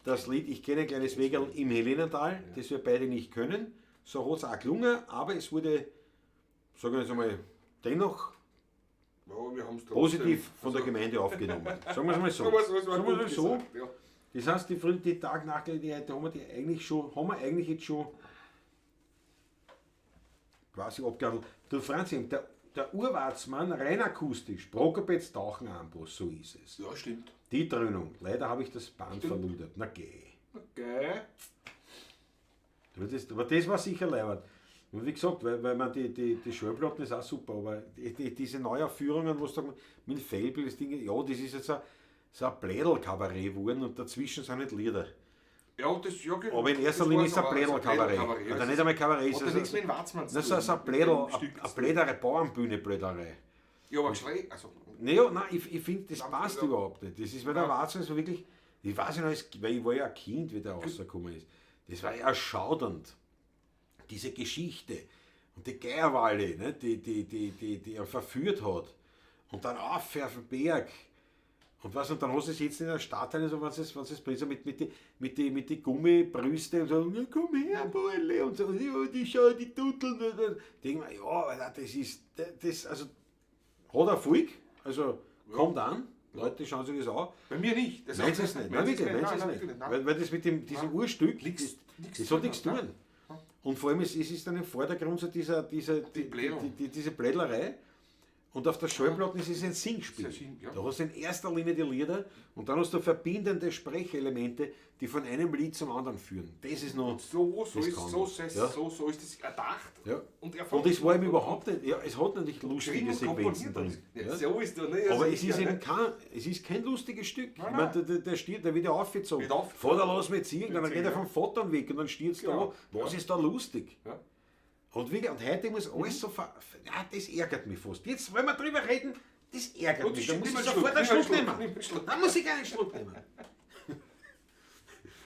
Speaker 1: das Lied Ich kenne ein kleines Wegerl im Helenental, das wir beide nicht können. So hat es auch gelungen, aber es wurde, sagen wir jetzt einmal, dennoch
Speaker 2: Ja, wir haben's trotzdem.
Speaker 1: positiv von der Gemeinde aufgenommen. Sagen wir es mal so.
Speaker 2: Aber es war
Speaker 1: Sagen wir
Speaker 2: gut
Speaker 1: es mal so.
Speaker 2: gesagt, ja.
Speaker 1: Das heißt, die Tag Nachgleiche, die heute haben wir, eigentlich jetzt schon quasi abgehandelt. Du Franzi, der Urwarzmann rein akustisch, Prokopetz Tauchen Amboss, so ist es.
Speaker 2: Ja, stimmt.
Speaker 1: Die Trönung, leider habe ich das Band
Speaker 2: Stimmt.
Speaker 1: verludert. Na geh.
Speaker 2: Okay.
Speaker 1: Aber das war sicher leibend. Und wie gesagt, weil man die Schallplatten ist auch super, aber diese Neuaufführungen, was sagen mit Fable, das Ding, ja, das ist jetzt so ein Blädel-Kabarett geworden und dazwischen sind nicht Lieder.
Speaker 2: Ja, das ja genau.
Speaker 1: Aber in erster Linie ist es ein Blädel-Kabarett. Oder nicht einmal Kabarett,
Speaker 2: Hat
Speaker 1: ist
Speaker 2: das nichts mit
Speaker 1: es
Speaker 2: dem Watzmann zu
Speaker 1: das
Speaker 2: tun?
Speaker 1: ist ein Blädere Bauernbühne-Blöderei.
Speaker 2: Ja, aber schräg. Also,
Speaker 1: Naja, nein, ich finde, das
Speaker 2: Nein,
Speaker 1: passt
Speaker 2: ja.
Speaker 1: überhaupt nicht. Das ist, weil der Watzmann so wirklich, ich weiß ja noch, weil ich war ja ein Kind, wie der rausgekommen ist. Das war ja erschaudernd. Diese Geschichte. Und die Geierwalle, ne, die er verführt hat. Und dann auf den Berg. Und was, und dann hast du es jetzt in der Stadt, so, wenn es bringt, so mit die Gummibrüste und so, na, komm her, Bulle, und so, ja, die schau, die Tutteln. Denke mir, ja, Alter, also, hat Erfolg, also, kommt an, Leute schauen sich das an.
Speaker 2: bei mir nicht. Das
Speaker 1: Meins es nicht, nein, wirklich, meins es
Speaker 2: natürlich
Speaker 1: nicht. Weil das mit diesem Urstück, das hat nichts zu tun. Und vor allem, es ist dann im Vordergrund so diese Blädlerei. Und auf der Schallplatte ist es ein Singspiel.
Speaker 2: Das ist ein Sing, ja.
Speaker 1: Da hast du in erster Linie die Lieder und dann hast du verbindende Sprechelemente, die von einem Lied zum anderen führen. Das ist noch.
Speaker 2: So
Speaker 1: das
Speaker 2: ist
Speaker 1: kann
Speaker 2: so,
Speaker 1: man. Ja.
Speaker 2: so ist das erdacht.
Speaker 1: Ja.
Speaker 2: Und
Speaker 1: Und das war ihm überhaupt nicht. Ja, es hat natürlich lustige
Speaker 2: geschrieben und
Speaker 1: Sequenzen
Speaker 2: komponiert.
Speaker 1: drin.
Speaker 2: Ja,
Speaker 1: Ja.
Speaker 2: so ist der, ne?
Speaker 1: Aber
Speaker 2: Also
Speaker 1: es ist
Speaker 2: sicher,
Speaker 1: eben
Speaker 2: ne?
Speaker 1: kein lustiges Stück.
Speaker 2: Nein,
Speaker 1: Ich meine, der wird ja aufgezogen.
Speaker 2: Wird aufgezogen.
Speaker 1: Vater, lass mich ziehen, dann
Speaker 2: Ziehen,
Speaker 1: geht er
Speaker 2: ja.
Speaker 1: vom Vater weg und dann steht es
Speaker 2: Genau.
Speaker 1: da. Was
Speaker 2: Ja.
Speaker 1: ist da lustig?
Speaker 2: Ja.
Speaker 1: Und heute muss alles so ja, das ärgert mich fast. Jetzt wollen wir drüber reden, das ärgert
Speaker 2: Gut,
Speaker 1: mich.
Speaker 2: das
Speaker 1: Da muss
Speaker 2: stimmt,
Speaker 1: ich
Speaker 2: nimm
Speaker 1: sofort
Speaker 2: einen
Speaker 1: einen Schluck
Speaker 2: Schluck,
Speaker 1: nehmen.
Speaker 2: nimm einen Schluck.
Speaker 1: Da muss ich einen Schluck nehmen.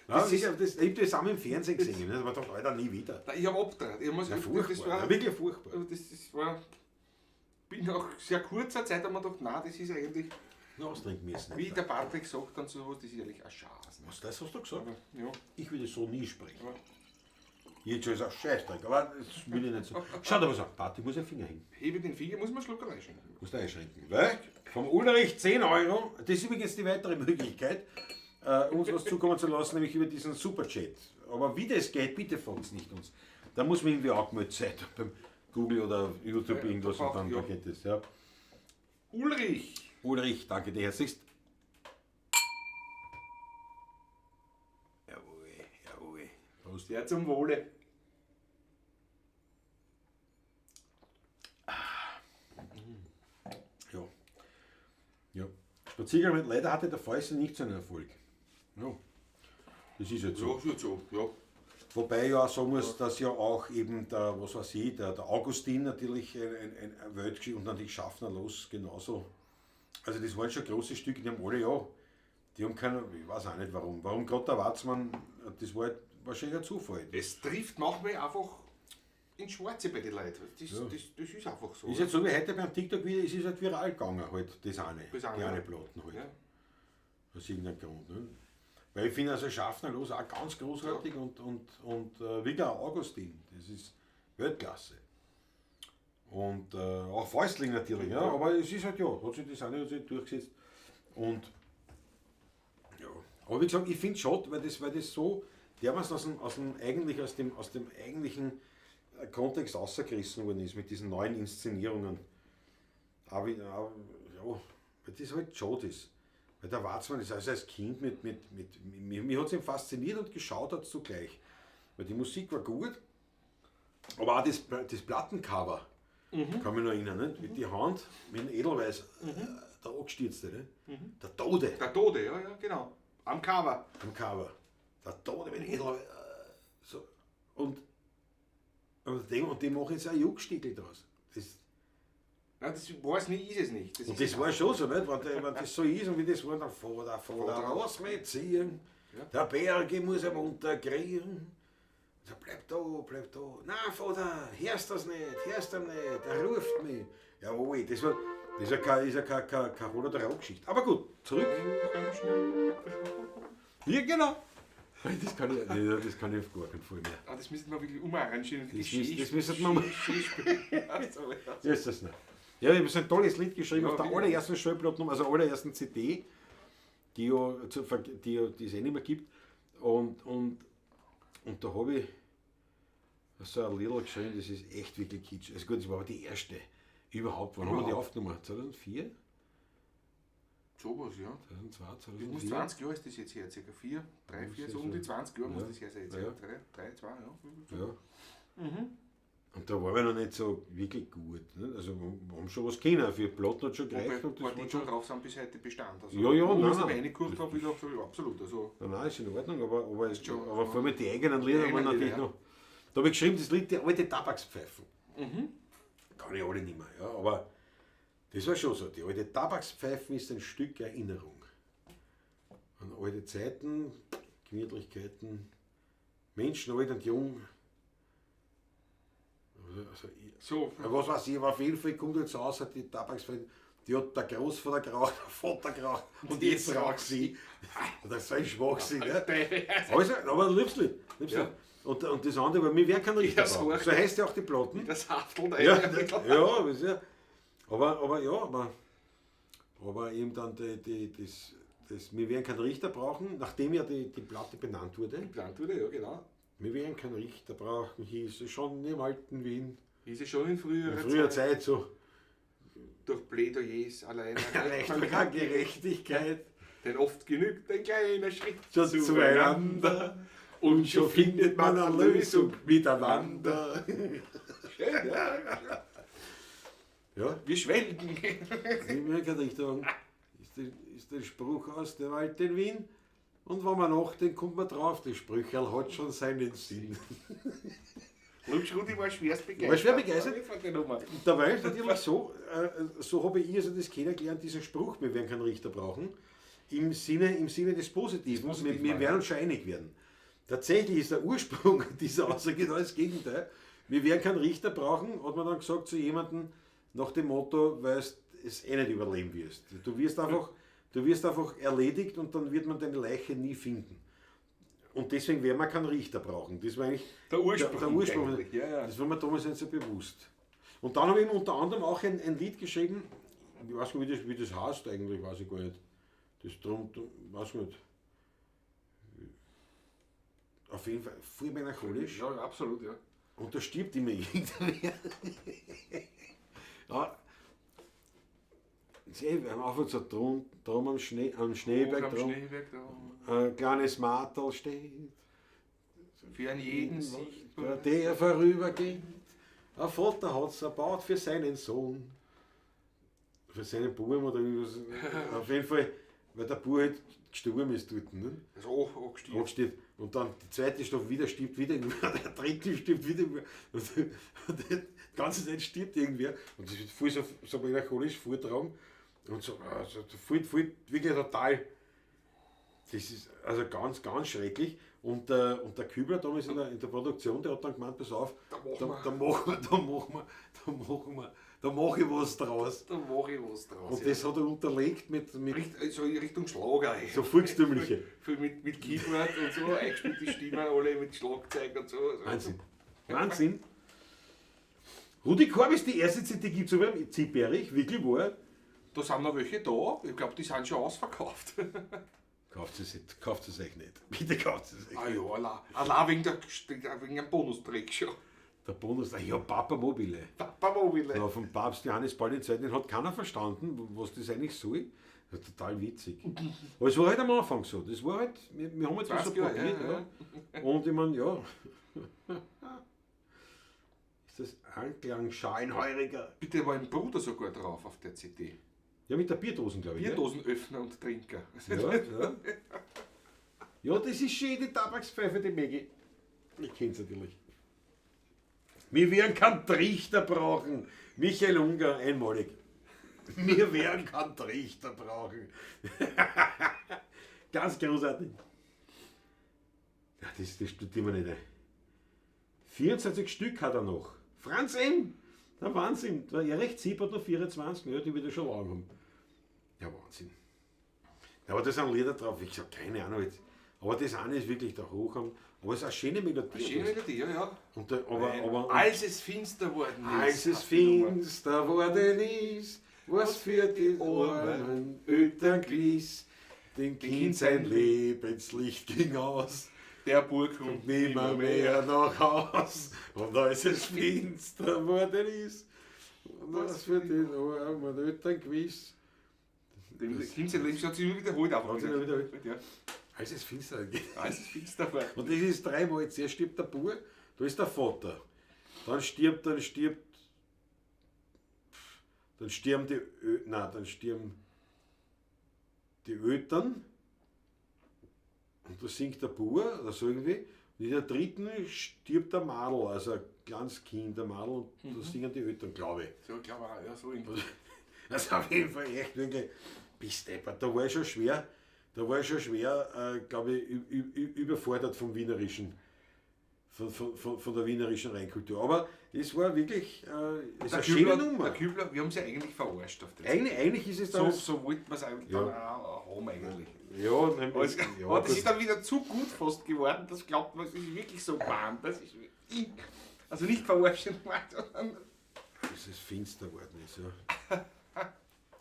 Speaker 1: Ja, ich habe das auch im Fernsehen gesehen, ne? Aber doch Alter, nie wieder.
Speaker 2: Nein, ich habe abgedreht. Ich muss,
Speaker 1: Ja,
Speaker 2: das
Speaker 1: furchtbar.
Speaker 2: war,
Speaker 1: Ja, wirklich furchtbar.
Speaker 2: das war. Bin nach sehr kurzer Zeit haben wir gedacht, nein, das ist eigentlich,
Speaker 1: Noch austrinken müssen.
Speaker 2: wie der Patrick sagt, dann so, das ist eigentlich ein Schatz. Ne?
Speaker 1: Was, das hast du gesagt?
Speaker 2: Aber, ja,
Speaker 1: Ich würde so nie sprechen.
Speaker 2: aber
Speaker 1: Jetzt schon ist auch Scheißdreck, aber das will ich nicht so. Schau dir was an, Party, muss ein Finger hängen.
Speaker 2: hebe den Finger, muss man einen Schluck reinschenken.
Speaker 1: Musst du einschränken. Weil vom Ulrich 10 €, das ist übrigens die weitere Möglichkeit, uns was zukommen zu lassen, nämlich über diesen Superchat. Aber wie das geht, bitte fragt nicht uns. Da muss man irgendwie angemeldet sein, beim Google oder YouTube
Speaker 2: Ja,
Speaker 1: irgendwas
Speaker 2: da
Speaker 1: und dann
Speaker 2: ja.
Speaker 1: geht das. Ja.
Speaker 2: Ulrich!
Speaker 1: Ulrich, danke dir herzlichst. Jawohl, jawohl. Prost.
Speaker 2: Sehr zum Wohle.
Speaker 1: Ja. Ja. Spaziergang mit leider hatte der Fäuste nicht so einen Erfolg. Ja. Das ist jetzt so.
Speaker 2: Ja, ist so, ja.
Speaker 1: Wobei ich auch sagen muss, dass ja auch eben der, was weiß ich, der Augustin natürlich ein Weltgeschichte und dann die Schaffner los genauso. Also das waren schon große Stücke, die haben alle ja, die haben keinen, ich weiß auch nicht warum. Warum gerade der Watzmann, das war wahrscheinlich ein Zufall.
Speaker 2: Es trifft manchmal einfach ins Schwarze bei den Leuten. Das ist einfach so.
Speaker 1: Ist jetzt so wie heute beim TikTok wieder, es ist halt viral gegangen, halt, das eine,
Speaker 2: Das eine,
Speaker 1: die eine
Speaker 2: ja.
Speaker 1: Platten halt.
Speaker 2: Ja.
Speaker 1: Aus irgendeinem Grund. Ne? Weil ich finde also Schaffner los auch ganz großartig und wieder Augustin, das ist Weltklasse. Und auch Fäustling natürlich, ja, aber es ist halt ja, hat sich das auch nicht durchgesetzt. Und ja, aber wie gesagt, ich finde es schade, weil das so dermaßen aus dem eigentlichen Kontext rausgerissen worden ist mit diesen neuen Inszenierungen. Aber ja, weil das halt schade ist. Weil der Watzmann ist also als Kind mir hat es ihn fasziniert und geschaut hat zugleich. Weil die Musik war gut, aber auch das Plattencover, kann mich noch erinnern, nicht? Mit die Hand, mit dem Edelweiß, der angestürzte, ne? Der Tode
Speaker 2: Der Tode, ja, genau. Am Cover.
Speaker 1: am Cover. Der Tode mit dem Edelweiß. So. Und die machen jetzt ein Juckstickel draus.
Speaker 2: Nein, das weiß nicht, ist es nicht.
Speaker 1: Und das war schon so, nicht? Wenn das so ist und wie das war, dann Vater, lass mich ziehen.
Speaker 2: Ja.
Speaker 1: Der Berge muss er runterkriegen. So, bleib da. Nein, Vater, hörst das nicht, er ruft mich. Jawohl, das ist ja keine Hol- oder Rockgeschichte. Aber gut, zurück. Ja, genau. Das kann ich auf gar keinen Fall mehr.
Speaker 2: Ah, das müssen wir wirklich umarrangieren.
Speaker 1: Das müssen wir mal.
Speaker 2: Ja,
Speaker 1: Ja, ist das nicht. Ja, ich habe so ein tolles Lied geschrieben
Speaker 2: Ja,
Speaker 1: auf der
Speaker 2: wirklich.
Speaker 1: allerersten Schallplatte, also allerersten CD, die es eh nicht mehr gibt. Und da habe ich so ein Lied geschrieben, das ist echt wirklich kitsch. Also gut, das war aber die erste überhaupt. Wann haben wir die aufgenommen? 2004?
Speaker 2: sowas, ja.
Speaker 1: 2002,
Speaker 2: Das
Speaker 1: 2004?
Speaker 2: muss 20 Jahre ist das jetzt her, ca. 4, 3, 4, so um die 20 Jahre muss
Speaker 1: Ja.
Speaker 2: das her sein.
Speaker 1: Ja.
Speaker 2: 3, 2, ja.
Speaker 1: Ja. Und da waren wir noch nicht so wirklich gut. Ne? Also wir haben schon was können, für Platten hat schon gereicht. Und
Speaker 2: Wobei
Speaker 1: das
Speaker 2: die
Speaker 1: war
Speaker 2: schon
Speaker 1: schon,
Speaker 2: drauf sind bis heute Bestand. Also,
Speaker 1: Ja, ja,
Speaker 2: wo
Speaker 1: nein,
Speaker 2: ich
Speaker 1: nein.
Speaker 2: reingeguckt habe, wieder absolut. Also,
Speaker 1: nein, ist in Ordnung, aber
Speaker 2: schon-
Speaker 1: vor allem die eigenen Lieder
Speaker 2: Die
Speaker 1: waren
Speaker 2: eigenen
Speaker 1: natürlich
Speaker 2: Lieder,
Speaker 1: noch. Da habe ich geschrieben, das Lied, die alte Tabakspfeifen.
Speaker 2: Mhm.
Speaker 1: Kann ich alle nicht mehr, ja, aber das war schon so. Die alte Tabakspfeifen ist ein Stück Erinnerung an alte Zeiten, Gemütlichkeiten, Menschen, alt und jung. Also,
Speaker 2: So,
Speaker 1: was weiß ich, aber auf jeden Fall kommt jetzt raus, die Tabakspfeifen, die hat der Großvater geraucht, der Vater geraucht und jetzt raucht sie. Das ist ein Schwachsinn, ne? Also, aber liebst du.
Speaker 2: Ja.
Speaker 1: Und das andere, weil wir werden kein Richter
Speaker 2: Ja, so
Speaker 1: brauchen. So heißt ja auch die Platten.
Speaker 2: das Hafteln
Speaker 1: Ja, ja, weißt du, aber eben dann wir werden keinen Richter brauchen, nachdem ja die Platte benannt wurde.
Speaker 2: Geplant wurde, ja, genau.
Speaker 1: Wir werden keinen Richter brauchen, hieß es schon im alten Wien.
Speaker 2: Ist es schon in
Speaker 1: In
Speaker 2: früherer
Speaker 1: früher Zeit so.
Speaker 2: durch Plädoyers allein
Speaker 1: Recht und keine Gerechtigkeit.
Speaker 2: Denn oft genügt ein kleiner Schritt
Speaker 1: Schon zueinander. Und schon findet man eine Lösung miteinander.
Speaker 2: Schön, ja.
Speaker 1: Ja,
Speaker 2: Wir schwelgen.
Speaker 1: ich will keine Richtung. Ist der Spruch aus dem alten Wien. Und wenn man nachdenkt, kommt man drauf, der Sprücherl hat schon seinen Sinn.
Speaker 2: Lutsch Rudi war schwerst begeistert.
Speaker 1: War schwer begeistert?
Speaker 2: Von der Nummer.
Speaker 1: Dabei ist natürlich so habe ich also das kennengelernt, diesen Spruch, wir werden keinen Richter brauchen, im Sinne des Positiven. Wir werden uns schon einig werden. Tatsächlich ist der Ursprung dieser Aussage genau das Gegenteil. Wir werden keinen Richter brauchen, hat man dann gesagt zu jemandem nach dem Motto, weil du es eh nicht überleben wirst. Du wirst einfach erledigt und dann wird man deine Leiche nie finden. Und deswegen werden wir keinen Richter brauchen. Das war eigentlich
Speaker 2: Der Ursprung.
Speaker 1: der Ursprung.
Speaker 2: eigentlich, ja.
Speaker 1: Das war mir damals nicht so bewusst. Und dann habe ich ihm unter anderem auch ein Lied geschrieben, ich weiß nicht, wie das heißt eigentlich, weiß ich gar nicht. Das drum, weiß ich nicht. Auf jeden Fall voll melancholisch.
Speaker 2: Ja, absolut, ja.
Speaker 1: Und da stirbt immer irgendwer. Ja. Wir haben einfach so drum am Schneeberg,
Speaker 2: Am
Speaker 1: drum
Speaker 2: Schneeberg, da.
Speaker 1: ein kleines Martel steht.
Speaker 2: Für einen jeden sichtbar.
Speaker 1: Der vorübergeht. Ein Vater hat es erbaut für seinen Sohn. Für seinen Buben oder irgendwas. Auf jeden Fall, weil der Bub halt gestorben ist dort. Ne?
Speaker 2: Also angestimmt.
Speaker 1: Angestimmt. Und dann die zweite Stoffe wieder stirbt wieder irgendwer, der dritte stirbt wieder irgendwer. Und die ganze Zeit stirbt irgendwer. Und das wird voll so melancholisch vortragen. Und so, also voll, wirklich total. Das ist also ganz, ganz schrecklich. Und der Kübler damals in der Produktion, der hat dann gemeint, pass auf, da mache ich was draus.
Speaker 2: Da mache ich was draus.
Speaker 1: Und das hat er unterlegt mit
Speaker 2: So in Richtung Schlager.
Speaker 1: so volkstümliche.
Speaker 2: Mit Keyboard und so, eingespielte Stimmen, alle mit Schlagzeug und so.
Speaker 1: Wahnsinn. Wahnsinn. Rudi Korb ist die erste CD, die gibt es aber im Zipperich, wirklich wahr.
Speaker 2: Da sind noch welche da. Ich glaube, die sind schon ausverkauft.
Speaker 1: Kauft es euch nicht. Bitte kauft es euch.
Speaker 2: Ah ja, allein wegen einem Bonustrick schon.
Speaker 1: Der Bonus, ja, Papa Mobile.
Speaker 2: Papa Mobile.
Speaker 1: Ja, vom Papst Johannes Paul II. Den hat keiner verstanden, was das eigentlich soll. Das ist total witzig. Aber es war halt am Anfang so. Das war halt, wir haben jetzt so
Speaker 2: 20 Jahre,
Speaker 1: probiert,
Speaker 2: ja.
Speaker 1: Und ich meine, ja. Ist das Anklang Scheinheuriger?
Speaker 2: Bitte war ein Bruder sogar drauf auf der CD.
Speaker 1: Ja, mit der Bierdosen, glaube ich.
Speaker 2: Bierdosenöffner und Trinker.
Speaker 1: Ja, ja. Ja, das ist schön, die Tabakspfeife, die Maggie. Ich kenne es natürlich. Wir werden keinen Trichter brauchen. Michael Unger, einmalig. Wir werden keinen Trichter brauchen. Ganz großartig. Ja, das studieren wir nicht ein. 24 Stück hat er noch. Franz M. Der Wahnsinn. Der Erich Zieb hat noch 24, ja, die wird er schon lange haben. Ja, Wahnsinn. Ja, aber da sind Lieder drauf, ich sag keine Ahnung jetzt. Aber das eine ist wirklich der Hochham. Aber es ist eine schöne Melodie.
Speaker 2: Eine schöne Melodie, ja.
Speaker 1: Und aber,
Speaker 2: Als es finster geworden ist.
Speaker 1: als es finster worden ist, was für die armen Eltern gewiss, dem Kind sein Lebenslicht ging aus.
Speaker 2: Der Burg kommt
Speaker 1: Nimmer mehr nach Haus. Und als es finster geworden ist, was für die armen Eltern gewiss.
Speaker 2: Dem Kind sein Leben hat sich nur wiederholt.
Speaker 1: Hat sich nur wiederholt.
Speaker 2: Ja.
Speaker 1: Als es finster geht.
Speaker 2: Als es finster geworden ist.
Speaker 1: Und das ist dreimal. Zuerst stirbt der Bub, da ist der Vater. Dann sterben die Eltern. Und da singt der Bub, oder so irgendwie. Und in der dritten stirbt der Madel, also ein kleines Kind, der Madel, und da singen die Eltern, glaube ich.
Speaker 2: So, ich glaube auch, ja, so irgendwie.
Speaker 1: Das ist auf jeden Fall echt wirklich bis deppert. Da war ich schon schwer, glaube ich, überfordert vom Wienerischen, von der wienerischen Rheinkultur. Aber das war wirklich ist eine schöne Nummer.
Speaker 2: Der Kübler, wir haben sie eigentlich verarscht auf das.
Speaker 1: Eigentlich ist es dann.
Speaker 2: So wollten wir es eigentlich
Speaker 1: Ja.
Speaker 2: dann auch haben eigentlich.
Speaker 1: Ja,
Speaker 2: Aber das ist dann wieder zu gut fast geworden, das glaubt man, es ist wirklich so warm. Das ist also nicht verarschen, sondern
Speaker 1: dass es finster geworden ist, ja.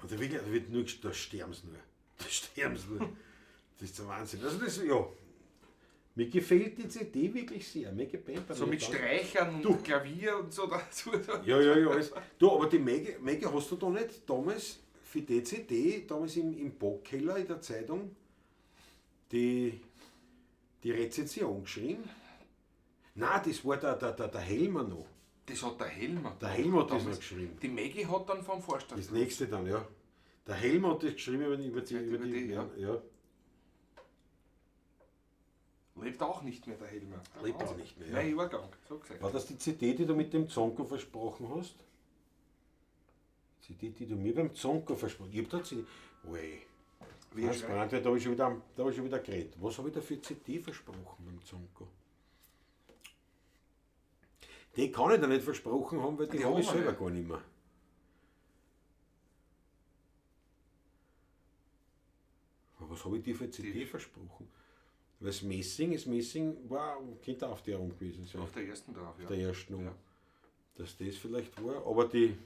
Speaker 1: Und da wird nur, da sterben sie nur. Da sterben sie nur. Das ist der Wahnsinn. Also das, ja. Mir gefällt die CD wirklich sehr. Mir gefällt
Speaker 2: so mit Streichern und Klavier und so dazu.
Speaker 1: Ja, alles. Du, aber die Maggie hast du da nicht damals für die CD, damals im Bockkeller in der Zeitung, die Rezension geschrieben? Nein, das war der Helmer noch.
Speaker 2: Das hat der Helmer.
Speaker 1: Der Helmer hat das noch geschrieben.
Speaker 2: Die Maggie hat dann vom Vorstand.
Speaker 1: Das nächste dann, ja. Der Helmer hat das geschrieben über die ja.
Speaker 2: Lebt auch nicht mehr der Helmer.
Speaker 1: Lebt auch nicht mehr, ja.
Speaker 2: Nein, Übergang, so gesagt.
Speaker 1: War das die CD, die du mit dem Zonko versprochen hast? CD, die du mir beim Zonko versprochen hast? Ich hab da CD. Ui.
Speaker 2: Wie
Speaker 1: Franz
Speaker 2: schreibt-
Speaker 1: Brandt, da habe ich schon wieder geredet. Was habe ich da für CD versprochen beim Zonko? Die kann ich da nicht versprochen haben, weil die
Speaker 2: Die
Speaker 1: habe ich
Speaker 2: haben wir
Speaker 1: selber
Speaker 2: nicht.
Speaker 1: gar nicht mehr. Aber was habe ich dir für CD versprochen? Weil das Messing war Kinderaufklärung gewesen sein.
Speaker 2: Auf der ersten drauf, ja.
Speaker 1: Der ersten Nummer.
Speaker 2: Ja.
Speaker 1: Dass das vielleicht war, aber die.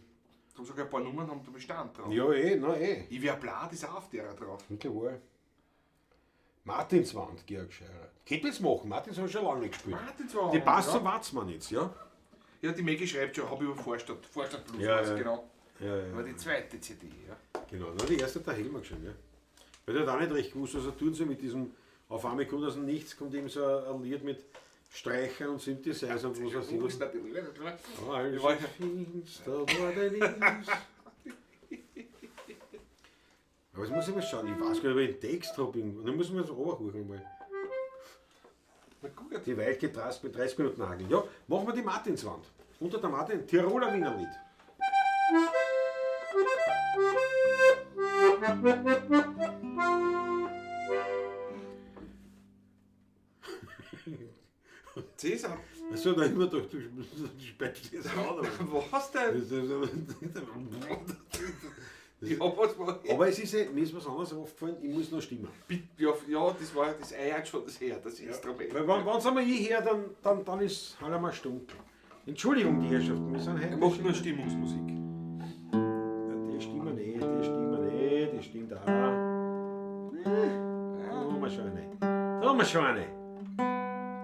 Speaker 2: Da haben sogar ein paar Nummern haben da Bestand drauf.
Speaker 1: Ja, eh.
Speaker 2: Ich wäre Blatt ist auch auf der drauf.
Speaker 1: Mittlerweile. Martinswand, Georg Scheurer. Könnte man jetzt machen, Martins haben schon lange nicht gespielt.
Speaker 2: Martinswand,
Speaker 1: Die passt
Speaker 2: ja.
Speaker 1: zum Watzmann jetzt, ja?
Speaker 2: Ja, die Maggie schreibt schon, habe ich über Vorstadt Plus,
Speaker 1: Ja,
Speaker 2: was,
Speaker 1: ja.
Speaker 2: genau.
Speaker 1: Ja.
Speaker 2: Aber die zweite CD, ja.
Speaker 1: Genau, na, die erste hat der Helmer geschrieben, ja. Weil der hat auch nicht recht gewusst, was er tun soll mit diesem, auf einmal kommt aus dem Nichts, kommt ihm so ein Lied mit Streichern und Synthesizer und was weiß ich.
Speaker 2: Wusste natürlich, ja, klar.
Speaker 1: Alles
Speaker 2: Ich war-
Speaker 1: finster worden ist. Aber jetzt muss ich mal schauen, ich weiß gar nicht, ob ich einen Text habe. Dann muss man das runterholen mal.
Speaker 2: Na gut,
Speaker 1: Die weit getrast mit 30 Minuten Nageln. Ja, machen wir die Martinswand. Unter der Martin, Tiroler Wienerlied.
Speaker 2: Cäsar.
Speaker 1: Achso, da immer doch, du spätst das an.
Speaker 2: Was denn? Ja, was war
Speaker 1: Aber es ist mir ist was anderes aufgefallen, ich muss noch stimmen.
Speaker 2: Ja, das war das Ei schon das her, das Instrument.
Speaker 1: Weil wenn es einmal hierher, dann ist halt einmal dunkel. Entschuldigung, die Herrschaften, wir sind
Speaker 2: Er
Speaker 1: heute.
Speaker 2: macht nur Stimmungsmusik.
Speaker 1: Die stimmen nicht, die stimmt auch. Da haben wir schon eine. Da haben wir schon eine.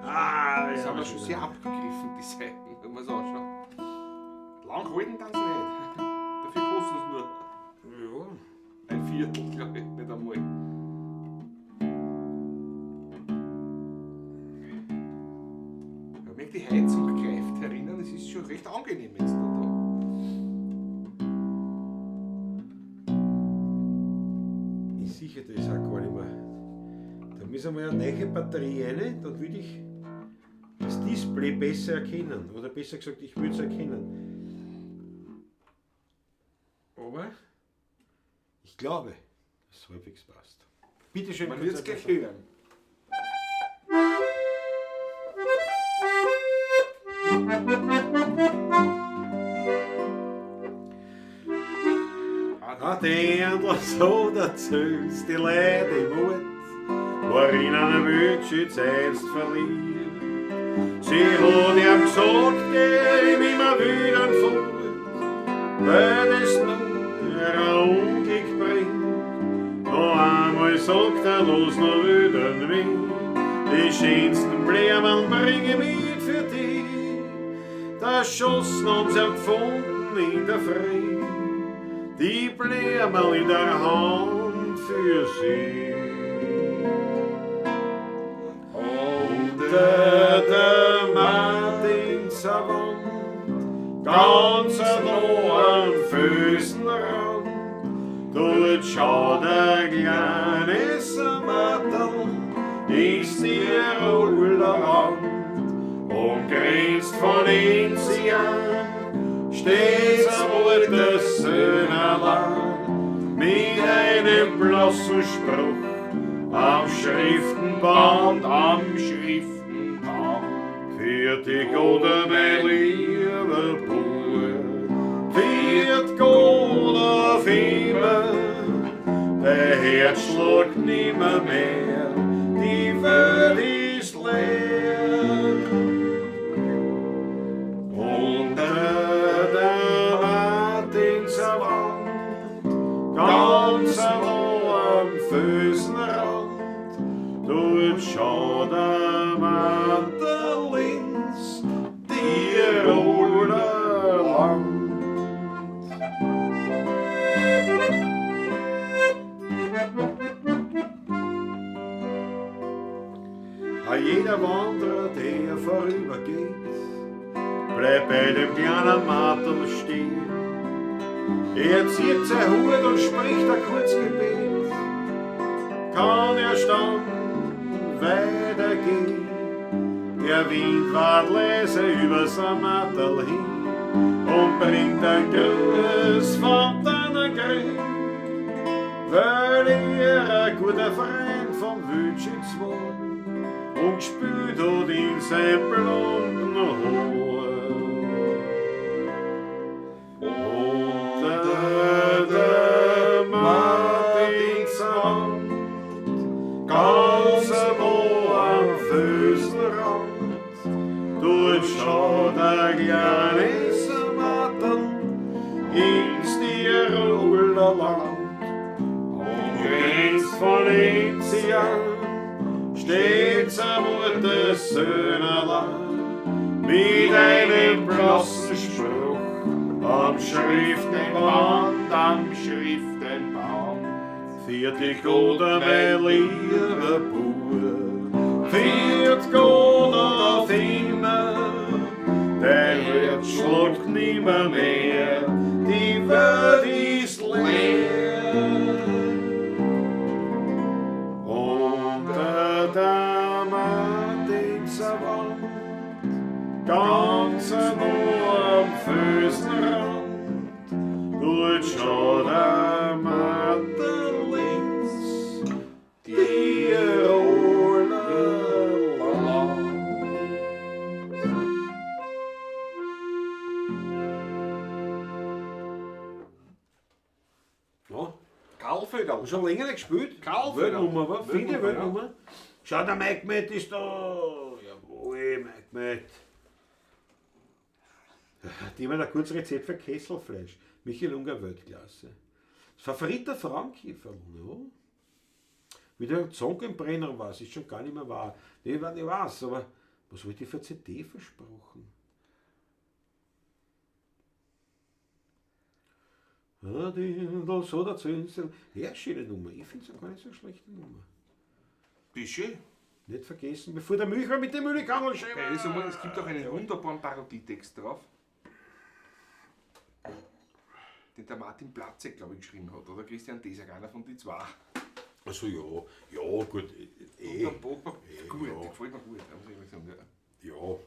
Speaker 1: Ah,
Speaker 2: Das
Speaker 1: ja,
Speaker 2: haben wir schon sehr abgegriffen, die Seiten, wenn man es anschaut. Lang halten das nicht. Dafür kosten es nur
Speaker 1: Ja.
Speaker 2: ein Viertel, glaube ich, nicht einmal. Wenn mich die Heizung greift erinnern, es ist schon recht angenehm jetzt da.
Speaker 1: Ich sicher das auch gar nicht mehr. Da müssen wir eine neue Batterie rein, dann würde ich das Display besser erkennen. Oder besser gesagt, ich würde es erkennen. Aber ich glaube, dass es halbwegs passt. Bitte schön.
Speaker 2: Man wird es gleich hören.
Speaker 1: Hat Händler so erzählst, die Leute Mut, worin eine Wünsche jetzt verliert. Sie hat ihm gesagt, geh ihm immer wieder fort, weil es nur ein Unglück bringt. Noch einmal sagt los noch wieder mit, die schönsten Blumen bringe mit für dich. Das Schossen haben sie gefunden in der Früh, die Blumen in der Hand für sie. Unter der Martinser Wand, ganz nah am Felsenrand, dort schaut ein kleines Mattel ins Tiroler Land. Umgrenzt von Enzian steht ein altes Söhnerland mit einem bloßen Spruch am Schriftenband, für die gute, mein lieber Bub, wird Gott auf immer, der Herzschlag nimmer mehr, die Welt ist leer. Unter der Martinser Wand, ganz nah am Felsenrand, dort schaut der Mantel ins Tiroler Land. Jeder Wanderer, der vorübergeht, bleibt bei dem kleinen Martel stehen. Er zieht sein Hut und spricht ein Kurzgebet. Kann er dann weitergehen? Der Wind ward leise über sein Martel hin und bringt ein Gruß von Tannengrün, weil er ein guter Freund vom Wildschütz war und gespült hat in sein blonden Haar. Unter der Martinser Wand, ganz nah am Felsenrand, dort schaut ein kleines Mattel ins Tiroler Land. Umgrenzt von Enzian steht's am altes Söhnerland mit einem bloßen Spruch am Schriftenband, für die gute, mein lieber Bub, wird Gott auf immer, der Herzschlag nimmer mehr, die Welt ist leer. Unter der Martinser Wand, ganz nah am Felsenrand, dort schaut der Mattel ins Tiroler Land. Ja.
Speaker 2: Karlfeder.
Speaker 1: Hast du schon länger nicht gespielt?
Speaker 2: Karlfeder.
Speaker 1: Weltnummer, was? Viele
Speaker 2: Weltnummer,
Speaker 1: Weltnummer. Schau, der Mike Matt ist da. Jawohl, Mike Matt. Die haben ein kurzes Rezept für Kesselfleisch. Michael Unger Weltklasse. Das Favorit der Franki verloren, ja. Wieder ein Zonkenbrenner was, ist schon gar nicht mehr wahr. Ich weiß, aber was wollte ich für CD versprochen? Ja, die da so dazu installieren. Ja, schöne Nummer. Ich finde es gar nicht so eine schlechte Nummer.
Speaker 2: Bisschen.
Speaker 1: Nicht vergessen, bevor der Milch mit dem Müllkannel schreibt.
Speaker 2: Geil ist einmal, es gibt auch einen wunderbaren Parodietext drauf. Den der Martin Platzek, glaube ich, geschrieben hat. Oder Christian Desak, einer von die zwei.
Speaker 1: Also ja, ja gut,
Speaker 2: Und am Bogen, gut,
Speaker 1: ja.
Speaker 2: der gefällt mir gut, muss ich ehrlich sagen. Ja.
Speaker 1: ja.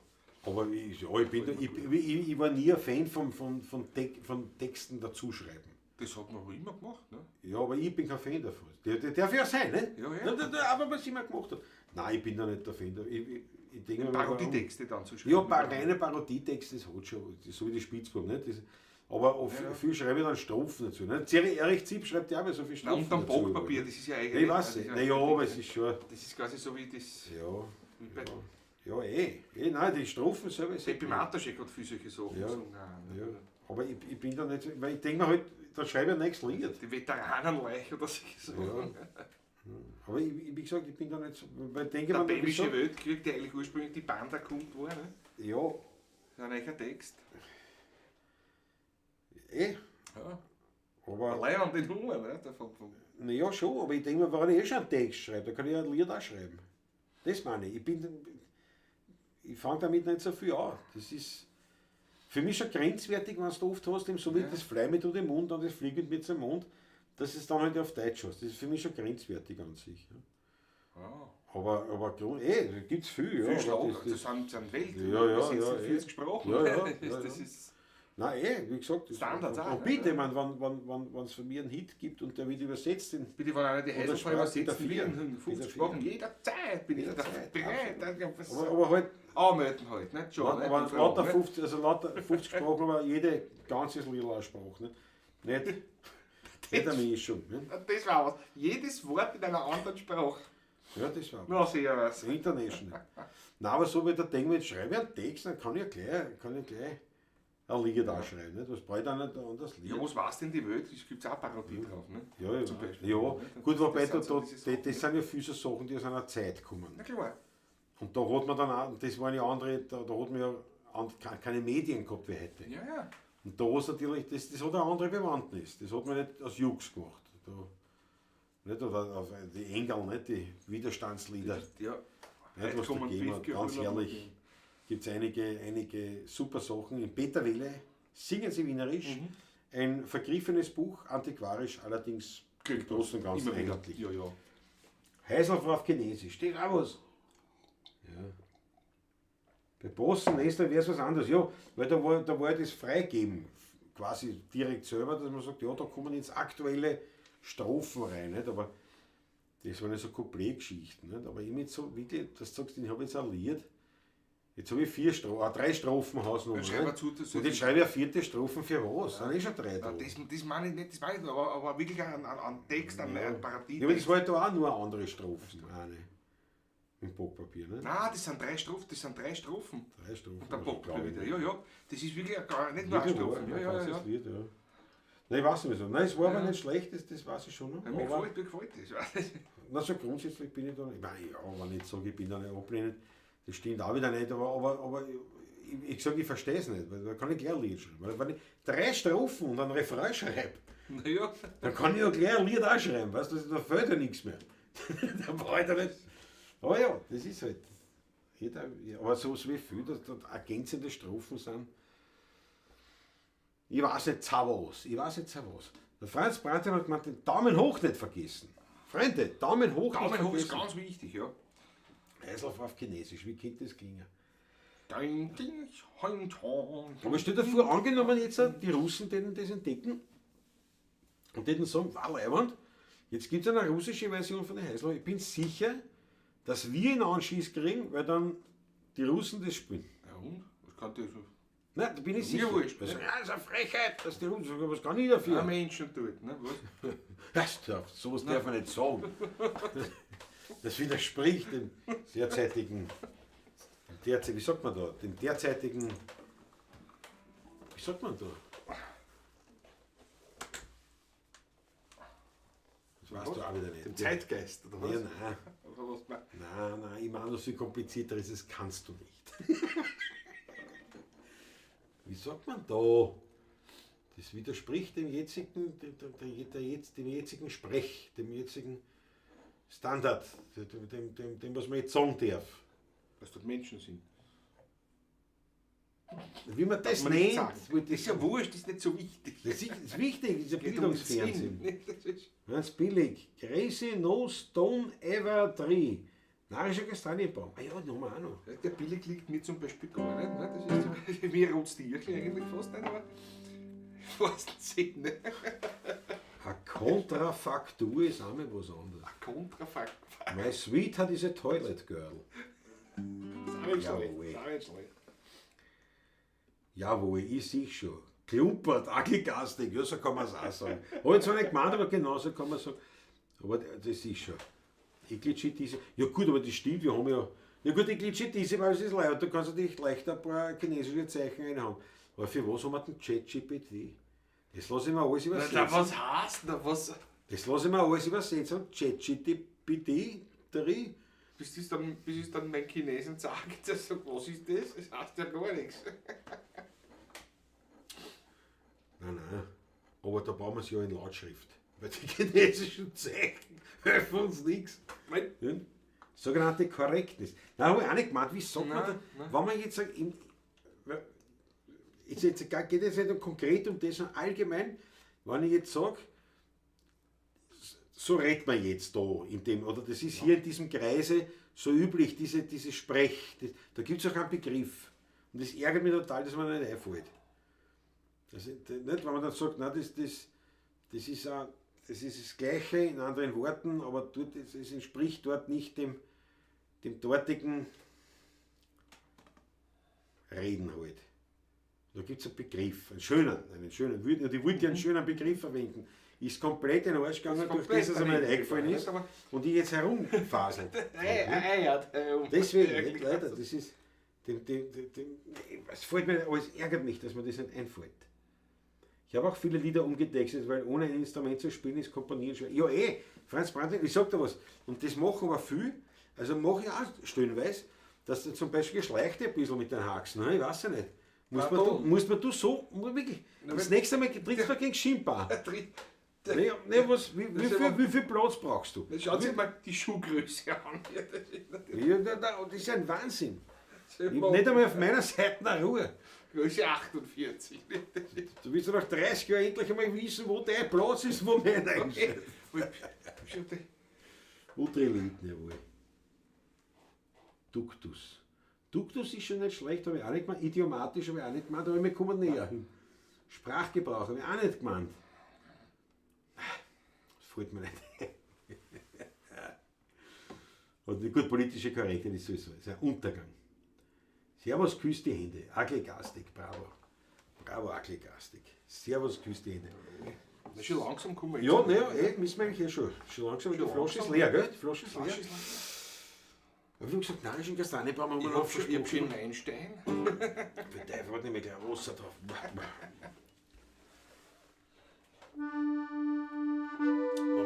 Speaker 1: Aber ich war nie ein Fan von Texten dazuschreiben.
Speaker 2: Das hat man aber immer gemacht, ne?
Speaker 1: Ja, aber ich bin kein Fan davon. Der darf ja sein, ne?
Speaker 2: Ja, ja.
Speaker 1: Aber was ich immer gemacht habe. Nein, ich bin da nicht der Fan. Ich denke mir,
Speaker 2: Parodietexte dann zu schreiben.
Speaker 1: ja, reine Parodietext, das hat schon, so wie die Spitzbuben, nicht? Aber viel schreibe ich dann Strophen dazu. Ne? Erich Zieb schreibt ja auch so viel Strophen
Speaker 2: Und am
Speaker 1: dazu.
Speaker 2: Bockpapier, das ist ja eigentlich.
Speaker 1: Ich weiß nicht. Naja, aber es ist schon.
Speaker 2: Das ist quasi so wie das.
Speaker 1: Ja,
Speaker 2: Wie bei
Speaker 1: nein, die Strophen selber ist.
Speaker 2: Seppi Mataschek hat viele solche Sachen
Speaker 1: Ja,
Speaker 2: gesungen.
Speaker 1: ja. Aber ich bin da nicht so, weil ich denke mir halt, da schreibe ich ein nächstes Lied.
Speaker 2: Die Veteranenleich oder solche Sachen.
Speaker 1: Aber wie gesagt, ich bin da nicht so, weil ich denke
Speaker 2: Der
Speaker 1: mir,
Speaker 2: bämische Weltkrieg, der eigentlich ursprünglich die Banda kommt war, ne?
Speaker 1: ja,
Speaker 2: Ein neuer Text. Ja.
Speaker 1: aber,
Speaker 2: Allein an den Humor, ne?
Speaker 1: naja schon, aber ich denke mir, wenn ich schon einen Text schreibe, dann kann ich ja ein Lied auch schreiben. Das meine ich. Ich fange damit nicht so viel an. Das ist für mich schon grenzwertig, wenn du oft hast, so wie das Fly mit dem Mund und das Fliegend mit dem Mund, dass es dann halt auf Deutsch hast. Das ist für mich schon grenzwertig an sich. Ja.
Speaker 2: Ah.
Speaker 1: Aber da gibt es viel. Ja,
Speaker 2: Viel Schlag,
Speaker 1: aber
Speaker 2: das sind Welt.
Speaker 1: Ja,
Speaker 2: das sind
Speaker 1: ja,
Speaker 2: 40 Sprachen.
Speaker 1: Ja, ja,
Speaker 2: Das ist.
Speaker 1: nein, wie gesagt,
Speaker 2: Standards auch,
Speaker 1: und bitte, wenn es von mir einen Hit gibt und der wird übersetzt in
Speaker 2: Bitte, wenn einer die
Speaker 1: Oder
Speaker 2: Heißelfrau
Speaker 1: Sprache
Speaker 2: übersetzen will,
Speaker 1: dafür.
Speaker 2: in 50
Speaker 1: Dafür.
Speaker 2: Sprachen, jederzeit bin ich da
Speaker 1: Jederzeit,
Speaker 2: bereit.
Speaker 1: aber halt,
Speaker 2: Anmelden halt, nicht? Schon,
Speaker 1: aber
Speaker 2: nicht?
Speaker 1: lauter 50, also lauter 50 Sprachen, aber jede ganzes Lied aussprache. Nicht eine Mischung. Ne?
Speaker 2: Das war was. Jedes Wort in einer anderen Sprache.
Speaker 1: Ja, das war
Speaker 2: Na, sehr was.
Speaker 1: international. Nein, aber so wie der denkt, wenn ich schreibe einen Text, dann kann ich gleich ein Lied anschreiben. Nicht? Das brauche ich dann nicht ein anderes Lied.
Speaker 2: Ja, was war's denn die Welt? Es gibt auch Parodie drauf, ne?
Speaker 1: Ja,
Speaker 2: Zum Beispiel.
Speaker 1: ja. Gut, wobei
Speaker 2: Das sind so diese Sachen,
Speaker 1: das sind ja viele so Sachen, die aus einer Zeit kommen.
Speaker 2: Na klar.
Speaker 1: Und da hat man dann auch, das waren ja andere, da hat man ja keine Medien gehabt wie heute.
Speaker 2: Ja, ja.
Speaker 1: Und da ist natürlich, das hat eine andere Bewandtnis. Das hat man nicht aus Jux gemacht. Nicht, oder auf die Engel, nicht die Widerstandslieder.
Speaker 2: Ja.
Speaker 1: Nicht, was da gegeben hat. Ganz ehrlich, gibt es einige super Sachen. In Peterwelle singen sie wienerisch. Ein vergriffenes Buch, antiquarisch, allerdings im Großen und Ganzen
Speaker 2: Immer wieder.
Speaker 1: eigentlich.
Speaker 2: Ja, ja.
Speaker 1: Heiselfrau auf Chinesisch, steht auch was. Ja. Bei Bossen, Esther wäre es was anderes. Ja, weil da war das freigeben, quasi direkt selber, dass man sagt, ja, da kommen jetzt aktuelle Strophen rein. Nicht? Aber das waren ja so Couplet-Geschichten. Nicht? Aber ich mit so, wirklich, dass du sagst, ich habe jetzt ein Lied, jetzt habe ich 3 Strophen Hausnummer.
Speaker 2: Dann schreiben wir zu, das
Speaker 1: Und jetzt schreibe ich eine 4. Strophen für was? Dann ist schon 3 da.
Speaker 2: das meine ich nicht, aber wirklich ein Text, ein Parodie.
Speaker 1: Ja, aber das war halt da auch nur andere Strophen. Eine. Im Bockpapier, ne?
Speaker 2: Nein, das sind 3 Strophen. 3 Strophen.
Speaker 1: 3 Strophen.
Speaker 2: Und der
Speaker 1: also,
Speaker 2: Bock
Speaker 1: glaub ich
Speaker 2: wieder.
Speaker 1: nicht.
Speaker 2: Ja, ja. Das ist wirklich nicht nur eine Strophe. Ja, ja, ja.
Speaker 1: Lied, ja. Nein, ich weiß nicht so. Nein, es war aber nicht schlecht, das weiß ich schon noch.
Speaker 2: Ja, mir
Speaker 1: Aber,
Speaker 2: gefällt das.
Speaker 1: na, so grundsätzlich bin ich da nicht. Ich meine, ja, wenn ich jetzt sage, ich bin da nicht ablehnend, das stimmt auch wieder nicht, aber ich sage, ich verstehe es nicht, weil da kann ich gleich ein Lied schreiben. Weil wenn ich 3 Strophen und einen Refrain schreibe,
Speaker 2: Naja.
Speaker 1: dann kann ich ja gleich ein Lied auch schreiben, weißt du, da fehlt ja nichts mehr. Da brauche ich da nicht. Aber ja, das ist halt. Aber so wie viel, dass da ergänzende Strophen sind. Ich weiß nicht was. Der Franz Brandl hat gemeint, den Daumen hoch nicht vergessen. Freunde, Daumen hoch nicht
Speaker 2: Daumen hoch ist
Speaker 1: vergessen.
Speaker 2: ganz wichtig, ja.
Speaker 1: Heiselfrau auf Chinesisch, wie könnte das klingen?
Speaker 2: Aber
Speaker 1: Aber stell dir vor, angenommen jetzt die Russen denen das entdecken und denen sagen, war leibend, jetzt gibt es eine russische Version von der Heiselfrau. Ich bin sicher, dass wir einen Anschieß kriegen, weil dann die Russen das spielen.
Speaker 2: Ja, und? Was kann das?
Speaker 1: Nein, da bin ich
Speaker 2: Mir
Speaker 1: sicher.
Speaker 2: wurscht,
Speaker 1: Also,
Speaker 2: ne?
Speaker 1: ja, das ist eine Frechheit, dass die Russen sagen, was kann ich dafür?
Speaker 2: Ein Menschen tut, ne? Was?
Speaker 1: Sowas darf man nicht sagen. Das widerspricht dem derzeitigen, wie sagt man da, dem derzeitigen, wie sagt man da? Das weißt du auch wieder nicht.
Speaker 2: Dem Zeitgeist, oder was?
Speaker 1: Ja, nein.
Speaker 2: Oder was?
Speaker 1: Nein, ich meine, so komplizierter ist es, kannst du nicht. Wie sagt man da? Das widerspricht dem jetzigen, dem jetzigen Sprech, dem jetzigen Standard, dem, was man jetzt sagen darf.
Speaker 2: Was dort Menschen sind.
Speaker 1: Wie man das
Speaker 2: Darf man nicht
Speaker 1: nennt,
Speaker 2: sagen. Das ist ja wurscht, das ist nicht so wichtig.
Speaker 1: das ist wichtig, das ist ein
Speaker 2: Geht um den Sinn.
Speaker 1: Bildungsfernsehen.
Speaker 2: Das ist-
Speaker 1: Ganz billig. Crazy No Stone Ever 3. Narischer Kastanienbaum. Ah ja, die haben wir auch noch.
Speaker 2: Der billig liegt mir zum Beispiel gar nicht. Ne? Das ist wie ein Rotstierchen eigentlich fast nicht, aber fast Sinne.
Speaker 1: Eine Kontrafaktur ist auch mal was anderes.
Speaker 2: Ein Kontrafakt.
Speaker 1: My sweetheart is a toilet girl.
Speaker 2: Das ist auch nicht
Speaker 1: Jawohl.
Speaker 2: schlecht. Das ist auch nicht schlecht.
Speaker 1: Jawohl, ich sehe schon. Klumpert, angegastig, ja, so kann man es auch sagen. Habe ich zwar nicht gemeint, aber genauso kann man sagen. Aber das ist schon. Eglitschitise. Ja gut, aber das stimmt, wir haben ja. Ja gut, Eglitschitise, weil es ist leicht, da kannst du dich leicht ein paar chinesische Zeichen einhauen. Aber für was haben wir denn ChatGPT? Das lasse ich mir alles
Speaker 2: Na,
Speaker 1: übersetzen.
Speaker 2: was heißt da? Was?
Speaker 1: Das lasse ich mir alles übersetzen. Und ChatGPT 3.
Speaker 2: Bis ich dann mein Chinesen sage, der sagt, was ist das? Das heißt ja gar nichts.
Speaker 1: Nein. Aber da brauchen wir es ja in Lautschrift. Weil die chinesischen Zeichen helfen uns nichts.
Speaker 2: Nein.
Speaker 1: Ja? Sogenannte Korrektnis. Nein, habe ich auch nicht gemeint. Wie sagt man
Speaker 2: Nein,
Speaker 1: da,
Speaker 2: nein.
Speaker 1: wenn man jetzt sagt, geht es nicht konkret um das, sondern allgemein, wenn ich jetzt sage, so redet man jetzt da in dem, oder das ist hier in diesem Kreise so üblich, diese Sprech, da gibt es auch einen Begriff. Und das ärgert mich total, dass man nicht einfällt. Also, nicht, wenn man dann sagt, nein, das ist das Gleiche in anderen Worten, aber dort, es entspricht dort nicht dem dortigen Reden halt. Da gibt es einen Begriff, einen schönen, und ich wollte einen schönen Begriff verwenden. Ist komplett in den Arsch gegangen, durch das, was mir nicht eingefallen ist, und ich jetzt herumfasel. Deswegen, nicht, leider, das ist, es fällt mir, aber es ärgert mich, dass mir das nicht einfällt. Ich habe auch viele Lieder umgetextet, weil ohne ein Instrument zu spielen ist Komponieren schwer. Ja Franz Brandl, ich sag dir was, und das machen wir viel, also mache ich auch stellenweise, dass du zum Beispiel schleichte ein bisschen mit den Haxen, ne? Ich weiß ja nicht. Muss man so, wirklich, das nächste Mal trittst du gegen Schienbar. Wie viel Platz brauchst du?
Speaker 2: Schaut sich mal die Schuhgröße an.
Speaker 1: Das ist ein Wahnsinn. Ich hab nicht einmal auf meiner Seite eine Ruhe.
Speaker 2: Größe 48.
Speaker 1: Du willst nach 30 Jahren endlich einmal wissen, wo dein Platz ist, wo meiner ist. Utriliten, jawohl. Duktus. Duktus ist schon nicht schlecht, habe ich auch nicht gemeint. Idiomatisch habe ich auch nicht gemeint, aber wir kommen näher hin. Sprachgebrauch habe ich auch nicht gemeint. Das fällt mir nicht ein. Und gut, politische Korrektheit ist sowieso ist ein Untergang. Servus, küsst die Hände. Aglegastik, bravo. Bravo, Aglegastik. Servus, küsst die Hände.
Speaker 2: Na, schon langsam kommen wir
Speaker 1: Ja, naja, müssen wir eigentlich schon. Schon langsam, die Flasche ist leer, gell? Die Flasche ist leer. Ich habe gesagt, nein, schon Kastanienbaum haben wir noch
Speaker 2: Ich hab schon Weinstein.
Speaker 1: Für Teufel hat nämlich gleich Wasser drauf. Haben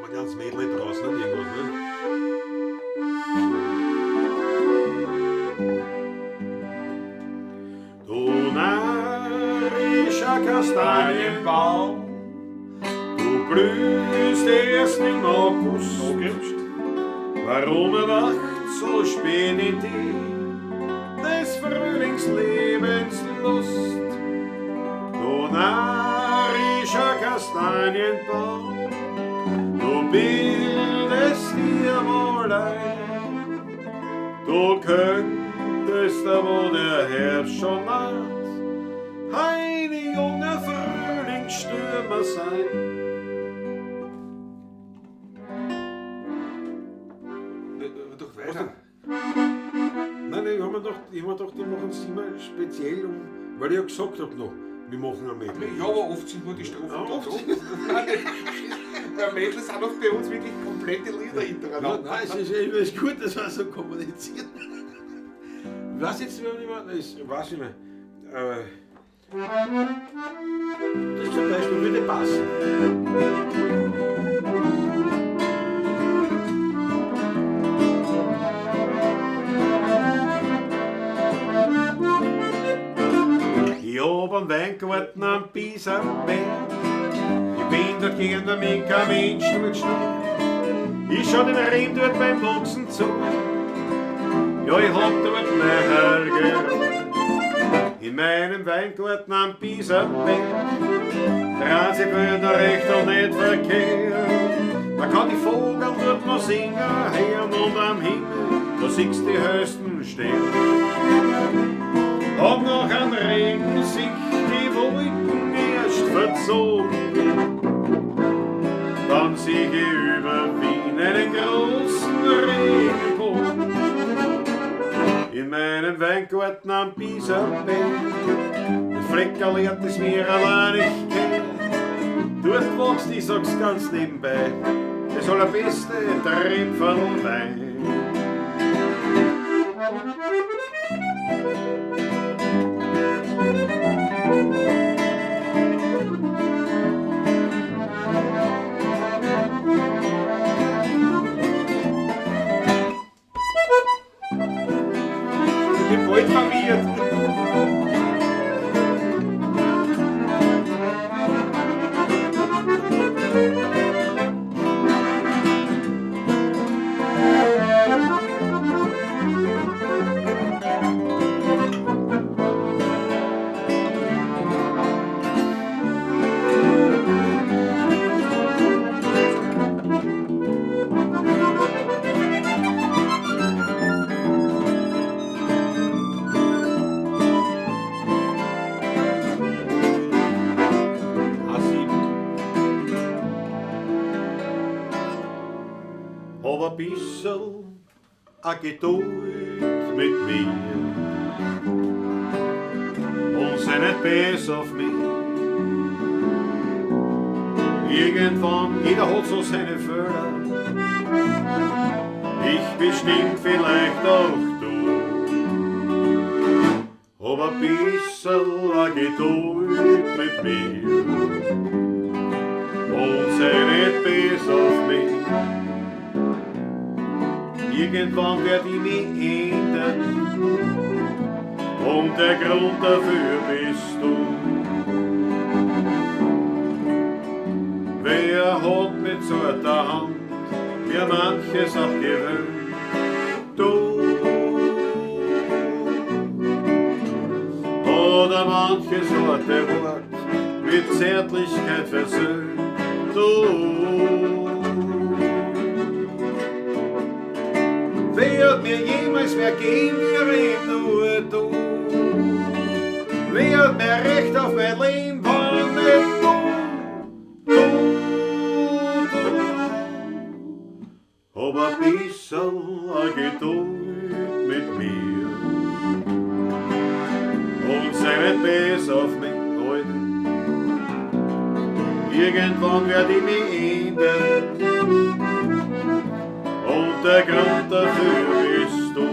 Speaker 1: wir ganz Mädel draußen, nicht irgendwas, ne? Du narischer Kastanienbaum, du blühst erst im August. Warum erwacht so spät in dir des Frühlingslebens Lust? Du narischer Kastanienbaum, du bildest dir wohl ein, du könntest, wo der Herbst schon naht, ein junger Frühlingsstürmer sein.
Speaker 2: Doch weiter.
Speaker 1: Nein, ich habe mir gedacht, die machen es immer speziell, weil ich ja gesagt habe noch, wir machen ein Mädel.
Speaker 2: Ja, aber oft sind nur die Strophen
Speaker 1: Ja,
Speaker 2: da
Speaker 1: oft
Speaker 2: drum. Weil Mädels sind auch bei uns wirklich komplette Lieder
Speaker 1: Ja,
Speaker 2: hintereinander.
Speaker 1: nein, es ist gut, dass wir so kommunizieren. Ich weiß jetzt nicht mehr, das weiß ich nicht. Das zum Beispiel würde passen. Ich hab einen Weingarten am Pieserberg. Ich bin dort gern, da mich kein Mensch dort stört. Ich schau den Rehm dort beim Wachsen zu. Ja, ich hab dort mein Herr in meinem Weingarten am Pieserberg. Dran sie Böden recht und nicht verkehrt. Da kann die Vogel dort noch singen hören und am Himmel, da siehst die höchsten Sterne. Und nach einem Regen sich die Wolken erst verzogen. Dann sieh ich über Wien einen großen Regenbogen. In meinem Weingarten am Pieserberg, das Fleckerl lehrt es mir allein nicht kennen. Dort wächst, ich sag's ganz nebenbei, das allerbeste Trempferl Wein.
Speaker 2: Bald verwirrt.
Speaker 1: Hab ein bissl a Geduld mit mir und sei nicht böse auf mich. Irgendwann, jeder hat so seine Fehler, ich bestimmt vielleicht auch du. Hab ein bissl a Geduld mit mir und sei nicht böse auf mich. Irgendwann werd ich mich ändern und der Grund dafür bist du. Wer hat mit so einer Hand mir manches abgewöhnt? Du. Oder manche Sorte Wort mit Zärtlichkeit versöhnt? Du. Wer hat mir jemals mehr geben, mir nur du? Wer hat mehr Recht auf mein Leben, war nicht du? Hab ein bisschen Geduld mit mir und sei nicht böse auf mich heute. Irgendwann werd ich mich ändern und der Grund dafür bist du.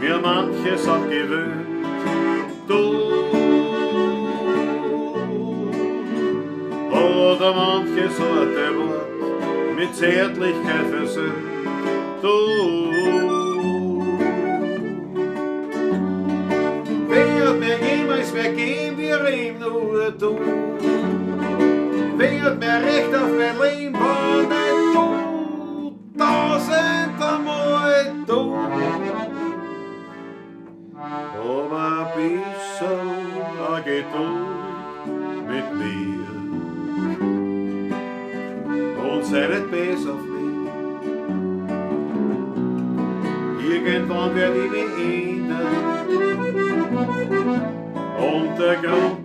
Speaker 1: Mir manches abgewöhnt, du. Oder manche Sorte Wort mit Zärtlichkeit versöhnt, du. Wer hat mir jemals mehr geben, wir ihm nur du? Wer hat mehr Recht auf mein Leben, war nicht du? Tausendmal du. Hab ein bisschen Geduld mit mir und sei nicht böse auf mich. Irgendwann werd ich mich ändern und der Grund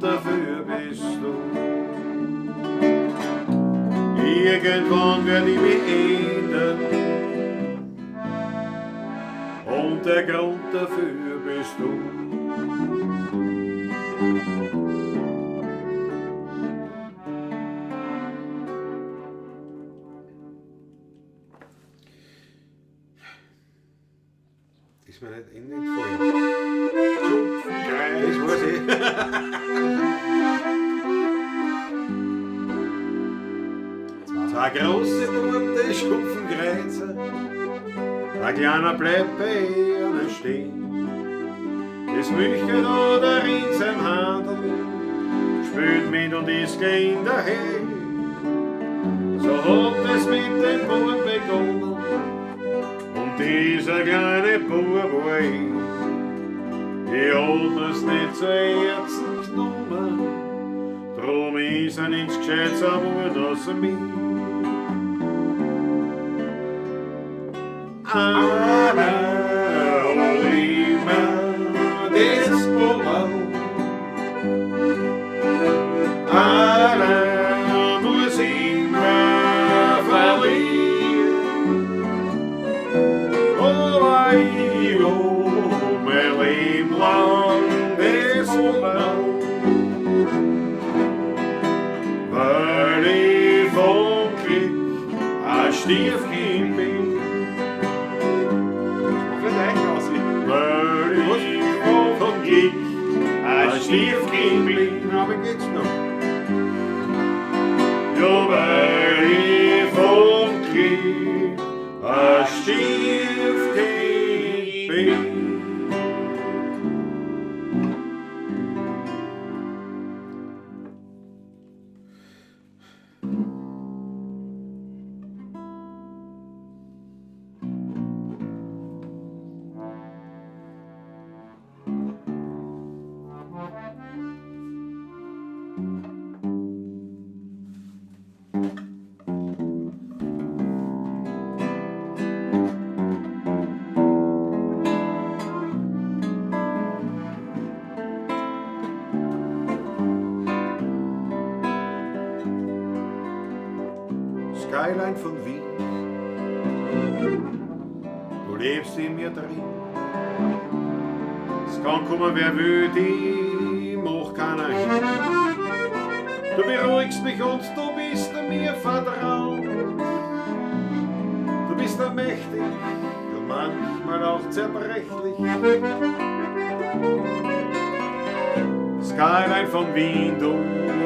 Speaker 1: Irgendwann werde ich mich ändern. Und der Grund dafür bist du. Ist mir nicht voll. Das weiß ich. Zwei große bunte Schupfenkreuze, ein kleiner bleibt bei ihnen stehen. Das Milchgeld oder Rins im Handel spielt mit und ist gleich in der Höhe. So hat es mit dem Bub begonnen und dieser kleine Bub war ich. Ich hab mir's nicht zu Herzen genommen, drum ist nichts Gescheites geworden aus mir. Einer hat immer das Bummel, einer muss immer verlieren. Aber ich hab mein Leben lang das Bummel, weil ich vom Glück ein Stiefkind bin. Ein Stiefkind bin, aber geht's noch? Ja, weil ich vom Glück ein Stiefkind bin. Skyline von Wien, du lebst in mir drin. Es kann kommen, wer will, die macht keiner hin. Du beruhigst mich und du bist mir vertraut. Du bist mächtig und manchmal auch zerbrechlich. Skyline von Wien, du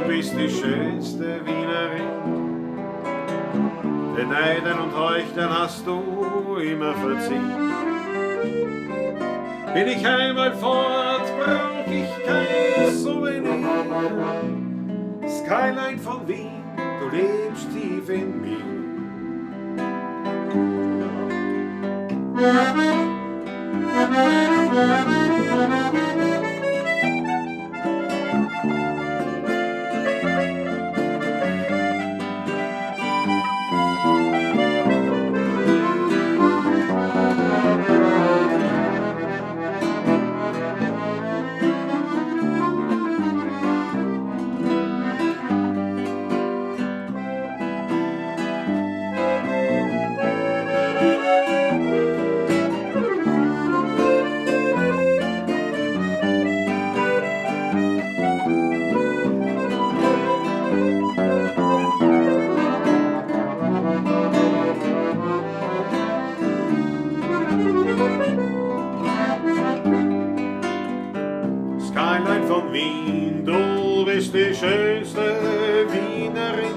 Speaker 1: bist die schönste Wienerin. Den Neiden und Heuchlern hast du immer verziehen. Bin ich einmal fort, brauch ich kein Souvenir. Skyline von Wien, du lebst tief in mir. Skyline von Wien, du bist die schönste Wienerin.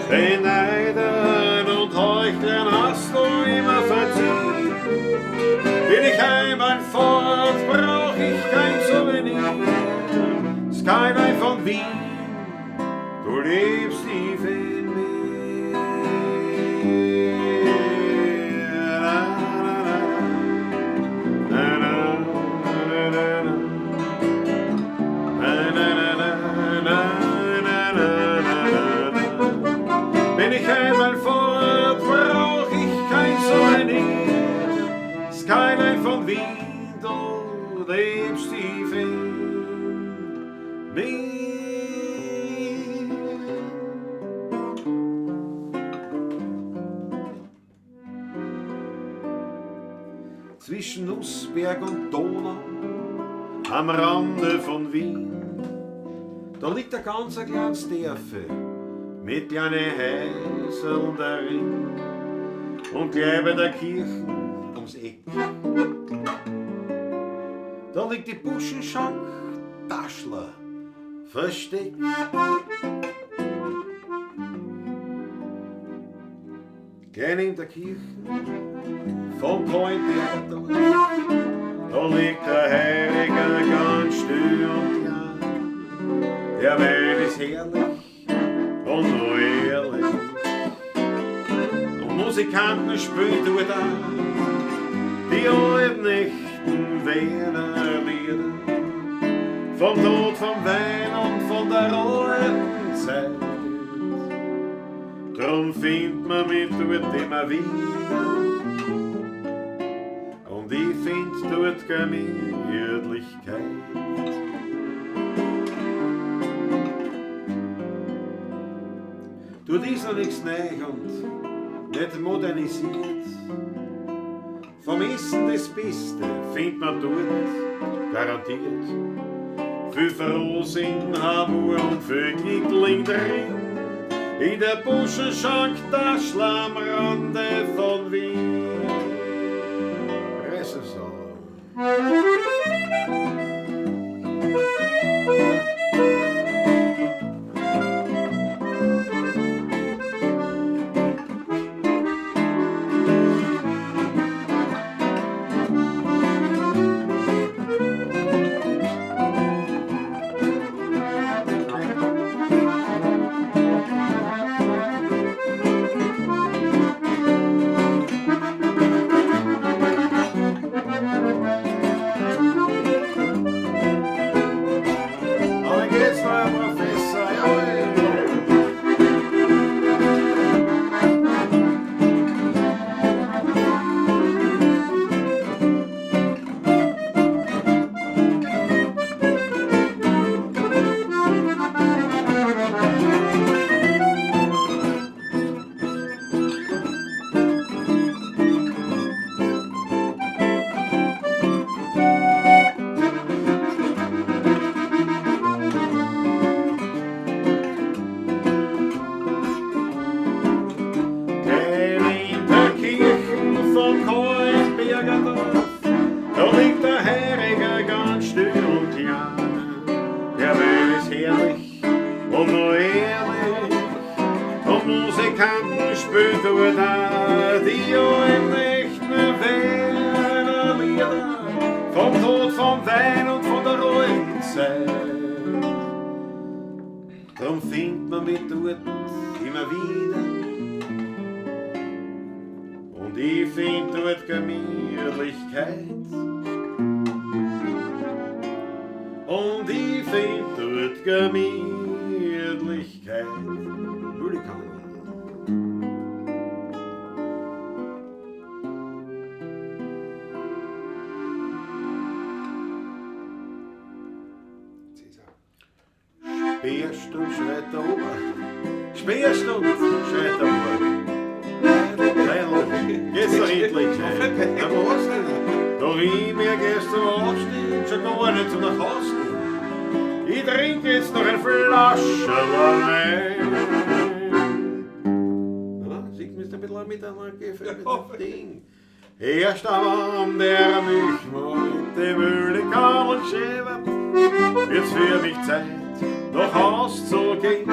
Speaker 1: Den Neiden und Heuchlern hast du immer verziehen. Bin ich einmal fort, brauch ich kein Souvenir. Skyline von Wien, du lebst tief in mir. Wenn ich einmal fort, brauch ich kein Souvenir. Skyline von Wien, du lebst tief in mir. zwischen Nussberg und Donau, am Rande von Wien. Da liegt ein ganz kleines Dörfe mit kleinen Häusern darin und gleich bei der Kirche ums Eck. Da liegt die Buschenschank Taschler versteckt. Gleich neben der Kirche vom Pointbergerdorf, da liegt der Heiliger ganz still und klein. Der Wein ist herrlich und nur ehrlich. Und Musikanten spielen dort auch die alten echten Wiener Lieder. Vom Tod, vom Wein und von der alten Zeit. Drum findet man mich dort immer wieder. Und ich find dort Gemütlichkeit. Dort ist noch nichts neu und nicht modernisiert. Vom Essen das Beste findet man dort garantiert. Viel Frohsinn, Hamur und viel Glückling drin. In der Buschenschank Taschler am Rande von Wien. Ressessor. Drum findet man mich dort immer wieder. Und ich find dort Gemütlichkeit. Und ich find dort Gemütlichkeit. Speerstunde schreit der Ober. Speerstunde schreit der Ober. Jetzt doch endlich. Ja, was denn? Doch ich mir gestern aufstehen, schon gar nicht so nach Hause gehen. Ich trinke jetzt noch eine Flasche Wein. Ja, sieht man jetzt ein bisschen mit einer gefälligen Ding. Erst am der mich mit dem Mühle kam und schäbert. Jetzt für mich Zeit, nach Haus zu gehen.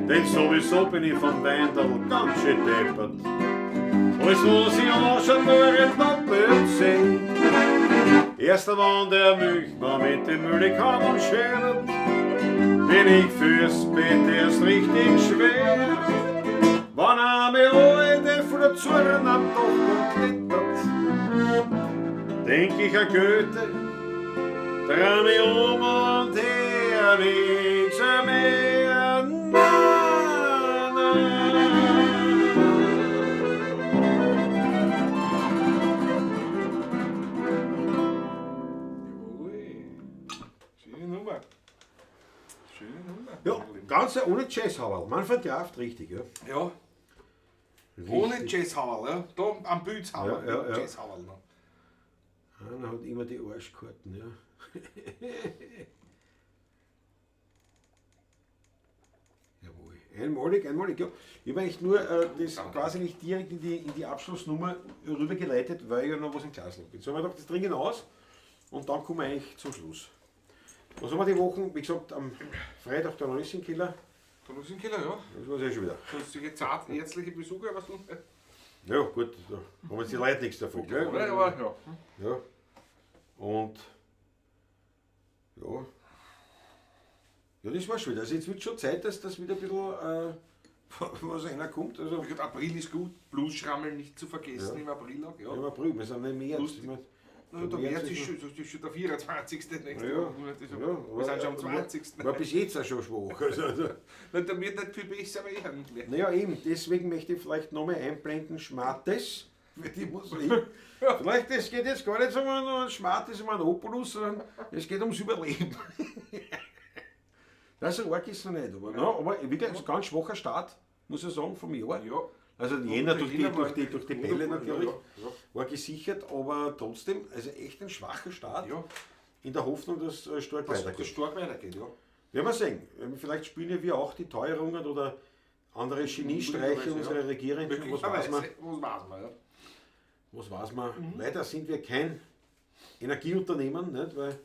Speaker 1: Denn sowieso bin ich vom Weindal ganz schön deppert. Alles was ich anschaue, nur ein doppelt sehen. Erst wenn der Milchmann mit dem Mühle kam und schäbert, bin ich fürs Bett erst richtig schwer. Wenn eine Alte von der Zorn am Dach klettert, denk ich an Goethe, dreh mich um und her, nichts mehr, na, na.
Speaker 2: Schöne Nummer. Schöne Nummer.
Speaker 1: Ja, ganz ohne Jazzhauerl. Manfred Kraft, richtig, ja.
Speaker 2: Ja. Ohne Jazzhauerl, ja. Da am Pilzhauerl.
Speaker 1: Ja.
Speaker 2: Jazzhauerl noch.
Speaker 1: Einer hat immer die Arschkarten, ja. Jawohl. Einmalig, ja. Ich habe eigentlich nur das quasi nicht direkt in die Abschlussnummer rübergeleitet, weil ich ja noch was im Glas habe. Jetzt haben wir gedacht, das trinken aus und dann kommen wir eigentlich zum Schluss. Was haben wir die Woche? Wie gesagt, am Freitag der Nussenkiller.
Speaker 2: Der Nussenkiller, ja.
Speaker 1: Das war es ja schon wieder.
Speaker 2: Sonstige zartärztliche Besucher, was du?
Speaker 1: Ja, gut, da haben jetzt die Leute nichts davon. Gell?
Speaker 2: Aber ja.
Speaker 1: Ja. Und ja. Ja, das war schon wieder. Also jetzt wird schon Zeit, dass das wieder ein bisschen was einer kommt. Also,
Speaker 2: Ich glaub, April ist gut, Bluesschrammeln nicht zu vergessen
Speaker 1: Ja.
Speaker 2: im April auch. Ja.
Speaker 1: im April, wir sind nicht mehr.
Speaker 2: Lustig. Der März ist schon der 24. nächste
Speaker 1: Ja,
Speaker 2: Woche. Wir sind schon am 20.
Speaker 1: War bis jetzt auch schon schwach. Also,
Speaker 2: Da wird nicht viel besser werden.
Speaker 1: naja, eben, deswegen möchte ich vielleicht nochmal einblenden, Schmattes für die Musik. Vielleicht, es geht jetzt gar nicht so um einen Schmattes, um einen Opulus, sondern es geht ums Überleben. Das ist arg ist noch nicht, aber wirklich ein ganz schwacher Start, muss ich sagen, vom Jahr.
Speaker 2: Ja.
Speaker 1: Also Jänner durch die Bälle natürlich,
Speaker 2: Ja.
Speaker 1: war gesichert, aber trotzdem, also echt ein schwacher Start,
Speaker 2: Ja.
Speaker 1: in der Hoffnung, dass es stark
Speaker 2: Dass das
Speaker 1: weitergeht.
Speaker 2: stark weitergeht, ja.
Speaker 1: Werden wir sehen. Vielleicht spielen ja wir auch die Teuerungen oder andere Geniestreiche
Speaker 2: Ja.
Speaker 1: unserer Regierenden. Was weiß man?
Speaker 2: Was weiß man, ja.
Speaker 1: Leider sind wir kein Energieunternehmen, nicht? Weil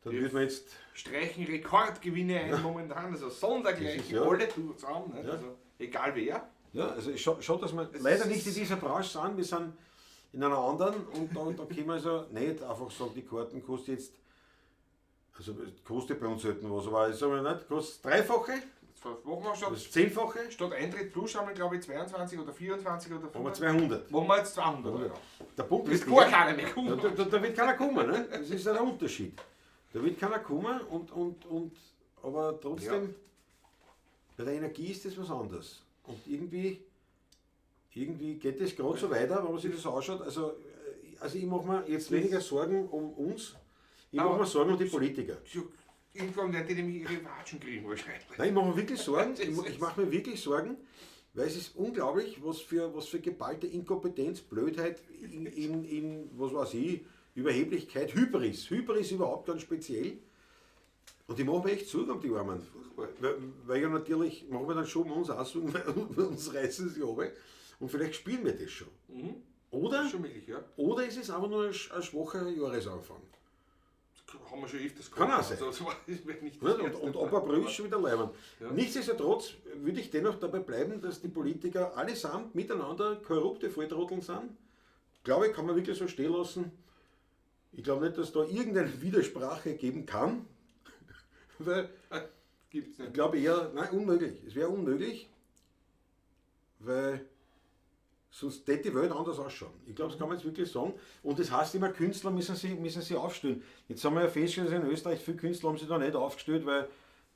Speaker 1: dann
Speaker 2: Wir-
Speaker 1: würde man jetzt.
Speaker 2: Streichen Rekordgewinne ein momentan, also sondergleichen,
Speaker 1: Das ist, ja.
Speaker 2: alle zusammen, nicht?
Speaker 1: Ja.
Speaker 2: Also, egal wer.
Speaker 1: Ja, also schon, dass wir
Speaker 2: Es
Speaker 1: leider
Speaker 2: ist-
Speaker 1: nicht in dieser Branche sind, wir sind in einer anderen und da können wir also nicht einfach sagen, die Karten kostet jetzt, also kostet bei uns selten was, aber ich sage nicht, kostet dreifache,
Speaker 2: Jetzt machen wir
Speaker 1: das Zehnfache,
Speaker 2: statt Eintritt plus haben wir glaube ich 22 oder 24 oder
Speaker 1: haben wir
Speaker 2: 500.
Speaker 1: 200.
Speaker 2: Machen wir jetzt 200
Speaker 1: Ja.
Speaker 2: Euro.
Speaker 1: Der Punkt
Speaker 2: Da
Speaker 1: ist,
Speaker 2: wird gar
Speaker 1: der,
Speaker 2: keiner mehr kommen.
Speaker 1: da wird keiner kommen, ne? Das ist ja der Unterschied. Da wird keiner kommen aber trotzdem, bei der Energie ist das was anderes. Und irgendwie geht das gerade so weiter, wenn man sich das anschaut. Also ich mache mir jetzt weniger Sorgen um uns, ich mache mir Sorgen um die Politiker.
Speaker 2: Irgendwann werden die nämlich ihre Watschen kriegen wahrscheinlich.
Speaker 1: Nein, ich mache mir wirklich Sorgen, ich mache mir wirklich Sorgen, weil es ist unglaublich, was für geballte Inkompetenz, Blödheit, in was weiß ich, Überheblichkeit, Hybris überhaupt ganz speziell. Und ich mache mir echt Sorgen um die Armen. Weil ja natürlich, machen wir dann schon uns aussuchen, weil uns reißen sie runter. Und vielleicht spielen wir das schon.
Speaker 2: Mhm.
Speaker 1: Oder,
Speaker 2: Das ist schon möglich, ja.
Speaker 1: oder ist es einfach nur ein schwacher Jahresanfang.
Speaker 2: Das haben wir schon öfters
Speaker 1: Kann auch
Speaker 2: gehabt.
Speaker 1: sein.
Speaker 2: Also, das war- das wird nicht
Speaker 1: Nicht?
Speaker 2: das erste
Speaker 1: Und
Speaker 2: Mal.
Speaker 1: ab April ist schon wieder leibend.
Speaker 2: Ja.
Speaker 1: Nichtsdestotrotz würde ich dennoch dabei bleiben, dass die Politiker allesamt miteinander korrupte Volltrotteln sind. Glaube ich, kann man wirklich so stehen lassen. Ich glaube nicht, dass da irgendeine Widersprache geben kann. Weil
Speaker 2: Gibt's
Speaker 1: ich
Speaker 2: nicht.
Speaker 1: glaube eher, nein, unmöglich. Es wäre unmöglich, weil sonst hätte die Welt anders ausschauen. Ich glaube, das kann man jetzt wirklich sagen. Und das heißt immer, Künstler müssen sie aufstellen. Jetzt haben wir ja festgestellt, dass in Österreich viele Künstler haben sich da nicht aufgestellt, weil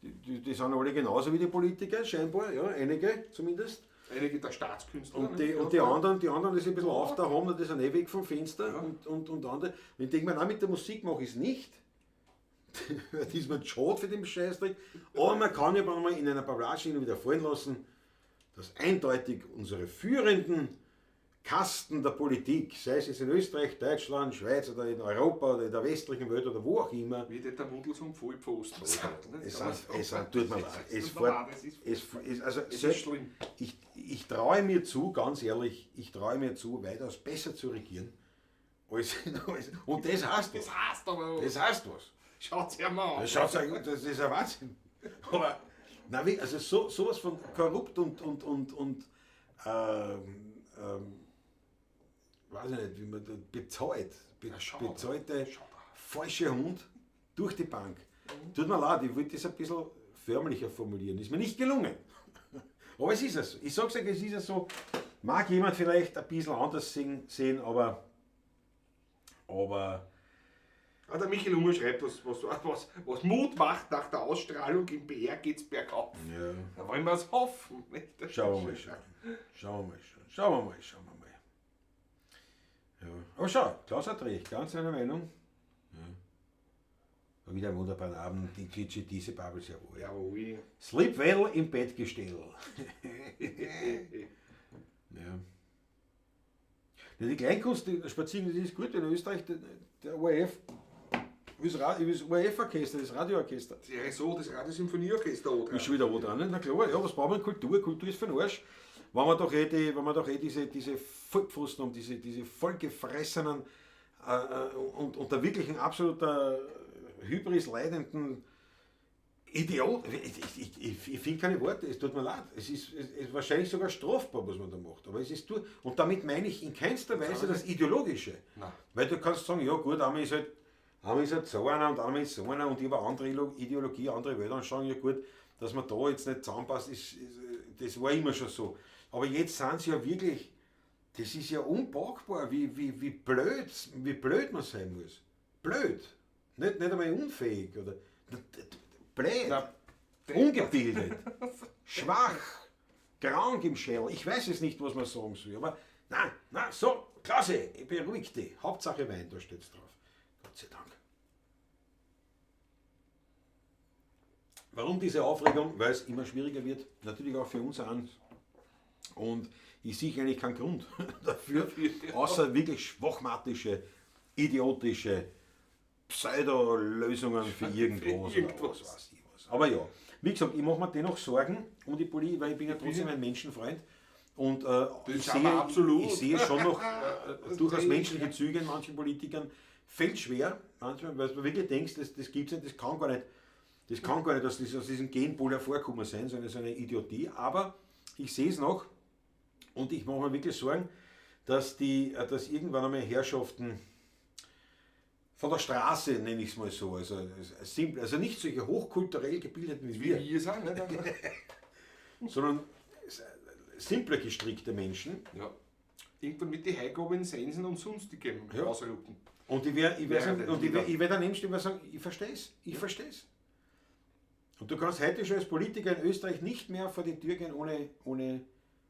Speaker 1: die sind alle genauso wie die Politiker, scheinbar, ja, einige zumindest.
Speaker 2: Einige der Staatskünstler.
Speaker 1: Und
Speaker 2: ne?
Speaker 1: die anderen, die ein bisschen auf da haben, die sind eh weg vom Fenster
Speaker 2: Ja.
Speaker 1: und andere. Und ich denke mir, nein, mit der Musik mache ich es nicht. Das ist mir schade für den Scheißdreck. Aber man kann ja mal in einer Pavlatschine wieder fallen lassen, dass eindeutig unsere führenden Kasten der Politik, sei es jetzt in Österreich, Deutschland, Schweiz oder in Europa oder in der westlichen Welt oder wo auch immer,
Speaker 2: Wie der Mundl zum Vollpfosten.
Speaker 1: tut mir leid.
Speaker 2: Es ist schlimm.
Speaker 1: Ich traue mir zu, ganz ehrlich, weitaus besser zu regieren. Und das heißt was.
Speaker 2: Das heißt aber,
Speaker 1: Das heißt was.
Speaker 2: schaut's ja mal an.
Speaker 1: Das ist ein Wahnsinn. Aber nein, also sowas von korrupt und weiß ich nicht, wie man da bezahlte falsche Hund durch die Bank. Tut mir leid, ich wollte das ein bisschen förmlicher formulieren. Ist mir nicht gelungen. Aber es ist ja so. Ich sag's euch, es ist ja so. Mag jemand vielleicht ein bisschen anders sehen, aber
Speaker 2: Ah, der Michael Unger schreibt, was Mut macht nach der Ausstrahlung im PR geht's bergauf.
Speaker 1: ja.
Speaker 2: Da wollen wir es hoffen. Nicht?
Speaker 1: Schauen wir mal. Ja. Aber schau, Klaus hat recht, ganz seine Meinung. Ja. War wieder ein wunderbarer Abend, die Klitsche, diese Babel sehr wohl.
Speaker 2: Jawohl.
Speaker 1: Sleep well im Bettgestell. Ja. Ja, die Kleinkunst, die Spaziergang, das ist gut, in Österreich, der ORF, wie das ORF-Orchester, das Radioorchester.
Speaker 2: Das RSO, das Radio-Symphonieorchester, oder?
Speaker 1: Ist schon wieder wo dran, na klar, ja, was brauchen wir? Kultur? Kultur ist für den Arsch. Wenn wir doch diese Vollpfosten haben, diese vollgefressenen und der wirklich ein absoluter Hybris leidenden Idiot, ich finde keine Worte, es tut mir leid, es ist wahrscheinlich sogar strafbar, was man da macht, aber es ist durch. Und damit meine ich in keinster Weise das Ideologische.
Speaker 2: Nein.
Speaker 1: Weil du kannst sagen, ja gut, einmal ist halt so einer und einmal ist so einer und über andere Ideologie, andere Weltanschauung, ja gut, dass man da jetzt nicht zusammenpasst, das war immer schon so. Aber jetzt sind sie ja wirklich, das ist ja unpackbar, wie blöd man sein muss. Blöd. Nicht einmal unfähig oder blöd,
Speaker 2: Na,
Speaker 1: ungebildet, schwach, krank im Schädel. Ich weiß es nicht, was man sagen soll, aber nein, so, klasse, beruhig dich. Hauptsache Wein, da steht es drauf. Gott sei Dank. Warum diese Aufregung? Weil es immer schwieriger wird, natürlich auch für uns an. Und ich sehe eigentlich keinen Grund dafür, außer wirklich schwachmatische, idiotische Pseudo-Lösungen für irgendwas oder was weiß ich was. Aber ja, wie gesagt, ich mache mir dennoch Sorgen um die Politik, weil ich bin ja trotzdem ein Menschenfreund. Und ich sehe schon noch durchaus menschliche Züge in manchen Politikern. Fällt schwer, manchmal, weil du wirklich denkst, das gibt es nicht, das kann gar nicht, dass das aus diesem Genpool hervorkommen sein, so eine Idiotie. Aber ich sehe es noch und ich mache mir wirklich Sorgen, dass irgendwann einmal Herrschaften von der Straße, nenne ich es mal so, also nicht solche hochkulturell gebildeten wie wir,
Speaker 2: sind, ne?
Speaker 1: sondern simpler gestrickte Menschen.
Speaker 2: Ja. Irgendwann mit die Heigabeln, Sensen und sonstigen ausrücken.
Speaker 1: Und ich werde daneben stehen und sagen, ich verstehe es. Und du kannst heute schon als Politiker in Österreich nicht mehr vor die Tür gehen ohne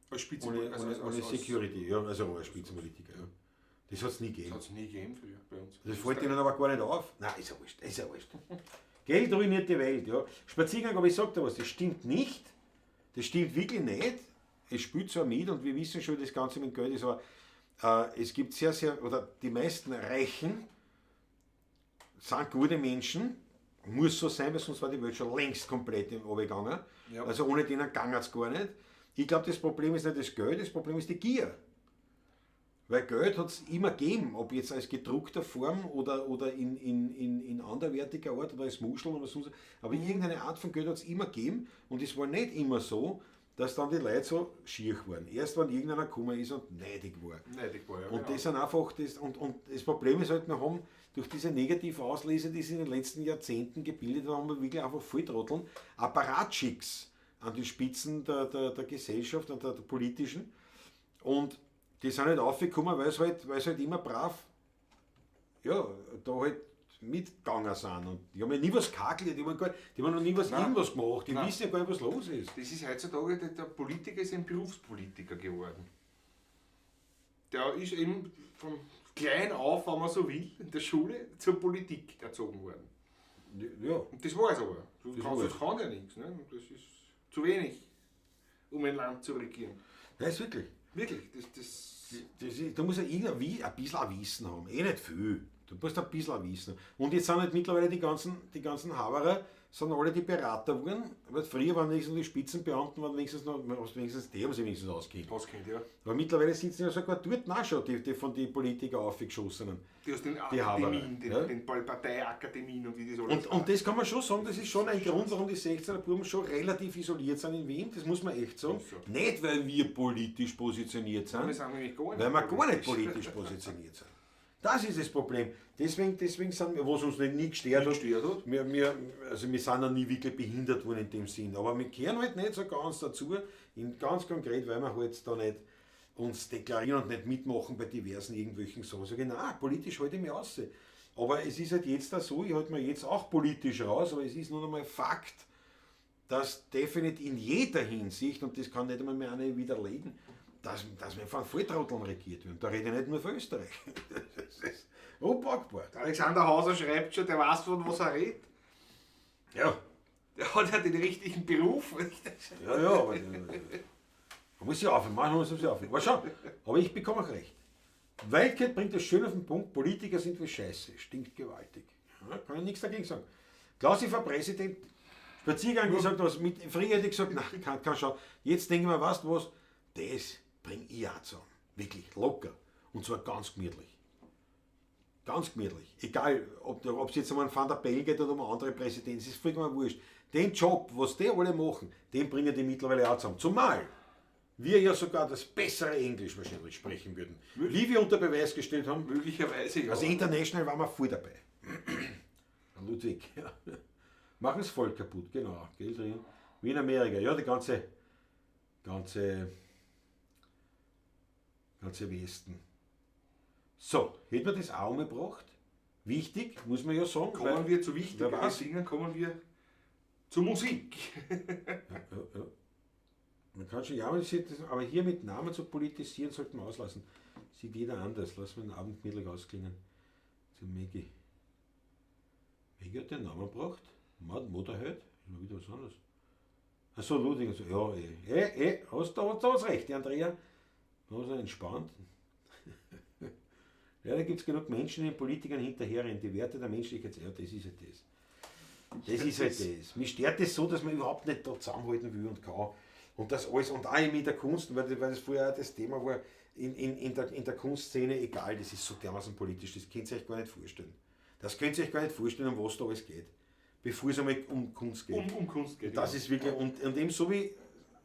Speaker 1: Security, ja, also als Spitzenpolitiker. Ja. Das hat es nie gegeben.
Speaker 2: Das hat es nie gegeben früher bei uns.
Speaker 1: Das fällt ihnen aber gar nicht auf. Nein, ist ja wurscht. Geld ruiniert die Welt. Ja. Spaziergang, aber ich sage dir was, das stimmt nicht. Das stimmt wirklich nicht. Es spielt zwar mit und wir wissen schon, das Ganze mit Geld ist, aber es gibt oder die meisten Reichen sind gute Menschen, muss so sein, weil sonst war die Welt schon längst komplett im gegangen. Ja. Also ohne denen ging es gar nicht. Ich glaube, das Problem ist nicht das Geld, das Problem ist die Gier. Weil Geld hat es immer gegeben, ob jetzt als gedruckter Form oder in anderwertiger Art oder als Muscheln oder sonst. Aber irgendeine Art von Geld hat es immer gegeben und es war nicht immer so, dass dann die Leute so schier waren. Erst wenn irgendeiner gekommen ist und neidig war.
Speaker 2: Ja,
Speaker 1: und das sind einfach und das Problem ist halt, wir haben durch diese negative Auslese, die sich in den letzten Jahrzehnten gebildet haben, wir wirklich einfach Volltrotteln, Apparatschicks an die Spitzen der Gesellschaft und der politischen. Und die sind nicht aufgekommen, weil sie halt immer brav da halt mitgegangen sind. Und die haben ja nie was kakelt, die haben noch nie irgendwas gemacht, die wissen ja gar nicht, was los ist.
Speaker 2: Das ist heutzutage, der Politiker ist ein Berufspolitiker geworden. Der ist eben von klein auf, wenn man so will, in der Schule zur Politik erzogen worden.
Speaker 1: Ja.
Speaker 2: Und das war es aber. Das kann ja nichts. Ne? Das ist zu wenig, um ein Land zu regieren.
Speaker 1: Ja, ist wirklich.
Speaker 2: Wirklich.
Speaker 1: Da muss ja ein bisschen Wissen haben. Nicht viel. Du musst ein bisschen Wissen haben. Und jetzt sind halt mittlerweile die ganzen Haberer, sind alle die Berater geworden. Weil früher waren wenigstens die Spitzenbeamten, die haben sich wenigstens auskennt.
Speaker 2: Ja.
Speaker 1: Aber mittlerweile sitzen ja sogar dort auch schon die von den Politikern aufgeschossenen.
Speaker 2: Die aus den Akademien, den Parteiakademien und wie das alles
Speaker 1: und das kann man schon sagen, das ist schon ein Grund, warum die 16er Buben schon relativ isoliert sind in Wien, das muss man echt sagen. Nicht, weil wir politisch positioniert sind, weil wir gar nicht politisch positioniert sind. Das ist das Problem. Deswegen sind wir, was uns nie gestört hat. Wir sind ja nie wirklich behindert worden in dem Sinn. Aber wir gehören halt nicht so ganz dazu, ganz konkret, weil wir halt da nicht uns deklarieren und nicht mitmachen bei diversen irgendwelchen Sachen. So genau, politisch halte ich mich aus. Aber es ist halt jetzt auch so, ich halte mir jetzt auch politisch raus, aber es ist nur einmal Fakt, dass definitiv in jeder Hinsicht, und das kann nicht einmal mehr einer widerlegen, dass wir von Volltrotteln regiert werden. Da rede ich nicht nur von Österreich. Das ist unpackbar.
Speaker 2: Der Alexander Hauser schreibt schon, der weiß von was er redet.
Speaker 1: Ja.
Speaker 2: Der hat ja den richtigen Beruf.
Speaker 1: Ja, aber man muss sich aufhören, manchmal muss man sich aufhören. Aber schau, aber ich bekomme auch recht. Wildcat bringt das schön auf den Punkt, Politiker sind wie Scheiße, stinkt gewaltig. Ja, kann ich nichts dagegen sagen. Klausi war Präsident, Spaziergang gesagt, was mit, früher hätte ich gesagt, nein, kann schon. Jetzt denke ich mir, weißt du was, das bringe ich auch zusammen. Wirklich, locker. Und zwar ganz gemütlich. Ganz gemütlich. Egal, ob es jetzt um einen Van der Bell geht oder um einen anderen Präsident, es ist vollkommen wurscht. Den Job, was die alle machen, den bringen die mittlerweile auch zusammen. Zumal wir ja sogar das bessere Englisch wahrscheinlich sprechen würden. Wie wir unter Beweis gestellt haben.
Speaker 2: Möglicherweise, ja.
Speaker 1: Also international waren wir voll dabei. Ludwig, ja. Machen das Volk kaputt, genau. Geld drin. Wie in Amerika, ja, die ganze Westen. So, hätten wir das auch umgebracht? Wichtig, muss man ja sagen.
Speaker 2: Kommen wir zu wichtigen
Speaker 1: wer weiß.
Speaker 2: Dingen, kommen wir zur Musik.
Speaker 1: Ja. Man kann schon, ja, aber hier mit Namen zu politisieren, sollten wir auslassen. Sieht jeder anders. Lassen wir den Abend gemütlich ausklingen. Zu Maggie. Maggie hat den Namen gebracht. Motorhead? Immer wieder was anderes. Achso, Ludwig. Also, ja, hast du was recht, die Andrea. Da ist er entspannt. Ja, da gibt es genug Menschen, die den Politikern hinterherrennen. Die Werte der Menschlichkeit, ja, das ist halt das. Das ist halt das. Mich stört das so, dass man überhaupt nicht da zusammenhalten will und kann. Und das alles, und auch in der Kunst, weil das vorher auch das Thema war, in der Kunstszene, egal, das ist so dermaßen politisch, das könnt ihr euch gar nicht vorstellen. Das könnt ihr euch gar nicht vorstellen, um was da alles geht. Bevor es einmal um Kunst geht.
Speaker 2: Um Kunst geht.
Speaker 1: Das ist wirklich, und eben so wie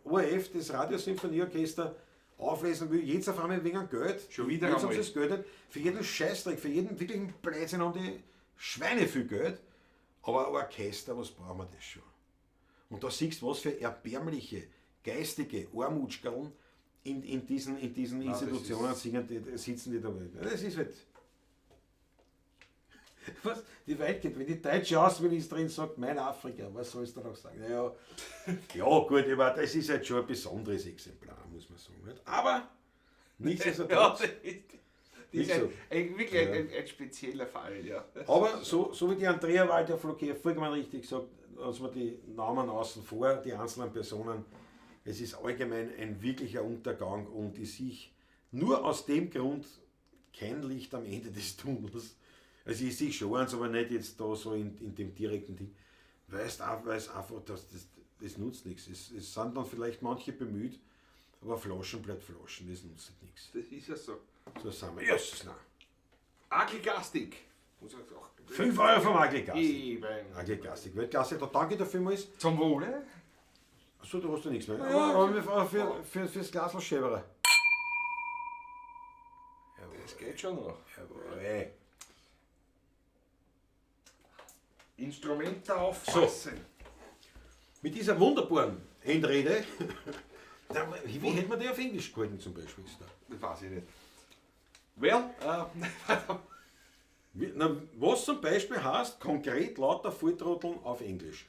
Speaker 1: ORF, das Radiosymphonieorchester, auflesen will, jetzt auf einmal wegen Geld.
Speaker 2: Schon wieder
Speaker 1: jetzt
Speaker 2: einmal.
Speaker 1: haben sie das Geld nicht. Für jeden Scheißdreck, für jeden wirklichen Blödsinn haben die Schweine viel Geld. Aber ein Orchester, was brauchen wir das schon? Und da siehst du, was für erbärmliche, geistige Armutskerlen in diesen Institutionen sitzen die da. Das ist halt. Was? Die Wildcat, wenn die deutsche Außenministerin sagt, mein Afrika, was sollst du noch sagen? Naja, ja gut, aber das ist halt schon ein besonderes Exemplar, muss man sagen. Nicht? Aber nichtsdestotrotz.
Speaker 2: Das ist wirklich ein spezieller Fall, ja.
Speaker 1: Aber so wie die Andrea Walter vollkommen richtig gesagt, dass man die Namen außen vor, die einzelnen Personen, es ist allgemein ein wirklicher Untergang und ich sehe nur aus dem Grund kein Licht am Ende des Tunnels. Also ich sehe schon eins, aber nicht jetzt da so in dem direkten Ding. Weil es einfach, das nutzt nichts. Es sind dann vielleicht manche bemüht, aber Flaschen bleibt Flaschen, das nutzt nichts.
Speaker 2: Das ist ja so.
Speaker 1: So sind wir. Jesus, nein.
Speaker 2: Agilgastik.
Speaker 1: 5 Euro vom Agilgastik.
Speaker 2: Eben.
Speaker 1: Agilgastik. Weltklasse, da danke dafür mal.
Speaker 2: Zum Wohle.
Speaker 1: Achso, da hast du nichts mehr.
Speaker 2: Ja,
Speaker 1: Aber fürs Glasl Schäberer.
Speaker 2: Das geht schon noch.
Speaker 1: Jawohl.
Speaker 2: Instrumente auffassen.
Speaker 1: Mit dieser wunderbaren Endrede, wie hätte man die auf Englisch gehalten zum Beispiel?
Speaker 2: Das weiß ich nicht. Well,
Speaker 1: Was zum Beispiel heißt konkret lauter Volltrotteln auf Englisch?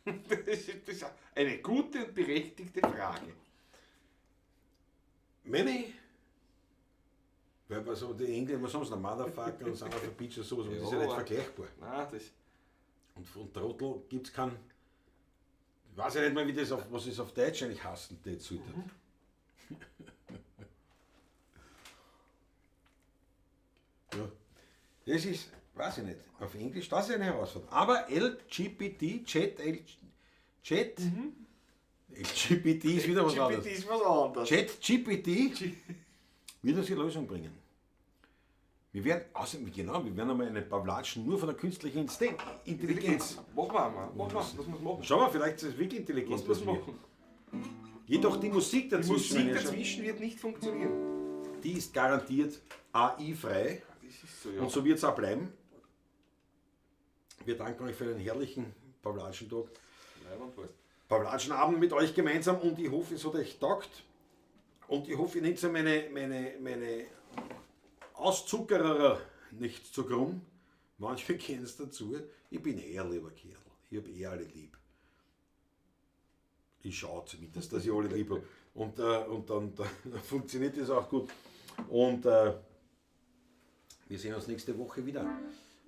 Speaker 2: das ist eine gute und berechtigte Frage.
Speaker 1: Many, weil also die Engländer, was haben sie, der Motherfucker und Son of a Bitch und sowas, das ist ja nicht vergleichbar.
Speaker 2: Nein, das
Speaker 1: Und von Trottel gibt es keinen, ich weiß ja nicht mal, was es auf Deutsch eigentlich heißen sollte. Ja. Das ist, weiß ich nicht, auf Englisch, das ist eine Herausforderung. Aber LGBT, LGBT ist wieder was anderes.
Speaker 2: ist was anderes.
Speaker 1: ChatGPT wird uns die Lösung bringen. Wir werden einmal eine Pavlatschen nur von der künstlichen Intelligenz.
Speaker 2: Machen wir einmal. Lass uns machen.
Speaker 1: Schauen wir, vielleicht ist es wirklich intelligent.
Speaker 2: Lass uns machen.
Speaker 1: Jedoch die Musik
Speaker 2: Die
Speaker 1: dazwischen,
Speaker 2: Musik dazwischen wird nicht funktionieren.
Speaker 1: die ist garantiert AI-frei.
Speaker 2: Das ist so, ja.
Speaker 1: Und so wird es auch bleiben. Wir danken euch für einen herrlichen Pavlatschen-Tag. Pavlatschen-Abend mit euch gemeinsam und ich hoffe, es hat euch taugt. Und ich hoffe, ihr nehmt meine Auszuckerer nicht zu krumm. Manche kennen es dazu. Ich bin eher ein lieber Kerl. Ich habe eher alle lieb. Ich schaue zumindest, dass ich alle lieb habe. Und dann funktioniert das auch gut. Und wir sehen uns nächste Woche wieder.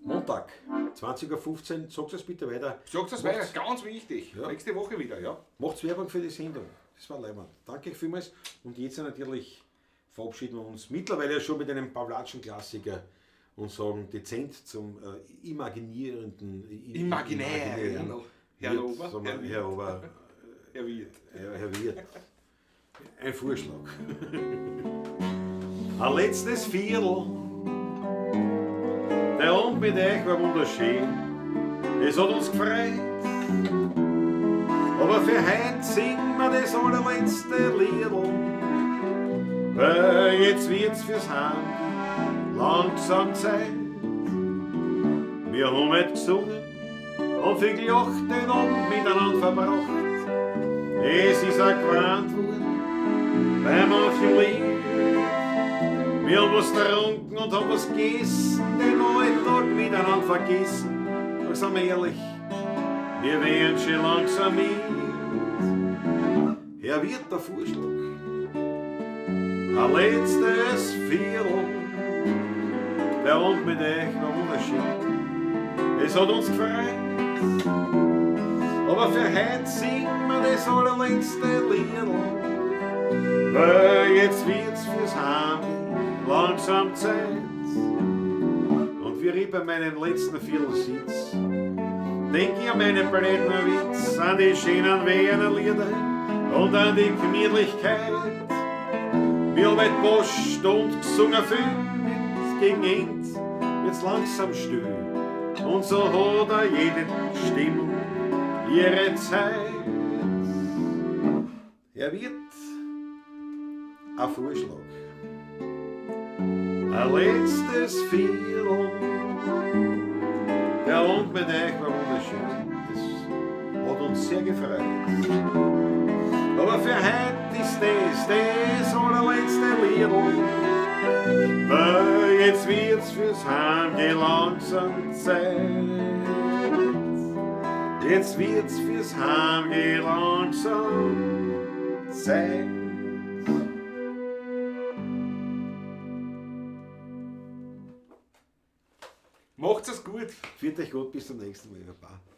Speaker 1: Montag, 20.15 Uhr. Sagt es bitte weiter.
Speaker 2: Sag's das weiter, ganz wichtig.
Speaker 1: Ja.
Speaker 2: Nächste Woche wieder, ja.
Speaker 1: Macht's Werbung für die Sendung. Das war leibend. Danke euch vielmals. Und jetzt natürlich verabschieden wir uns mittlerweile schon mit einem Pawlatschen-Klassiker und sagen dezent zum imaginierenden.
Speaker 2: Imaginär, Herr Ober.
Speaker 1: Sagen wir, Herr Ober.
Speaker 2: Herr Wirt.
Speaker 1: Herr Wirt. Ein Vorschlag. Ein letztes Viertel. Der Abend mit euch war wunderschön. Es hat uns gefreut. Aber für heute singen wir das allerletzte Liedl. Weil jetzt wird's fürs Heim langsam Zeit. Wir haben heute gesungen und viel gelacht den Abend miteinander verbracht. Es ist auch gewarnt worden bei manchen Lied. Wir haben was getrunken und haben was gegessen, den Alltag miteinander vergessen. Doch sind wir ehrlich, wir werden schon langsam mit. Herr Wirt, der Vorschlag. Ein letztes Viertel. Der Abend mit euch war wunderschön. Es hat uns gefreut. Aber für heute singen wir das allerletzte Liedl. Weil jetzt wird's fürs Heim langsam Zeit. Und wie ich bei meinem letzten Viertel sitz, denk ich an meine blöden Witz, an die schönen Wienerlieder und an die Gemütlichkeit. Wir haben die Poststunde gesungen viel, gegen End wird's langsam still. Und so hat auch jede Stimmung ihre Zeit. Er wird ein Vorschlag. Ein letztes Viertel. Der Abend mit euch war wunderschön. Das hat uns sehr gefreut. Aber für heute ist das allerletzte Liedl. Weil jetzt wird's fürs Heimgehen langsam Zeit. Jetzt wird's fürs Heimgehen langsam Zeit.
Speaker 2: Macht's es gut.
Speaker 1: Fühlt euch gut, bis zum nächsten Mal. Baba.